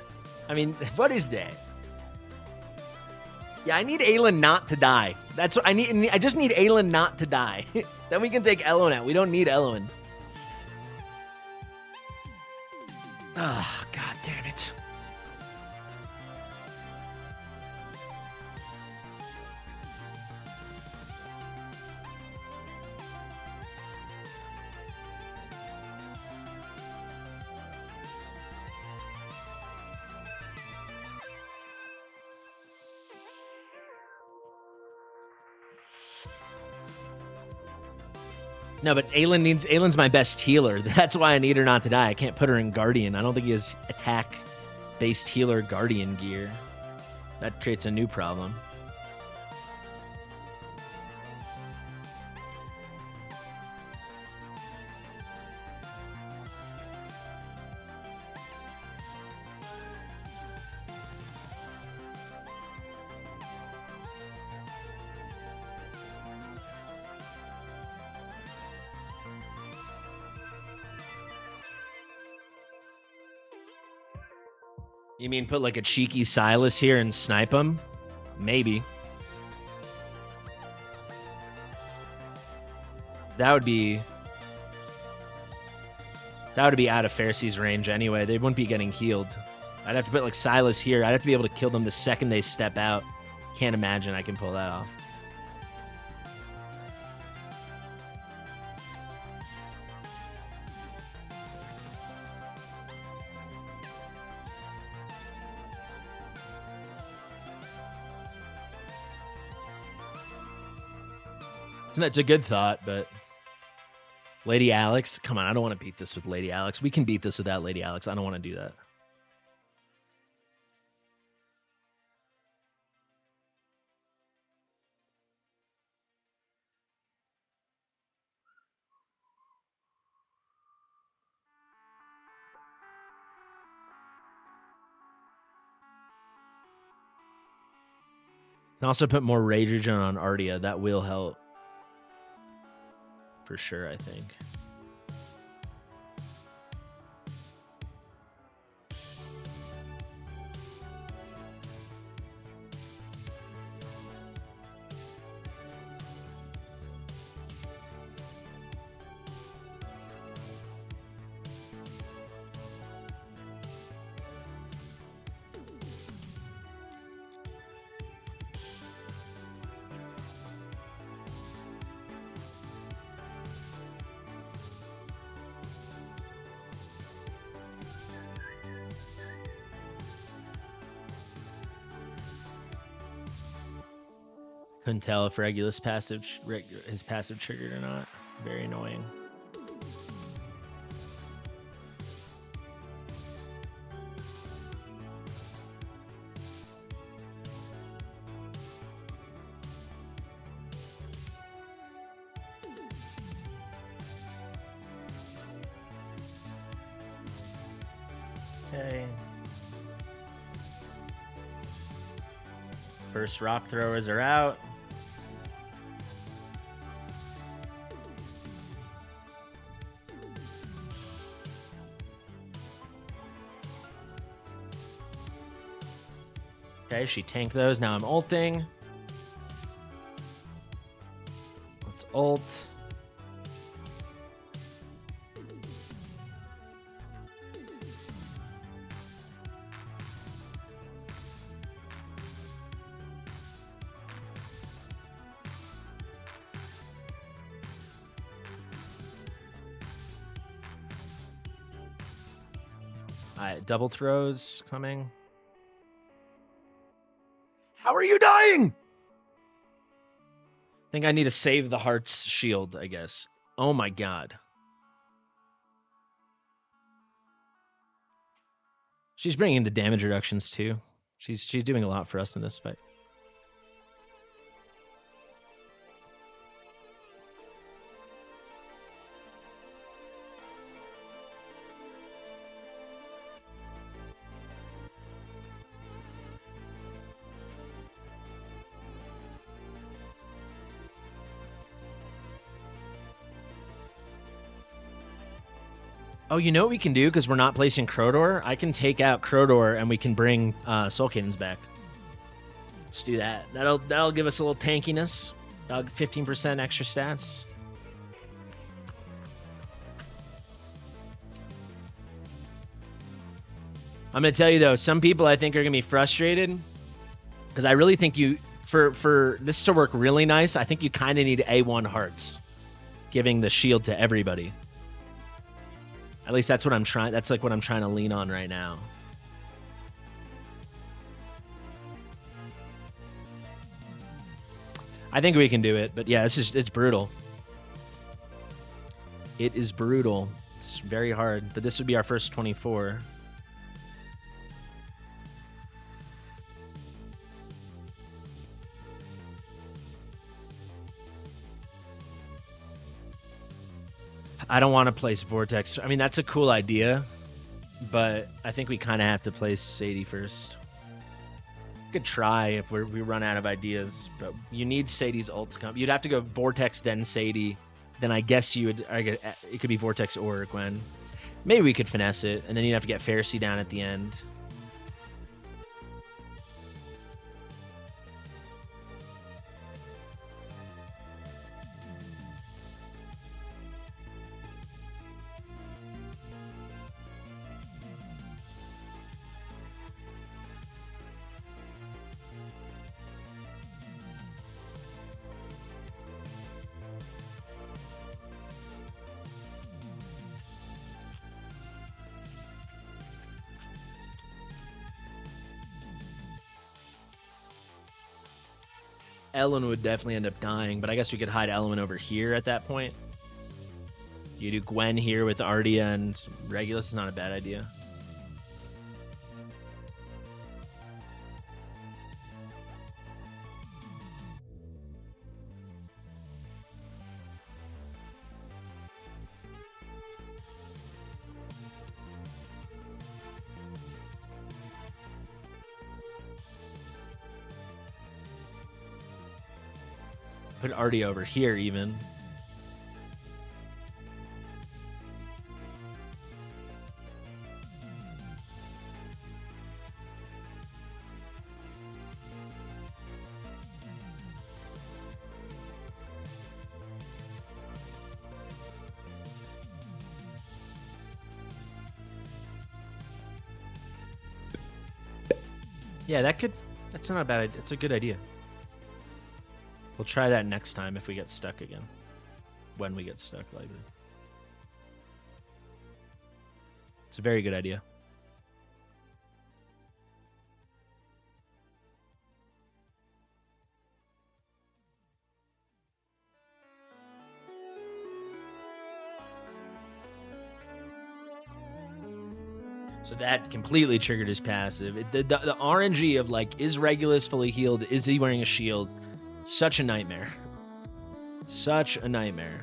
I mean, what is that? Yeah, I need Aelin not to die. That's what I need. I just need Aelin not to die. Then we can take Elwyn out. We don't need Elwyn. Ah, god damn it. No, but Aelin's my best healer. That's why I need her not to die. I can't put her in Guardian. I don't think he has attack-based healer Guardian gear. That creates a new problem. You mean put like a cheeky Silas here and snipe him? Maybe. That would be out of Pharisie's range anyway. They wouldn't be getting healed. I'd have to put like Silas here. I'd have to be able to kill them the second they step out. Can't imagine I can pull that off. It's a good thought, but Lady Alex, come on, I don't want to beat this with Lady Alex. We can beat this without Lady Alex. I don't want to do that. Can also put more Rage Regen on Ardia. That will help. For sure, I think. Couldn't tell if Regulus his passive triggered or not. Very annoying. Okay. First rock throwers are out. Okay, she tanked those. Now I'm ulting. Let's ult. Alright, double throws coming. How are you dying? I think I need to save the heart's shield, I guess. Oh my god. She's bringing the damage reductions too. She's doing a lot for us in this fight. Oh, you know what we can do? Because we're not placing Crodor? I can take out Crodor and we can bring Soul Kittens back. Let's do that. That'll give us a little tankiness. 15% extra stats. I'm going to tell you, though, some people I think are going to be frustrated. Because I really think you, for this to work really nice, I think you kind of need A1 hearts. Giving the shield to everybody. At least that's what I'm trying. That's like what I'm trying to lean on right now. I think we can do it, but yeah, it's brutal. It is brutal. It's very hard, but this would be our first 24. I don't want to place Vortex. I mean, that's a cool idea, but I think we kind of have to place Sadie first. Could try if we run out of ideas, but you need Sadie's ult to come. You'd have to go Vortex, then Sadie. Then I guess you would. It could be Vortex or Gwen. Maybe we could finesse it, and then you'd have to get Pharisee down at the end. Ellen would definitely end up dying, but I guess we could hide Ellen over here at that point. You do Gwen here with Ardia and Regulus is not a bad idea. Put Artie over here even. Yeah, that's not a bad idea. It's a good idea. We'll try that next time if we get stuck again. When we get stuck, likely. It's a very good idea. So that completely triggered his passive. The RNG of like, is Regulus fully healed? Is he wearing a shield? Such a nightmare. Such a nightmare.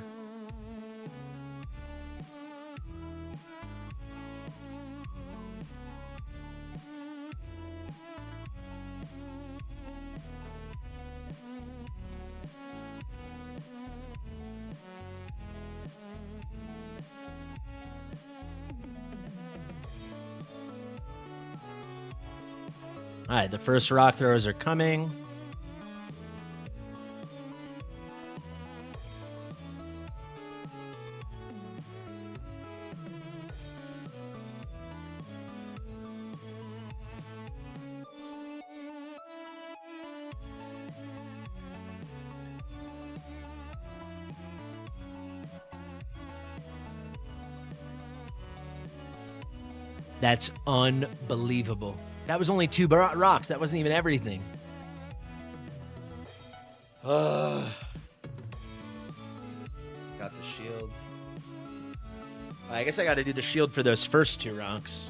All right, the first rock throwers are coming. That's unbelievable. That was only 2 rocks. That wasn't even everything. Got the shield. I guess I got to do the shield for those first 2 rocks.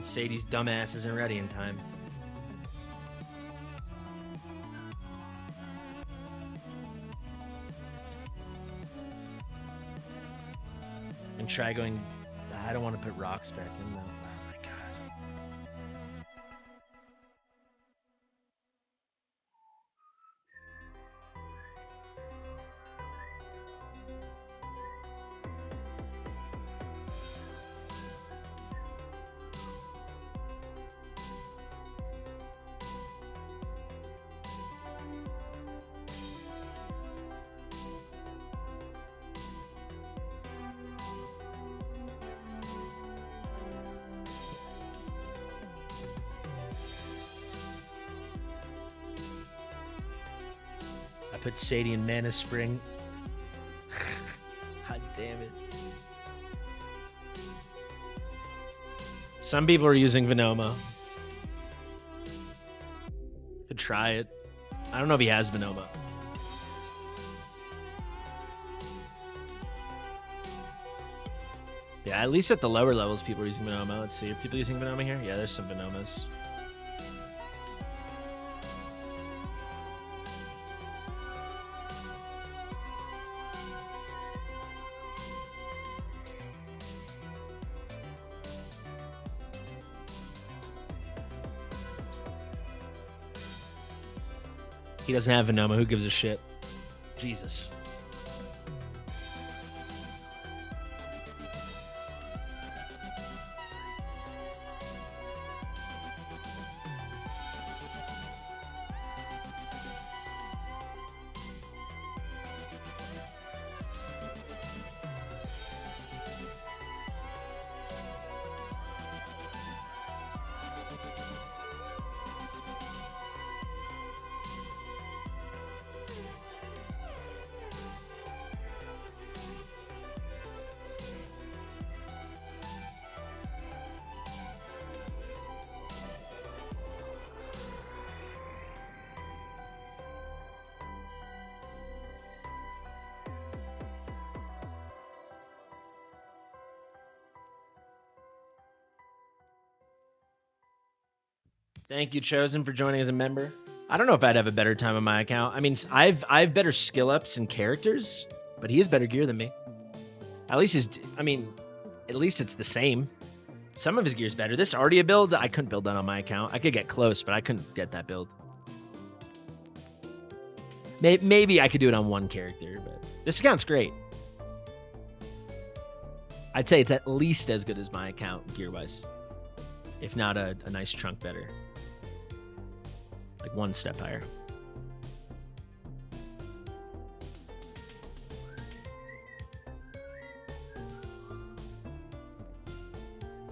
Sadie's dumbass isn't ready in time. And try going. I don't want to put rocks back in though. Oh my god. I put Sadie in Mana Spring. God damn it. Some people are using Venoma. Could try it. I don't know if he has Venoma. Yeah, at least at the lower levels, people are using Venoma. Let's see, are people using Venoma here? Yeah, there's some Venomas. He doesn't have Venoma. Who gives a shit? Jesus. Thank you, Chosen, for joining as a member. I don't know if I'd have a better time on my account. I mean, I've better skill ups and characters, but he has better gear than me. At least at least it's the same. Some of his gear's better. This Ardia build, I couldn't build that on my account. I could get close, but I couldn't get that build. Maybe I could do it on one character, but this account's great. I'd say it's at least as good as my account gear-wise, if not a nice chunk better. Like one step higher.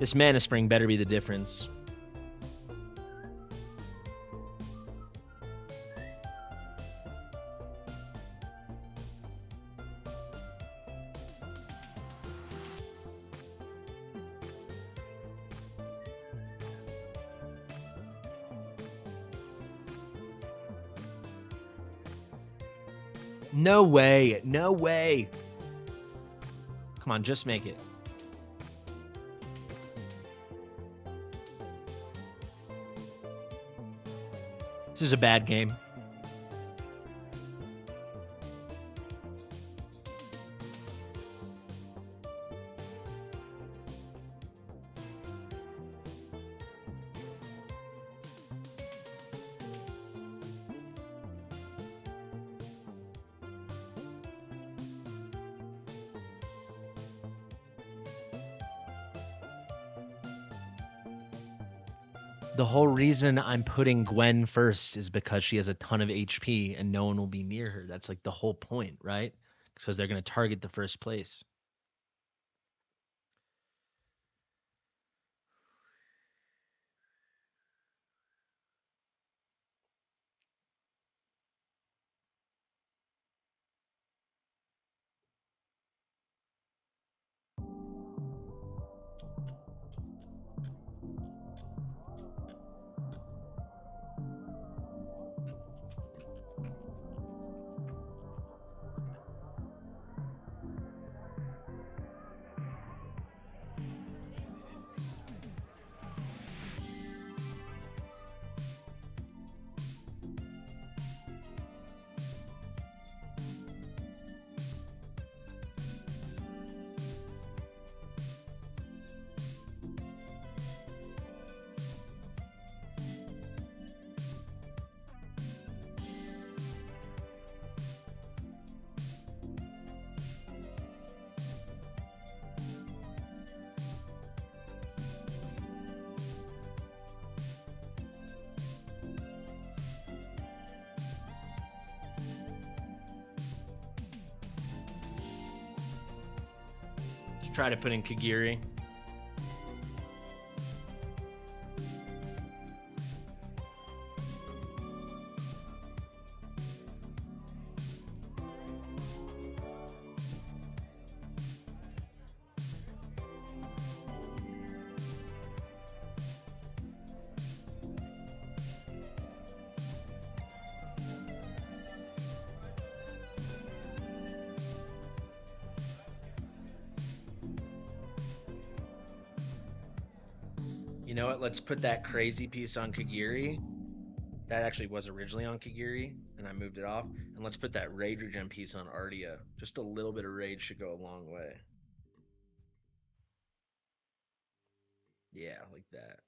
This Mana Spring better be the difference. No way. No way. Come on, just make it. This is a bad game. The whole reason I'm putting Gwen first is because she has a ton of HP and no one will be near her. That's like the whole point, right? Because they're going to target the first place. Let's try to put in Kagiri. You know what? Let's put that crazy piece on Kagiri. That actually was originally on Kagiri, and I moved it off. And let's put that Rage Regen piece on Ardia. Just a little bit of rage should go a long way. Yeah, like that.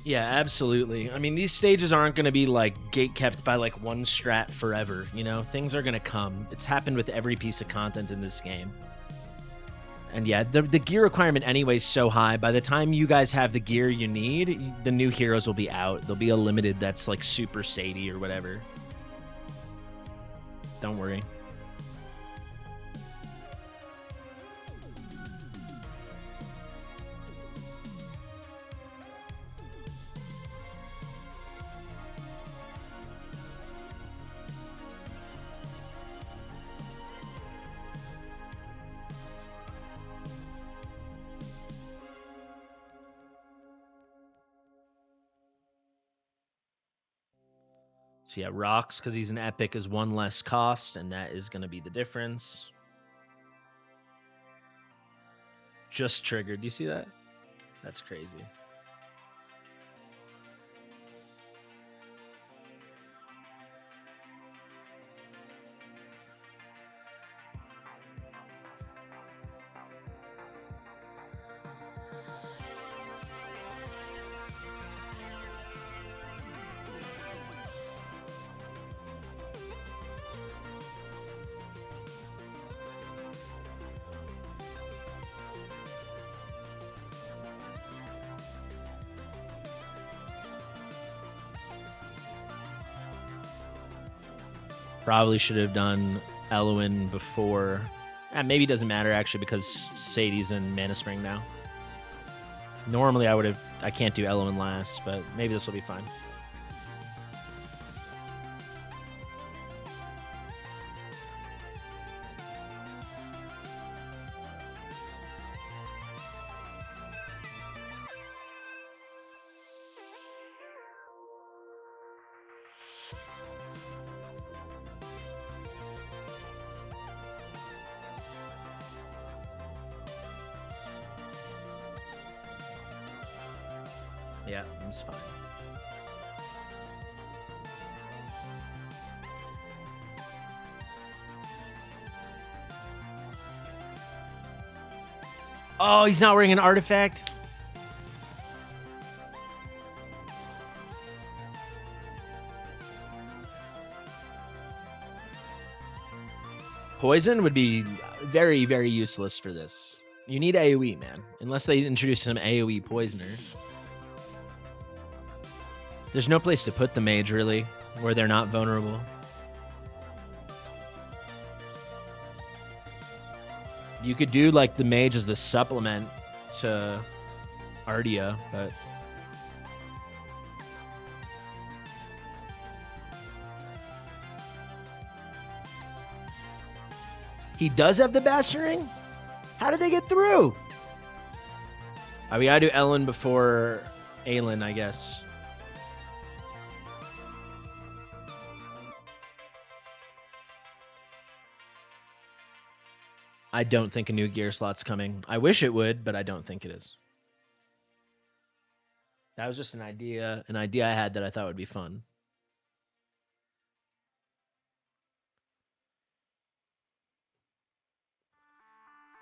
Yeah, absolutely. I mean, these stages aren't going to be like gate kept by like one strat forever. You know, things are going to come. It's happened with every piece of content in this game. And yeah, the gear requirement anyway is so high. By the time you guys have the gear you need, the new heroes will be out. There'll be a limited that's like super Sadie or whatever. Don't worry. So yeah, rocks because he's an epic is one less cost, and that is going to be the difference. Just triggered. Do you see that? That's crazy. Probably should have done Elwyn before. Maybe it doesn't matter actually because Sadie's in Mana Spring now. Normally I can't do Elwyn last, but maybe this will be fine. Yeah, it's fine. Oh, he's not wearing an artifact? Poison would be very, very useless for this. You need AoE, man. Unless they introduce some AoE poisoner. There's no place to put the mage, really, where they're not vulnerable. You could do, like, the mage as the supplement to Ardia, but... He does have the Bastion Ring? How did they get through? We gotta do Ellen before Aelin, I guess. I don't think a new gear slot's coming. I wish it would, but I don't think it is. That was just an idea I had that I thought would be fun.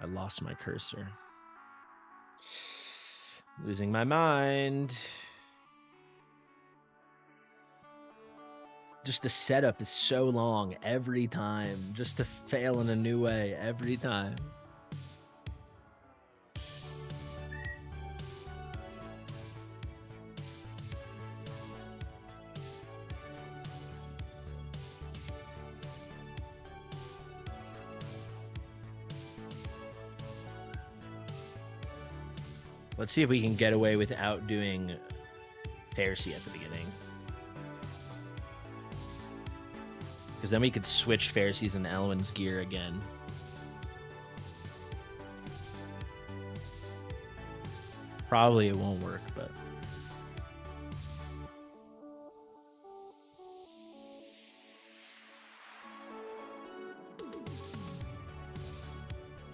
I lost my cursor. Losing my mind. Just the setup is so long every time. Just to fail in a new way every time. Let's see if we can get away without doing Pharisee at the beginning. Because then we could switch Pharisees and Elwyn's gear again. Probably it won't work, but...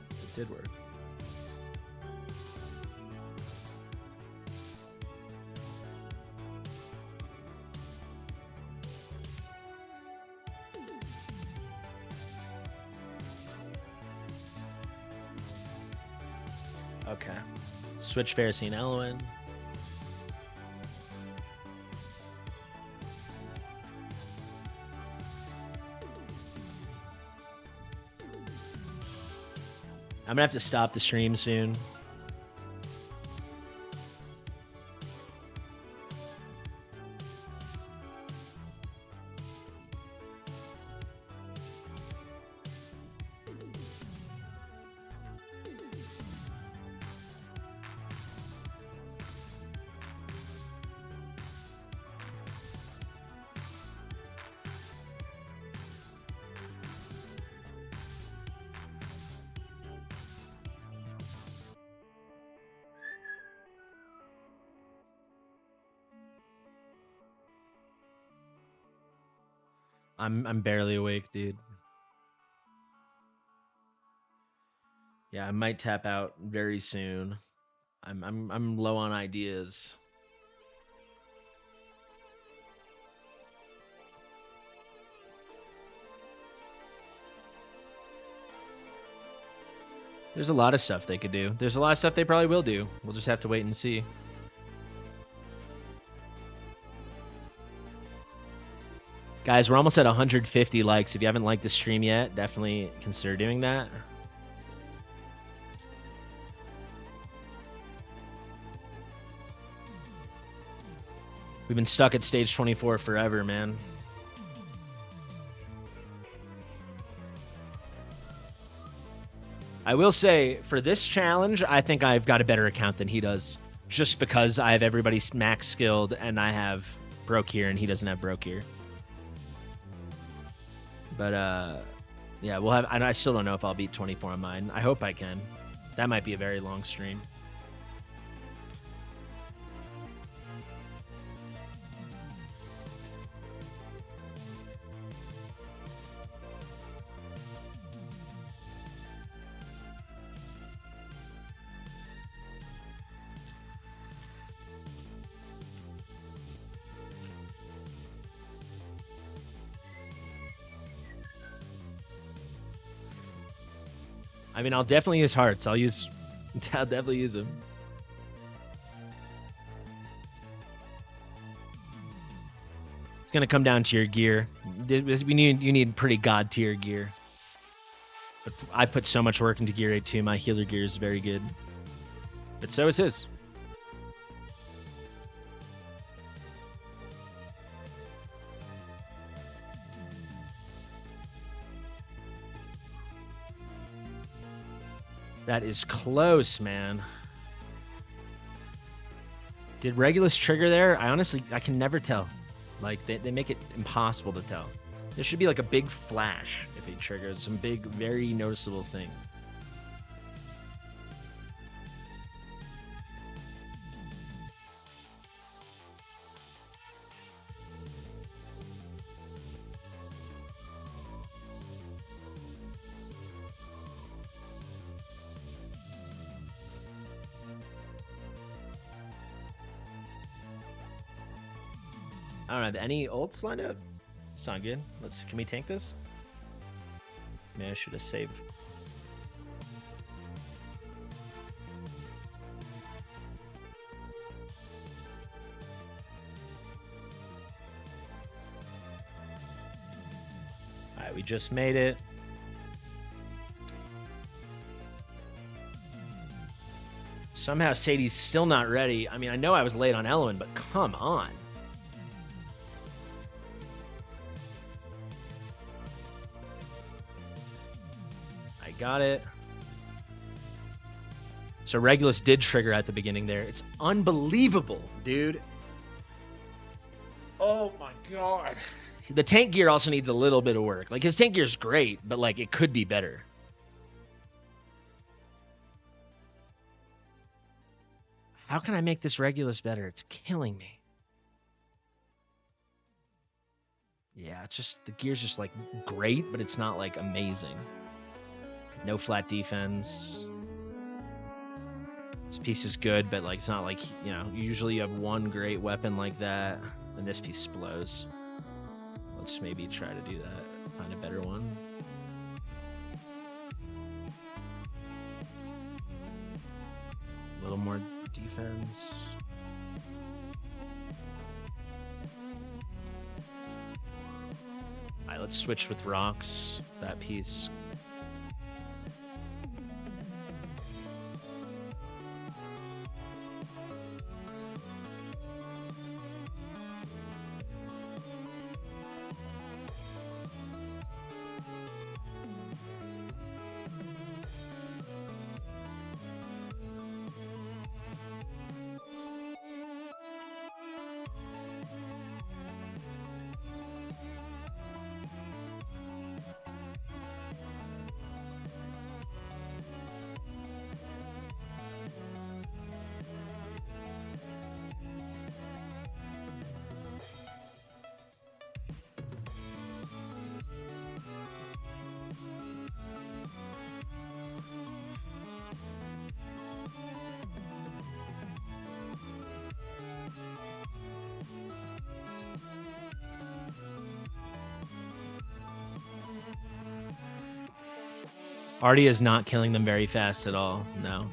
it did work. Okay. Switch Pharisee and Elwyn. I'm gonna have to stop the stream soon. I'm barely awake, dude. Yeah, I might tap out very soon. I'm low on ideas. There's a lot of stuff they could do. There's a lot of stuff they probably will do. We'll just have to wait and see. Guys, we're almost at 150 likes. If you haven't liked the stream yet, definitely consider doing that. We've been stuck at stage 24 forever, man. I will say, for this challenge, I think I've got a better account than he does. Just because I have everybody max skilled and I have broke here and he doesn't have broke here. But, yeah, we'll have... And I still don't know if I'll beat 24 on mine. I hope I can. That might be a very long stream. I mean, I'll definitely use hearts. I'll definitely use them. It's gonna come down to your gear. You need pretty god tier gear. But I put so much work into gear 8 too. My healer gear is very good. But so is his. That is close, man. Did Regulus trigger there? I can never tell. Like, they make it impossible to tell. There should be like a big flash if he triggers. Some big, very noticeable thing. I don't have any ults lined up. It's not good. Can we tank this? Maybe I should have saved. Alright, we just made it. Somehow Sadie's still not ready. I mean, I know I was late on Eloin, but come on. Got it. So Regulus did trigger at the beginning there. It's unbelievable, dude. Oh my god. The tank gear also needs a little bit of work. Like, his tank gear is great, but like, it could be better. How can I make this Regulus better? It's killing me. Yeah, it's just, the gear's just like great, but it's not like amazing. No flat defense. This piece is good, but like, it's not like, you know, usually you have one great weapon like that, and this piece blows. Let's maybe try to do that. Find a better one. A little more defense. Alright, let's switch with rocks. That piece. Artie is not killing them very fast at all. No.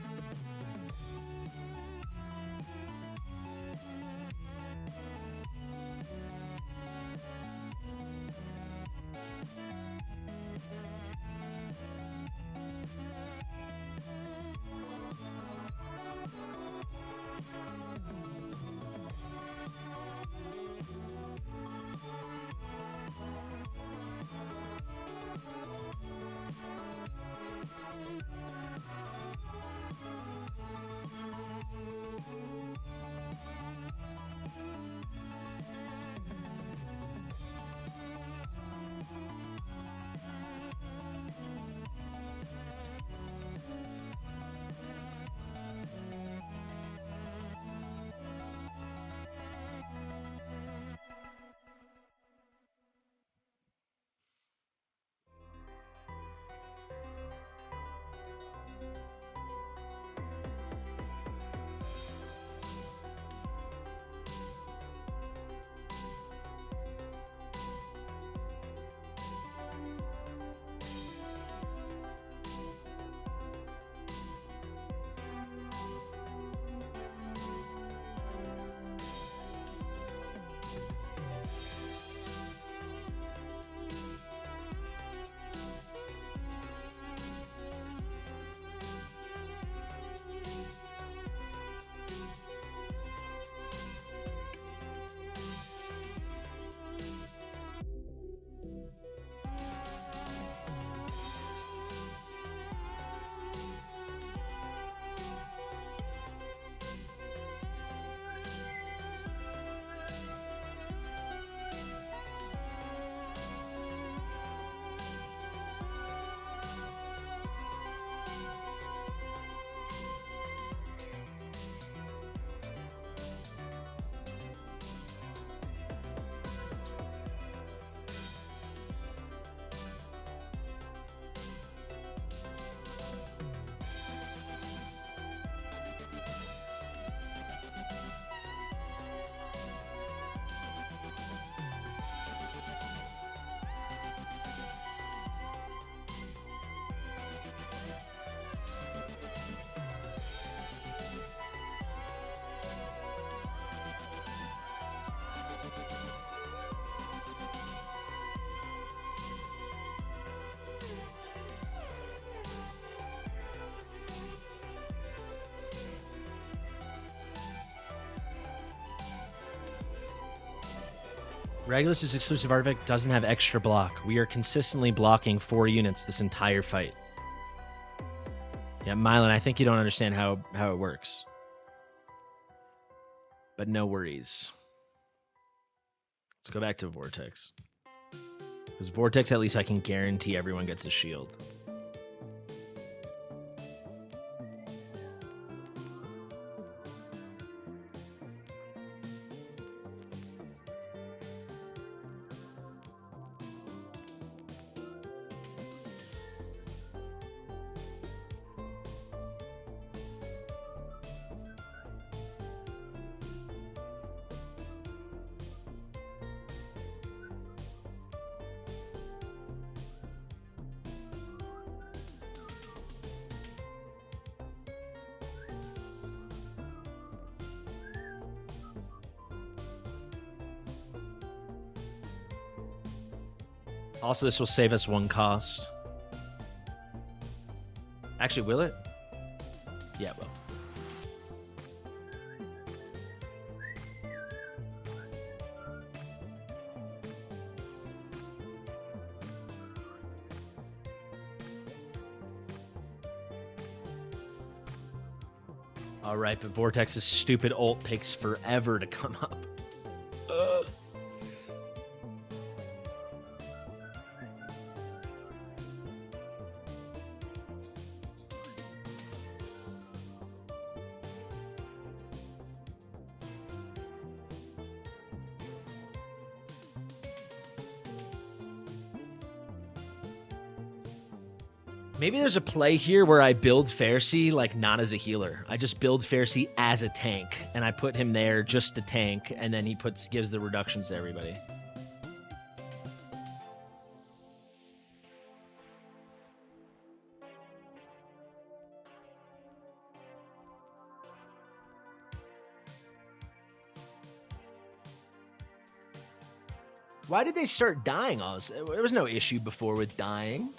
Regulus' exclusive artifact doesn't have extra block. We are consistently blocking 4 units this entire fight. Yeah, Mylan, I think you don't understand how it works. But no worries. Let's go back to Vortex. Because Vortex, at least I can guarantee everyone gets a shield. Also, this will save us 1 cost. Actually, will it? Yeah, it will. Alright, but Vortex's stupid ult takes forever to come up. Maybe there's a play here where I build Pharisee, like, not as a healer. I just build Pharisee as a tank, and I put him there just to tank, and then he gives the reductions to everybody. Why did they start dying all this? There was no issue before with dying.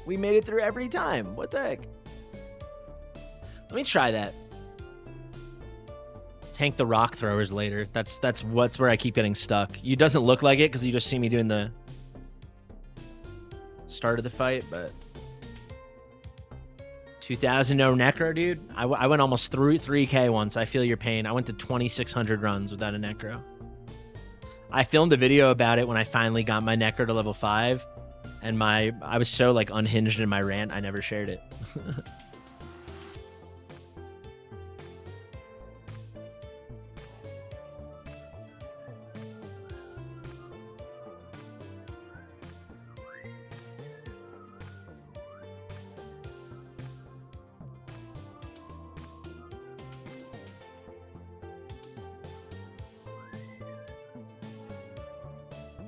We made it through every time. What the heck? Let me try that. Tank the rock throwers later. That's where I keep getting stuck. You doesn't look like it because you just see me doing the start of the fight, but 2,000 no necro, dude. I went almost through 3K once. I feel your pain. I went to 2,600 runs without a necro. I filmed a video about it when I finally got my necro to level 5. And I was so, like, unhinged in my rant, I never shared it.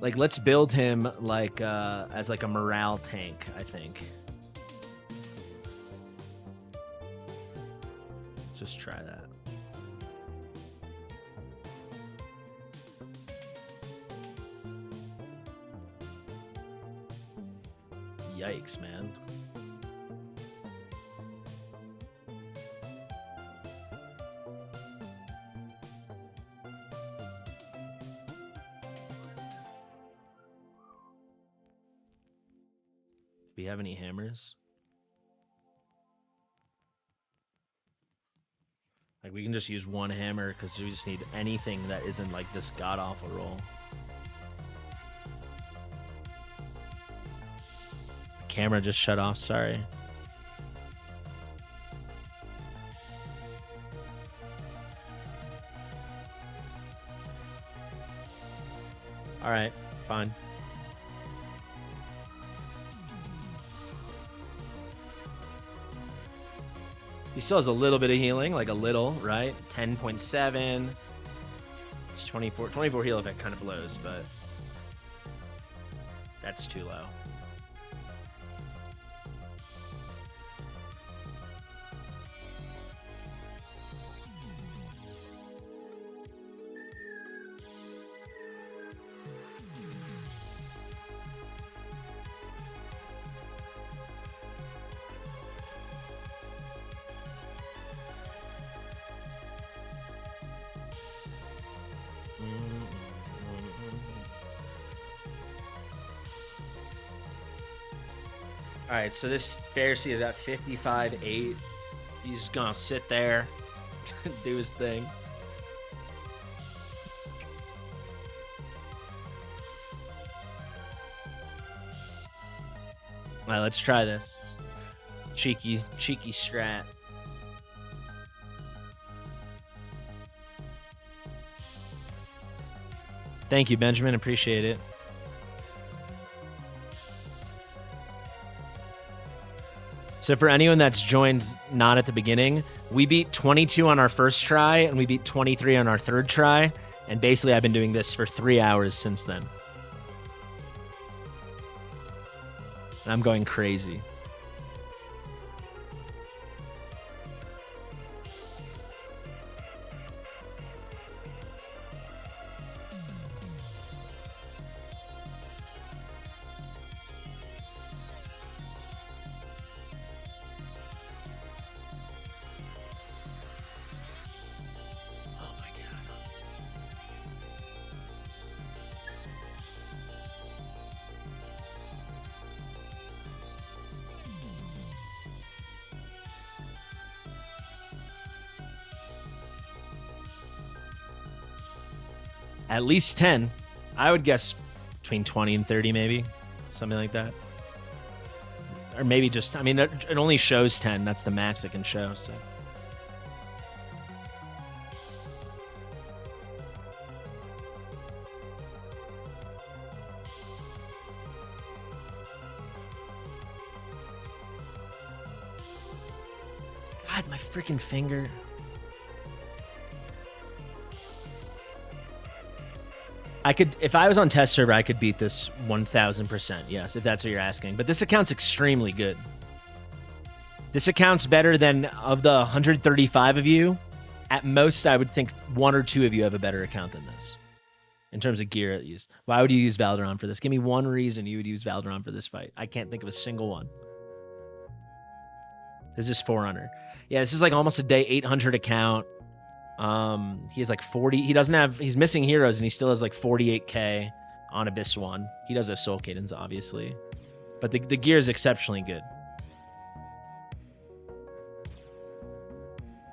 Like, let's build him like as like a morale tank, I think. Just try that. Yikes, man. Do we have any hammers? Like, we can just use 1 hammer because we just need anything that isn't like this god-awful roll. The camera just shut off, sorry. Alright, fine. He still has a little bit of healing, like a little, right? 10.7. It's 24. 24 heal effect kind of blows, but that's too low. All right, so this Pharisee is at 55.8. He's gonna sit there, do his thing. All right, let's try this. Cheeky strat. Thank you, Benjamin. Appreciate it. So for anyone that's joined not at the beginning, we beat 22 on our first try, and we beat 23 on our third try. And basically, I've been doing this for 3 hours since then. And I'm going crazy. At least 10. I would guess between 20 and 30, maybe. Something like that. Or maybe just, I mean, it only shows 10. That's the max it can show, so. God, my freaking finger. I could, if I was on test server, I could beat this 1000%. Yes, if that's what you're asking. But this account's extremely good. This account's better than, of the 135 of you, at most I would think 1 or 2 of you have a better account than this. In terms of gear at use. Why would you use Valderon for this? Give me one reason you would use Valderon for this fight. I can't think of a single one. This is Forerunner. Yeah, this is like almost a day 800 account. He has like 40. He doesn't have. He's missing heroes, and he still has like 48k on Abyss 1. He does have Soul Cadence, obviously, but the gear is exceptionally good.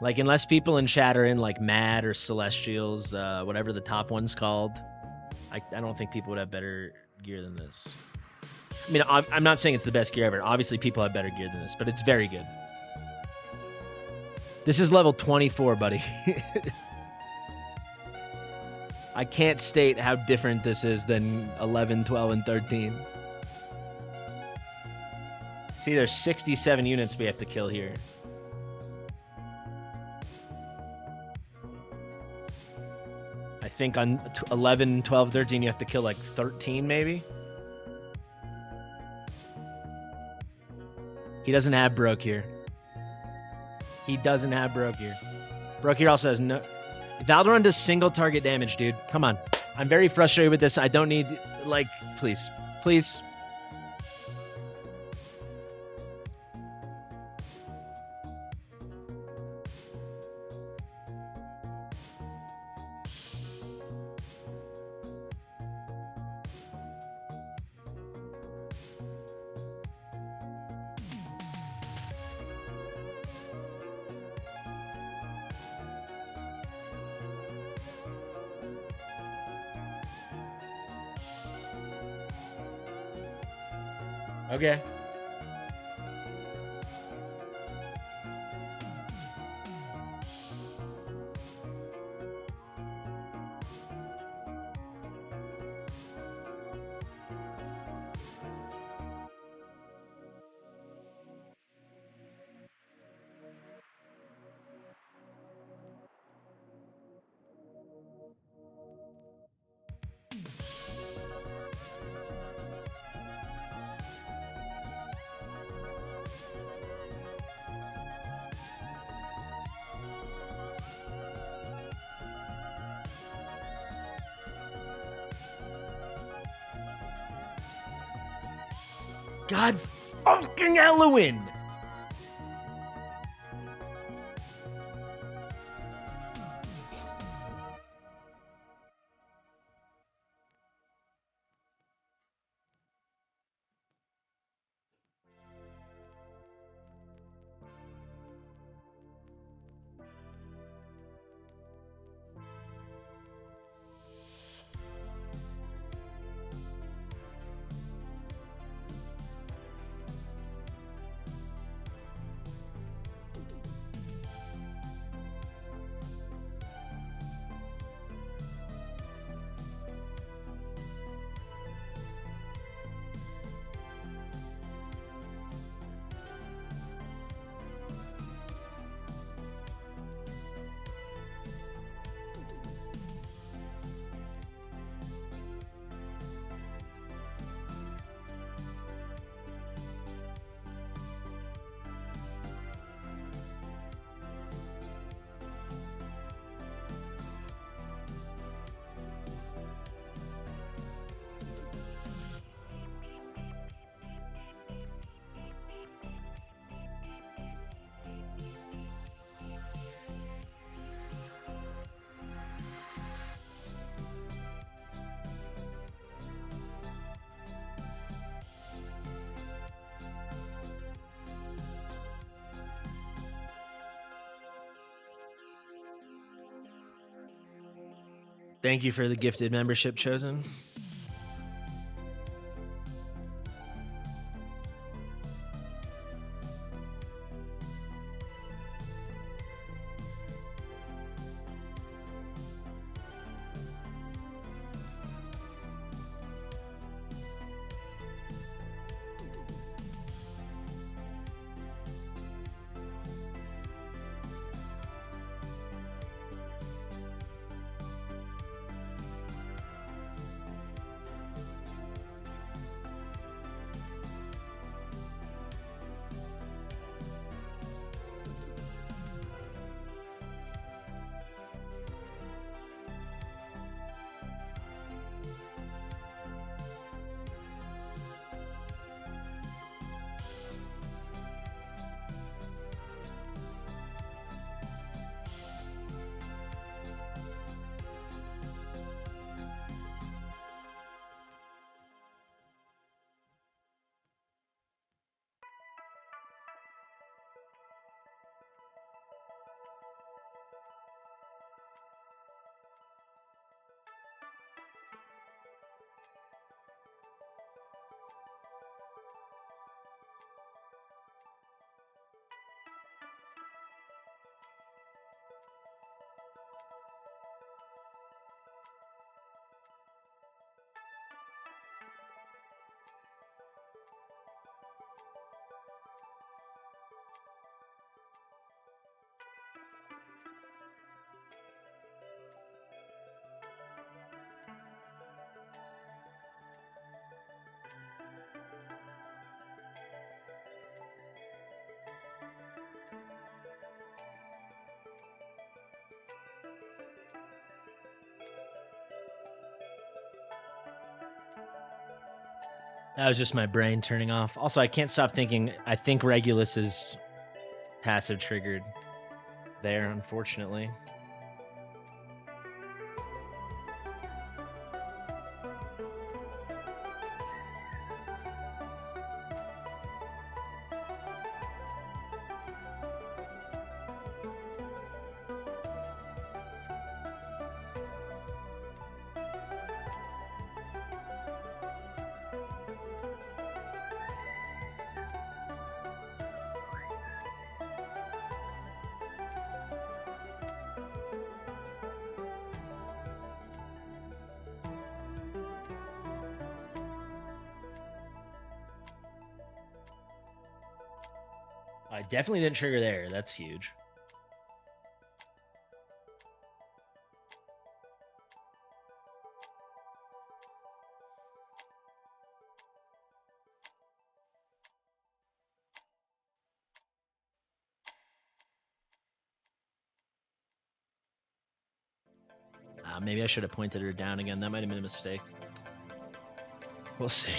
Like, unless people in chat are in like Mad or Celestials, whatever the top one's called, I don't think people would have better gear than this. I mean, I'm not saying it's the best gear ever. Obviously, people have better gear than this, but it's very good. This is level 24, buddy. I can't state how different this is than 11, 12, and 13. See, there's 67 units we have to kill here. I think on 11, 12, 13, you have to kill like 13, maybe? He doesn't have Broke here. He doesn't have Broke here. Broke here also has no... Valderon does single target damage, dude. Come on. I'm very frustrated with this. I don't need... Like, please. Please. Okay. God fucking Elohim! Thank you for the gifted membership, Chosen. That was just my brain turning off. Also, I can't stop thinking, I think Regulus is passive triggered there, unfortunately. I definitely didn't trigger there. That's huge. Maybe I should have pointed her down again. That might have been a mistake. We'll see.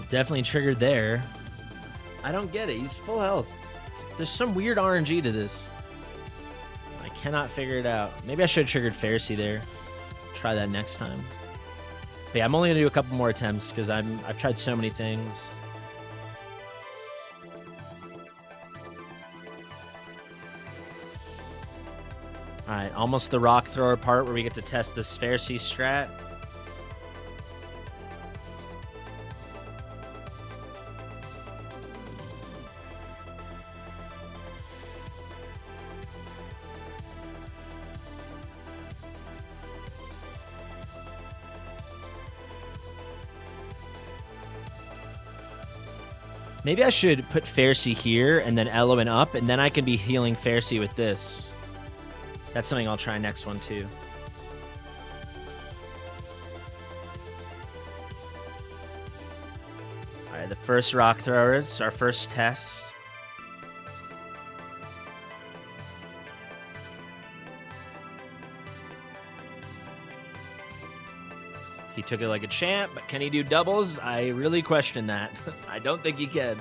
Definitely triggered there. I don't get it. He's full health. There's some weird RNG to this. I cannot figure it out. Maybe I should have triggered Pharisee there. Try that next time. But yeah, I'm only gonna do a couple more attempts because I've tried so many things. Alright, almost the rock thrower part where we get to test this Pharisee strat. Maybe I should put Pharisee here and then Element up, and then I can be healing Pharisee with this. That's something I'll try next one too. Alright, the first rock throwers, our first test. He took it like a champ, but can he do doubles? I really question that. I don't think he can.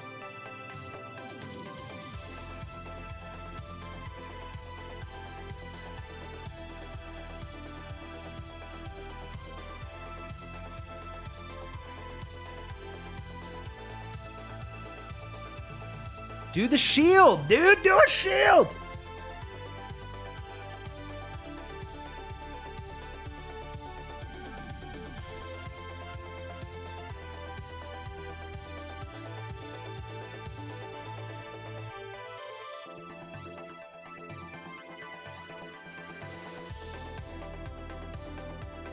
Do the shield, dude. Do a shield.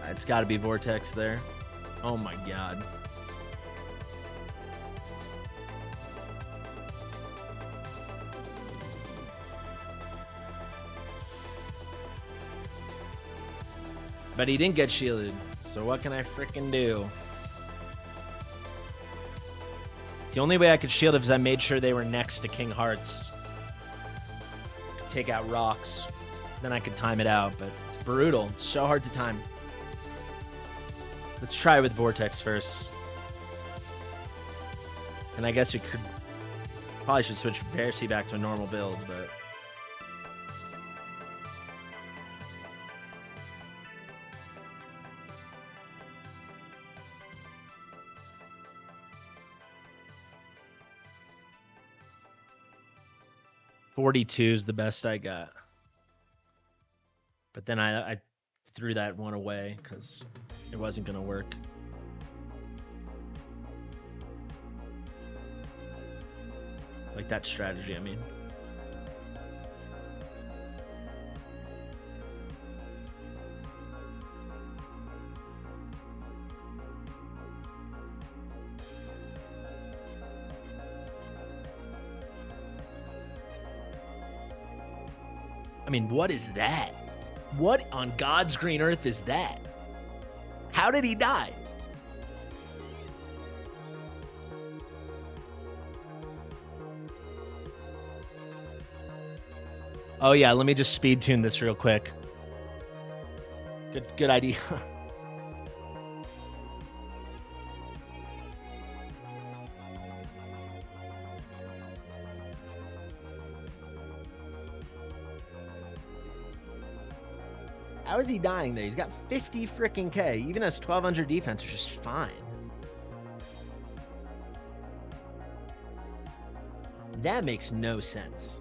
It's got to be Vortex there. Oh my god. But he didn't get shielded, so what can I frickin' do? The only way I could shield it is I made sure they were next to King Hearts. Could take out rocks. Then I could time it out, but it's brutal. It's so hard to time. Let's try with Vortex first. And I guess we could... Probably should switch Percy back to a normal build, but... $42 is the best I got. But then I threw that one away because it wasn't going to work. Like that strategy, I mean. I mean, what is that? What on God's green earth is that? How did he die? Oh yeah, let me just speed tune this real quick. Good idea. How is he dying there? He's got 50 freaking K. He even has 1200 defense, which is fine. That makes no sense.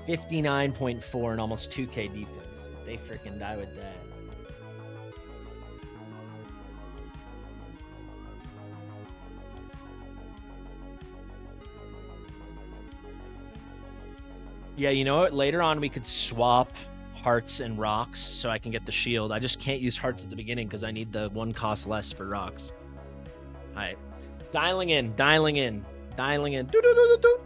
$59.4 and almost 2K defense. They freaking die with that. Yeah, you know what? Later on we could swap hearts and rocks so I can get the shield. I just can't use hearts at the beginning because I need the one cost less for rocks. Alright. Dialing in, dialing in, dialing in. Do-do-do-do-do.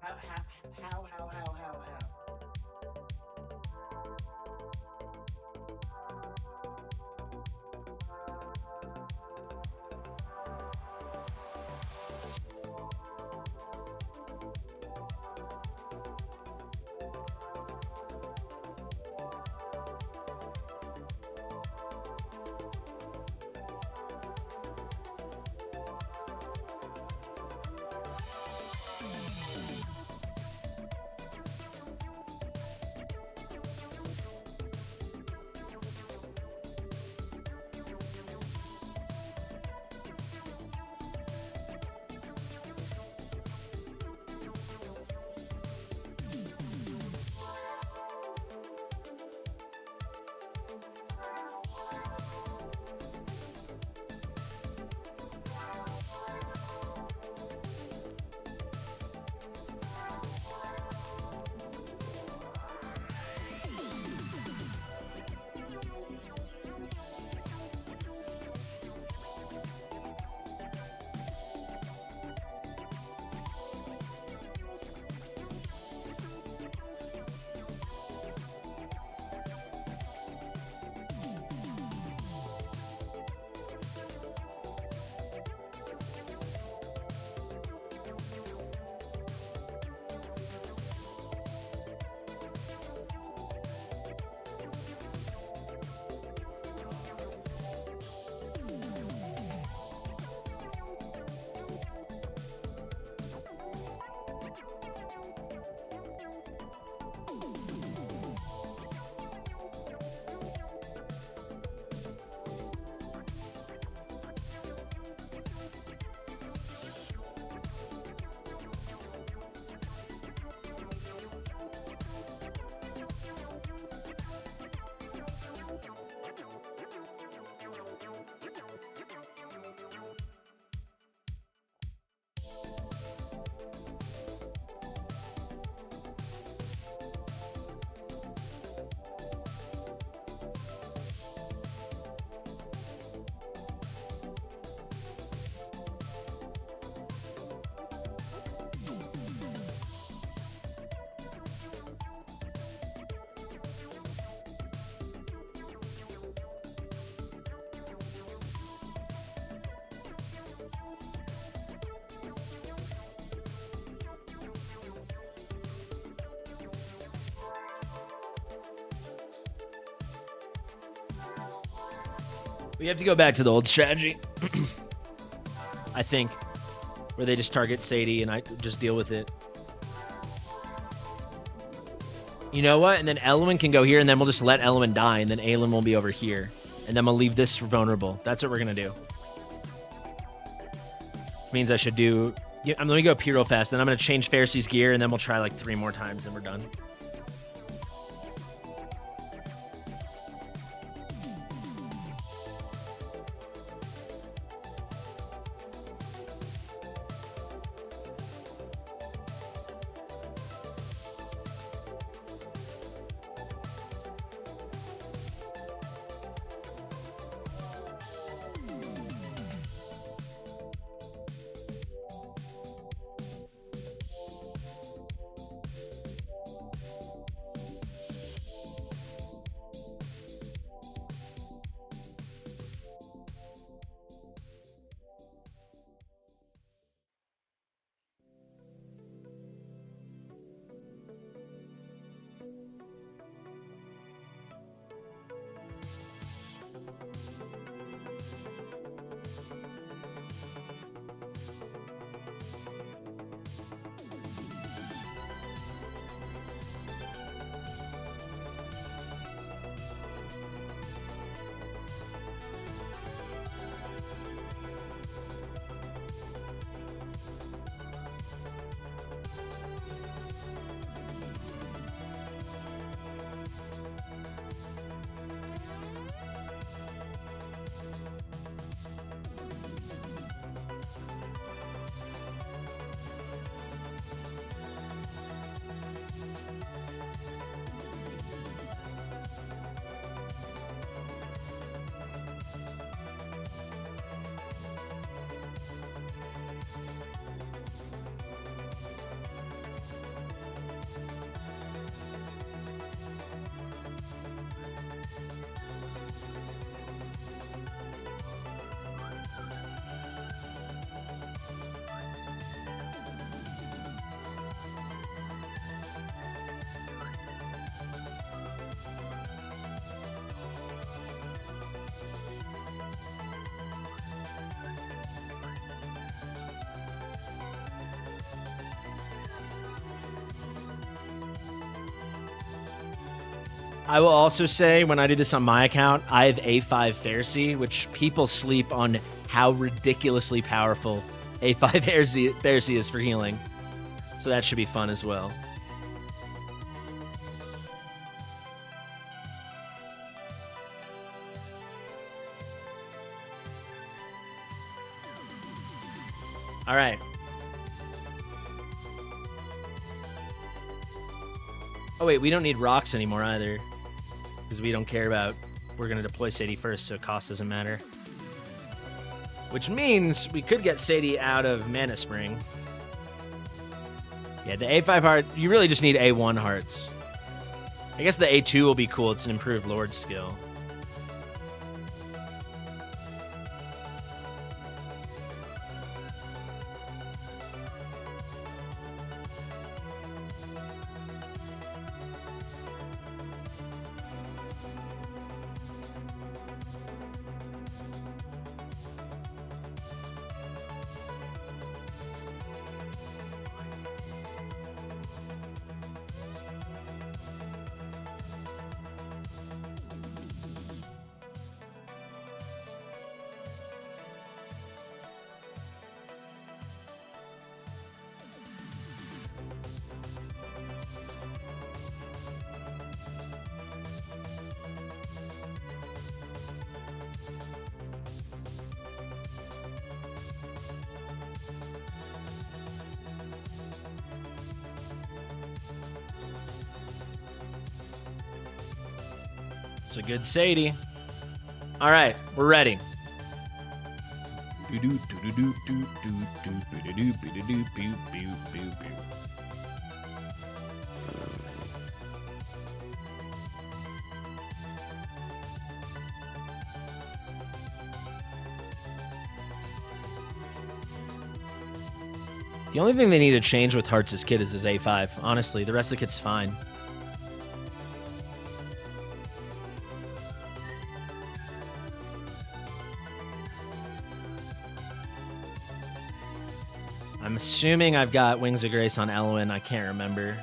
How? We have to go back to the old strategy. I think. Where they just target Sadie and I just deal with it. You know what? And then Elwin can go here and then we'll just let Elwin die and then Aelin will be over here. And then we'll leave this vulnerable. That's what we're going to do. Means I should do... Yeah, let me go P real fast. Then I'm going to change Pharisie's gear and then we'll try like 3 more times and we're done. I will also say, when I do this on my account, I have A5 Pharisee, which people sleep on how ridiculously powerful A5 Pharisee is for healing. So that should be fun as well. All right. Oh wait, we don't need rocks anymore either, because we don't care about. We're gonna deploy Sadie first, so cost doesn't matter. Which means we could get Sadie out of Mana Spring. Yeah, the A5 heart. You really just need A1 hearts. I guess the A2 will be cool. It's an improved Lord skill. It's a good Sadie. All right, we're ready. The only thing they need to change with Hearts' kit is his A5. Honestly, the rest of the kit's fine. I'm assuming I've got Wings of Grace on Elwyn. I can't remember.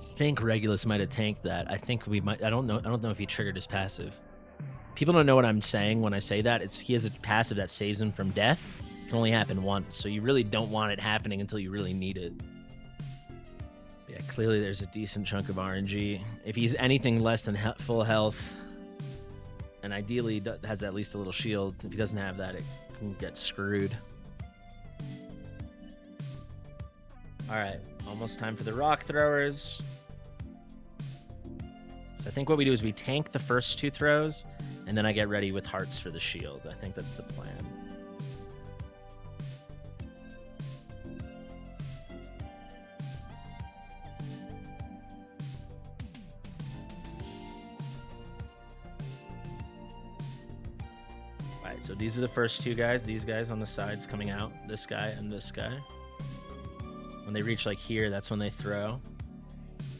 I think Regulus might have tanked that. I think we might. I don't know if he triggered his passive. People don't know what I'm saying when I say that. He has a passive that saves him from death. It can only happen once, so you really don't want it happening until you really need it. Yeah, clearly there's a decent chunk of RNG. If he's anything less than full health, and ideally has at least a little shield, if he doesn't have that, it can get screwed. All right, almost time for the rock throwers. So I think what we do is we tank the first two throws, and then I get ready with hearts for the shield. I think that's the plan. Alright, so these are the first two guys. These guys on the sides coming out. This guy and this guy. When they reach like here, that's when they throw.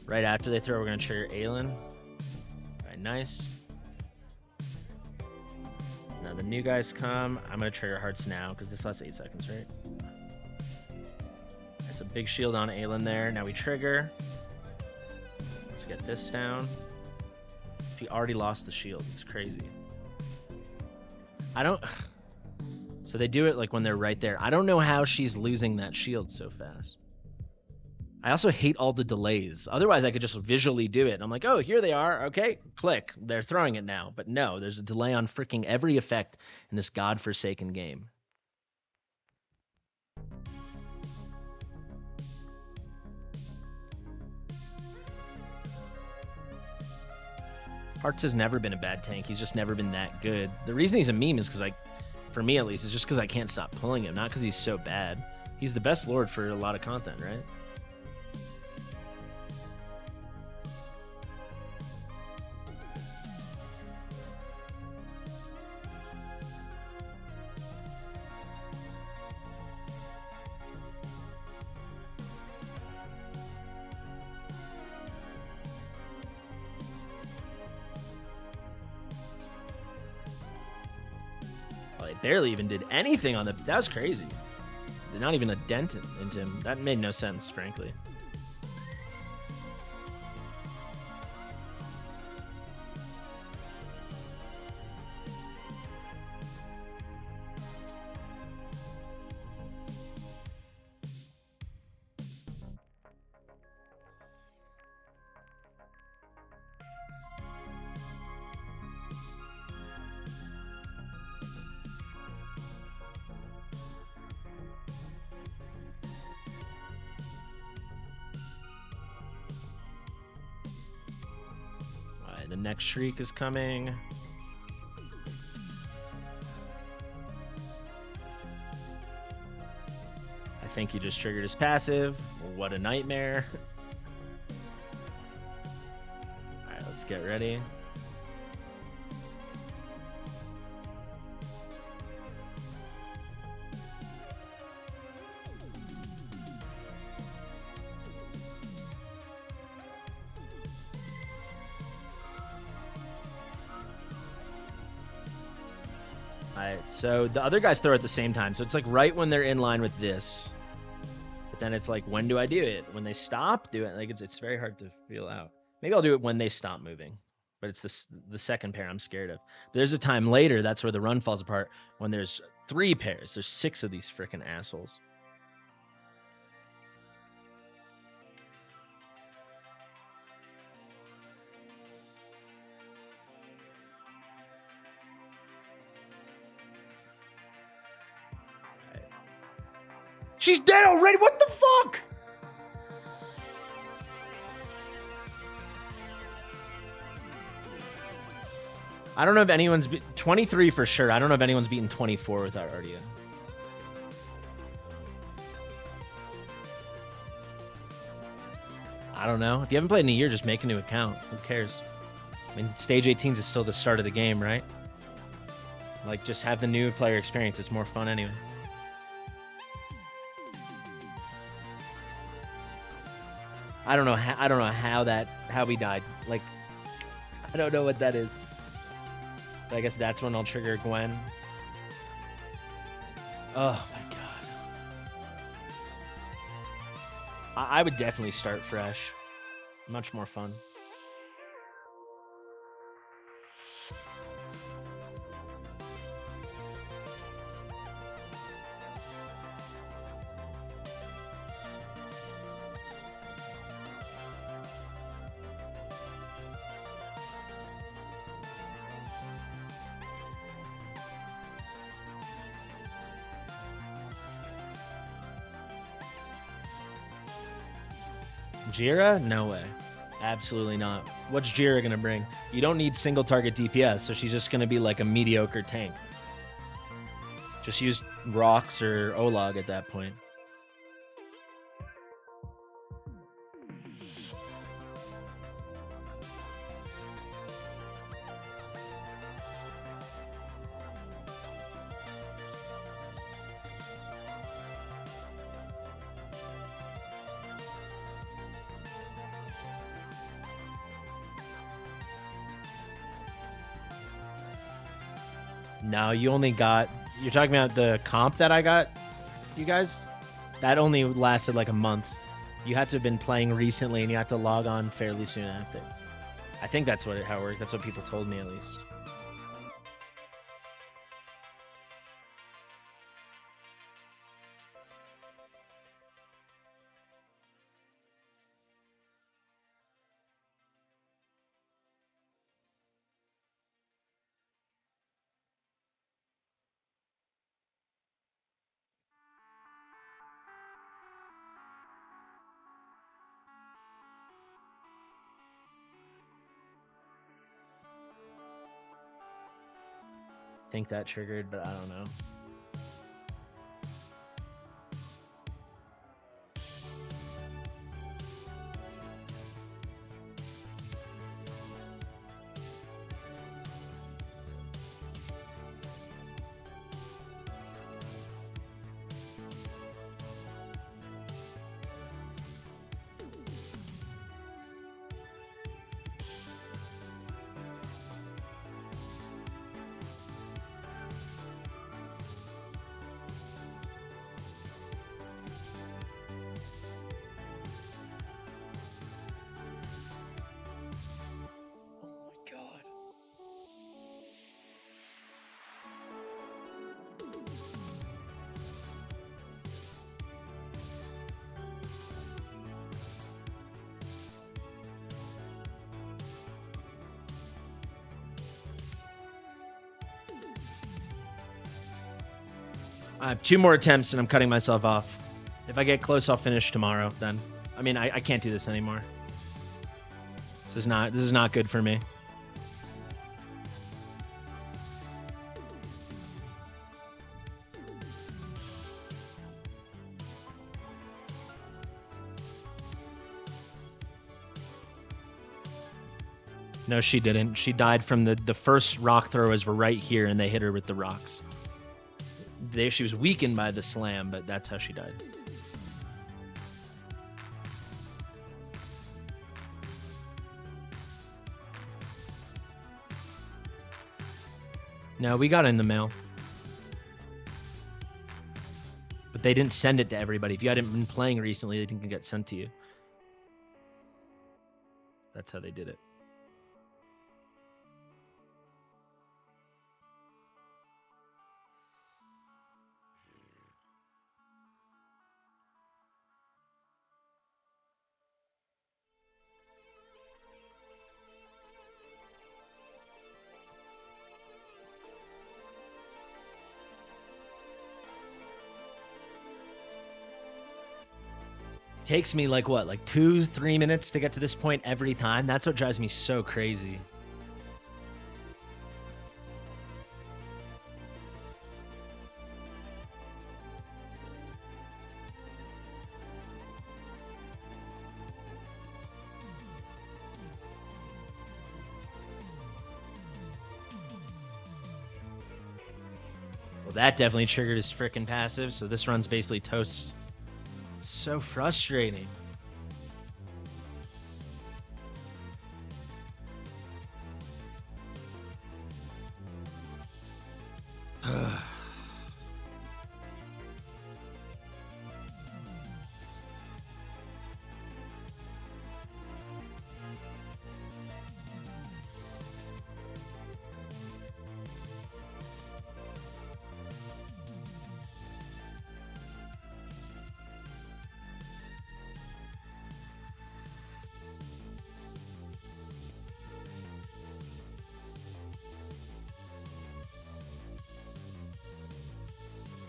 Right after they throw, we're going to trigger Aelin. Alright, nice. Now the new guys come. I'm going to trigger hearts now because this lasts 8 seconds, right? There's a big shield on Aelin there. Now we trigger. Let's get this down. He already lost the shield. It's crazy. I don't... So they do it like when they're right there. I don't know how she's losing that shield so fast. I also hate all the delays. Otherwise, I could just visually do it. I'm like, oh, here they are. Okay, click. They're throwing it now. But no, there's a delay on freaking every effect in this godforsaken game. Hearts has never been a bad tank. He's just never been that good. The reason he's a meme is because, for me at least, is just because I can't stop pulling him. Not because he's so bad. He's the best lord for a lot of content, right? Barely even did anything on the... That was crazy. Not even a dent into him. That made no sense, frankly. The next shriek is coming. I think he just triggered his passive. What a nightmare. Alright, let's get ready. Alright, so the other guys throw at the same time. So it's like right when they're in line with this. But then it's like, when do I do it? When they stop, do it. Like it's very hard to feel out. Maybe I'll do it when they stop moving. But it's the second pair I'm scared of. But there's a time later, that's where the run falls apart, when there's 3 pairs. There's 6 of these freaking assholes. She's dead already. What the fuck? I don't know if anyone's 23 for sure. I don't know if anyone's beaten 24 without Ardia. I don't know. If you haven't played in a year, just make a new account. Who cares? I mean, stage 18 is still the start of the game, right? Like, just have the new player experience. It's more fun anyway. I don't know how we died. Like, I don't know what that is. But I guess that's when I'll trigger Gwen. Oh my god. I would definitely start fresh. Much more fun. Jira? No way. Absolutely not. What's Jira going to bring? You don't need single target DPS, so she's just going to be like a mediocre tank. Just use Rocks or Olag at that point. No, you only got... You're talking about the comp that I got, you guys? That only lasted like a month. You had to have been playing recently, and you have to log on fairly soon after. I think that's how it worked. That's what people told me, at least. I think that triggered, but I don't know. I have 2 more attempts and I'm cutting myself off. If I get close, I'll finish tomorrow then. I mean, I can't do this anymore. This is not good for me. No, she didn't. She died from the first rock throwers were right here and they hit her with the rocks. She was weakened by the slam, but that's how she died. No, we got it in the mail. But they didn't send it to everybody. If you hadn't been playing recently, it didn't get sent to you. That's how they did it. Takes me like what, like 2-3 minutes to get to this point every time. That's what drives me so crazy. Well, that definitely triggered his frickin' passive, so this run's basically toast. So frustrating.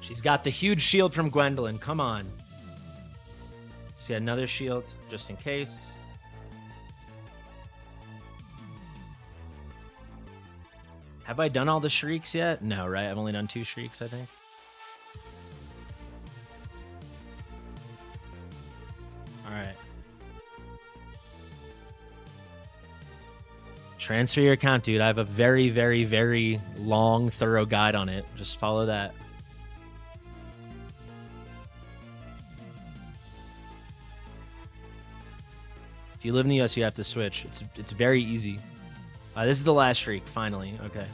She's got the huge shield from Gwendolyn. Come on. See another shield just in case. Have I done all the shrieks yet? No, right? I've only done 2 shrieks, I think. Alright. Transfer your account, dude. I have a very, very, very long, thorough guide on it. Just follow that. If you live in the US, you have to switch. It's very easy. This is the last shriek, finally. Okay.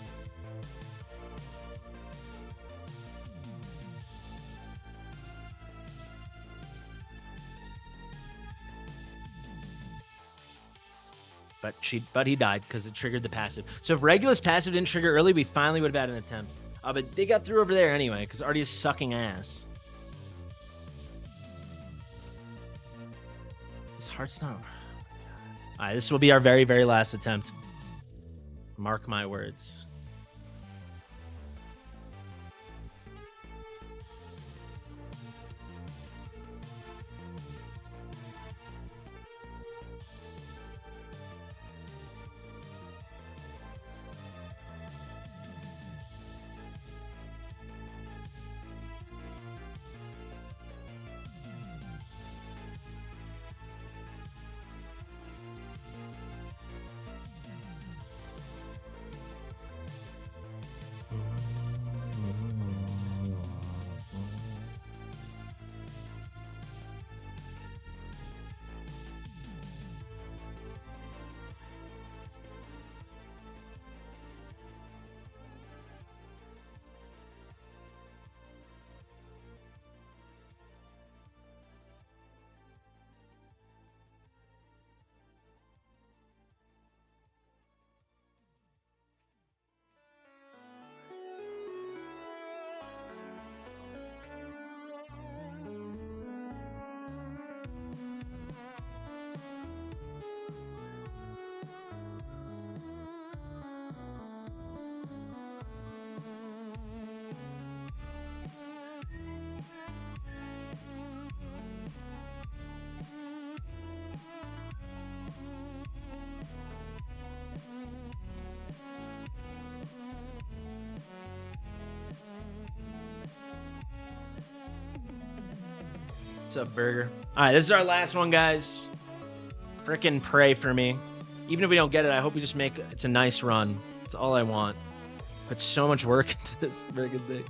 But he died because it triggered the passive. So if Regulus passive didn't trigger early, we finally would have had an attempt. But they got through over there anyway because Artie is sucking ass. His heart's not. Alright, this will be our very, very last attempt. Mark my words. What's up, Burger? Alright, this is our last one, guys. Frickin' pray for me. Even if we don't get it, I hope we just make it's a nice run. That's all I want. Put so much work into this friggin' thing.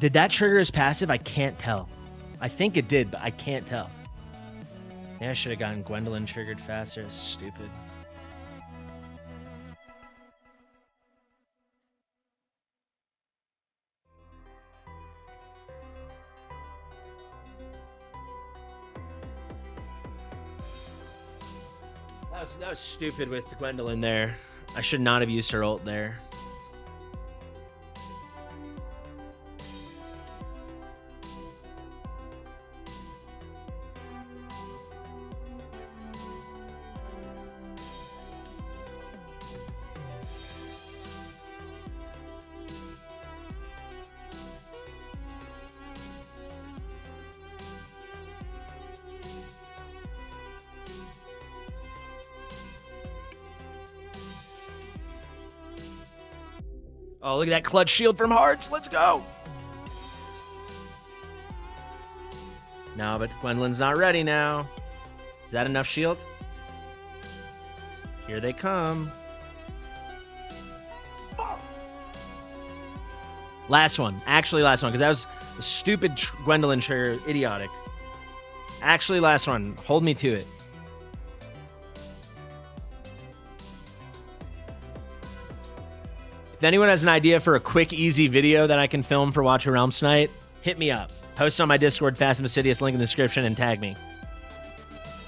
Did that trigger his passive? I can't tell. I think it did, but I can't tell. Yeah, I should have gotten Gwendolyn triggered faster. That's stupid. That was stupid with Gwendolyn there. I should not have used her ult there. Oh, look at that clutch shield from Hearts. Let's go. No, but Gwendolyn's not ready now. Is that enough shield? Here they come. Last one. Actually, last one, because that was a stupid Gwendolyn trigger. Idiotic. Actually, last one. Hold me to it. anyone has an idea for a quick, easy video that I can film for Watch Your Realms tonight, hit me up. Post on my Discord, Fast and Fastidious, link in the description, and tag me.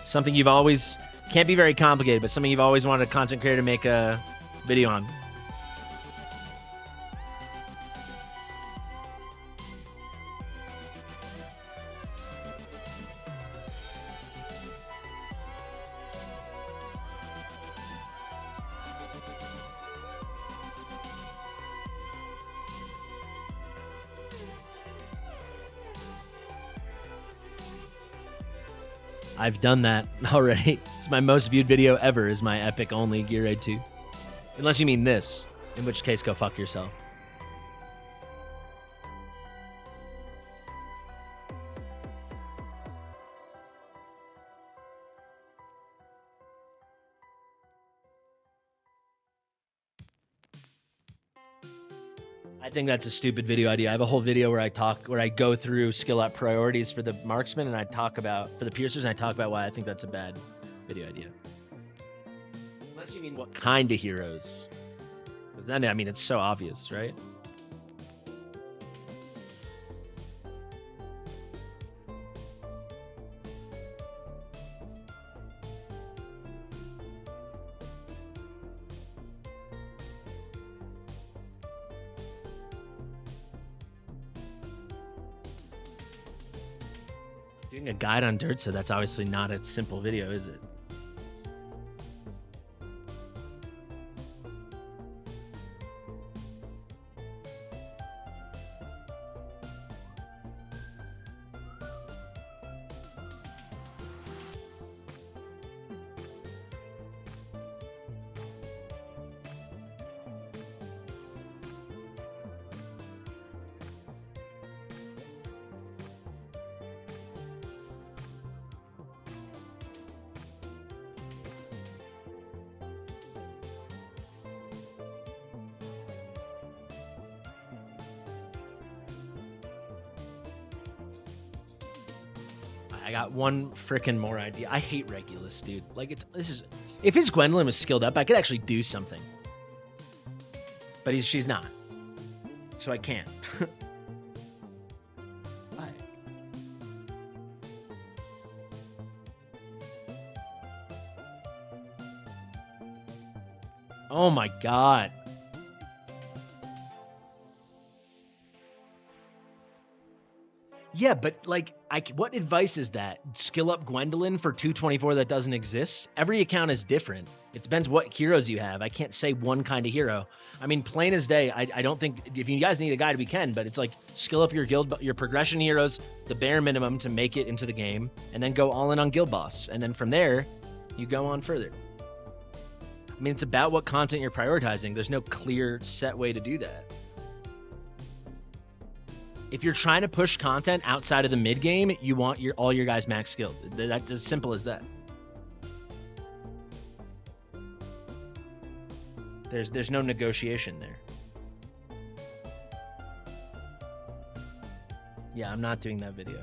Something you've always, can't be very complicated, but something you've always wanted a content creator to make a video on. I've done that already. It's my most viewed video ever, is my epic only Gear Raid 2. Unless you mean this, in which case go fuck yourself. I think that's a stupid video idea. I have a whole video where I go through skill up priorities for the marksman, and I talk about, for the piercers, and I talk about why I think that's a bad video idea. Unless you mean what kind of heroes. Because then, I mean, it's so obvious, right? Doing a guide on dirt, so that's obviously not a simple video, is it? I got one freaking more idea. I hate Regulus, dude. Like, if his Gwendolyn was skilled up, I could actually do something. But she's not. So I can't. Why? Oh my god. Yeah, but like, what advice is that? Skill up Gwendolyn for 224 that doesn't exist? Every account is different. It depends what heroes you have. I can't say one kind of hero. I mean, plain as day, I don't think, if you guys need a guide, we can, but it's like, skill up your guild, your progression heroes, the bare minimum to make it into the game, and then go all in on guild boss. And then from there, you go on further. I mean, it's about what content you're prioritizing. There's no clear set way to do that. If you're trying to push content outside of the mid game, you want all your guys max skilled. That's as simple as that. There's no negotiation there. Yeah, I'm not doing that video.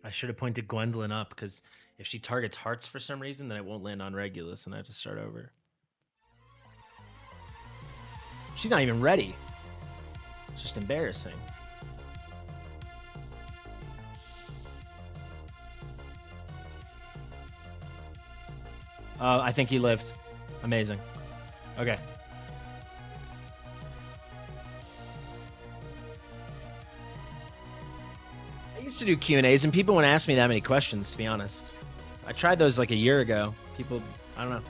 I should have pointed Gwendolyn up, because if she targets hearts for some reason, then it won't land on Regulus, and I have to start over. She's not even ready. It's just embarrassing. I think he lived. Amazing. Okay. used to do Q&As, and people wouldn't ask me that many questions, to be honest. I tried those like a year ago. People, I don't know.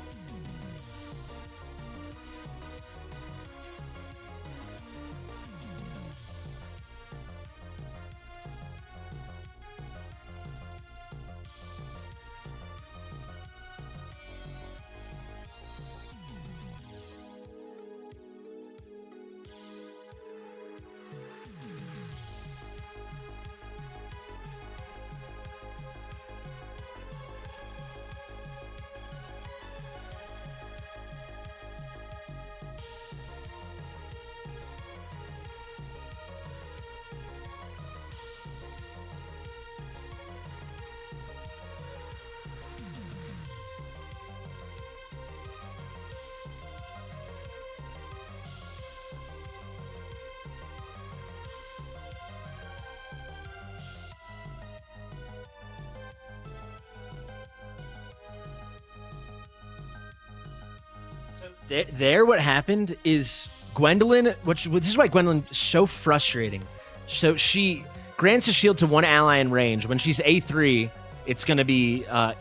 There, what happened is Gwendolyn, this is why Gwendolyn is so frustrating. So she grants a shield to one ally in range. When she's A3, it's going to be a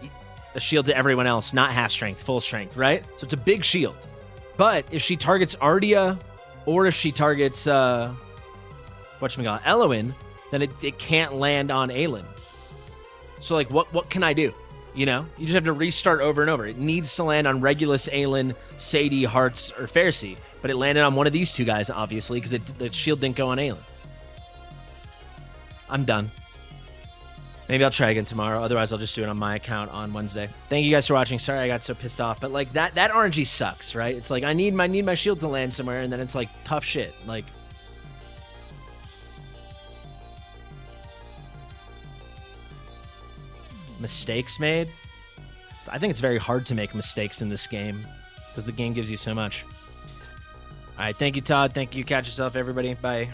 shield to everyone else, not half strength, full strength, right? So it's a big shield. But if she targets Ardia, or if she targets, Eloin, then it can't land on Aelin. So, like, what can I do? You know, you just have to restart over and over. It needs to land on Regulus, Aelin, Sadie, Hearts, or Pharisee. But it landed on one of these two guys, obviously, because the shield didn't go on Aelin. I'm done. Maybe I'll try again tomorrow. Otherwise, I'll just do it on my account on Wednesday. Thank you guys for watching. Sorry I got so pissed off. But, like, that RNG sucks, right? It's like, I need my shield to land somewhere, and then it's, like, tough shit. Like... mistakes made. I think it's very hard to make mistakes in this game because the game gives you so much. All right, thank you, Todd. Thank you. Catch yourself, everybody. Bye.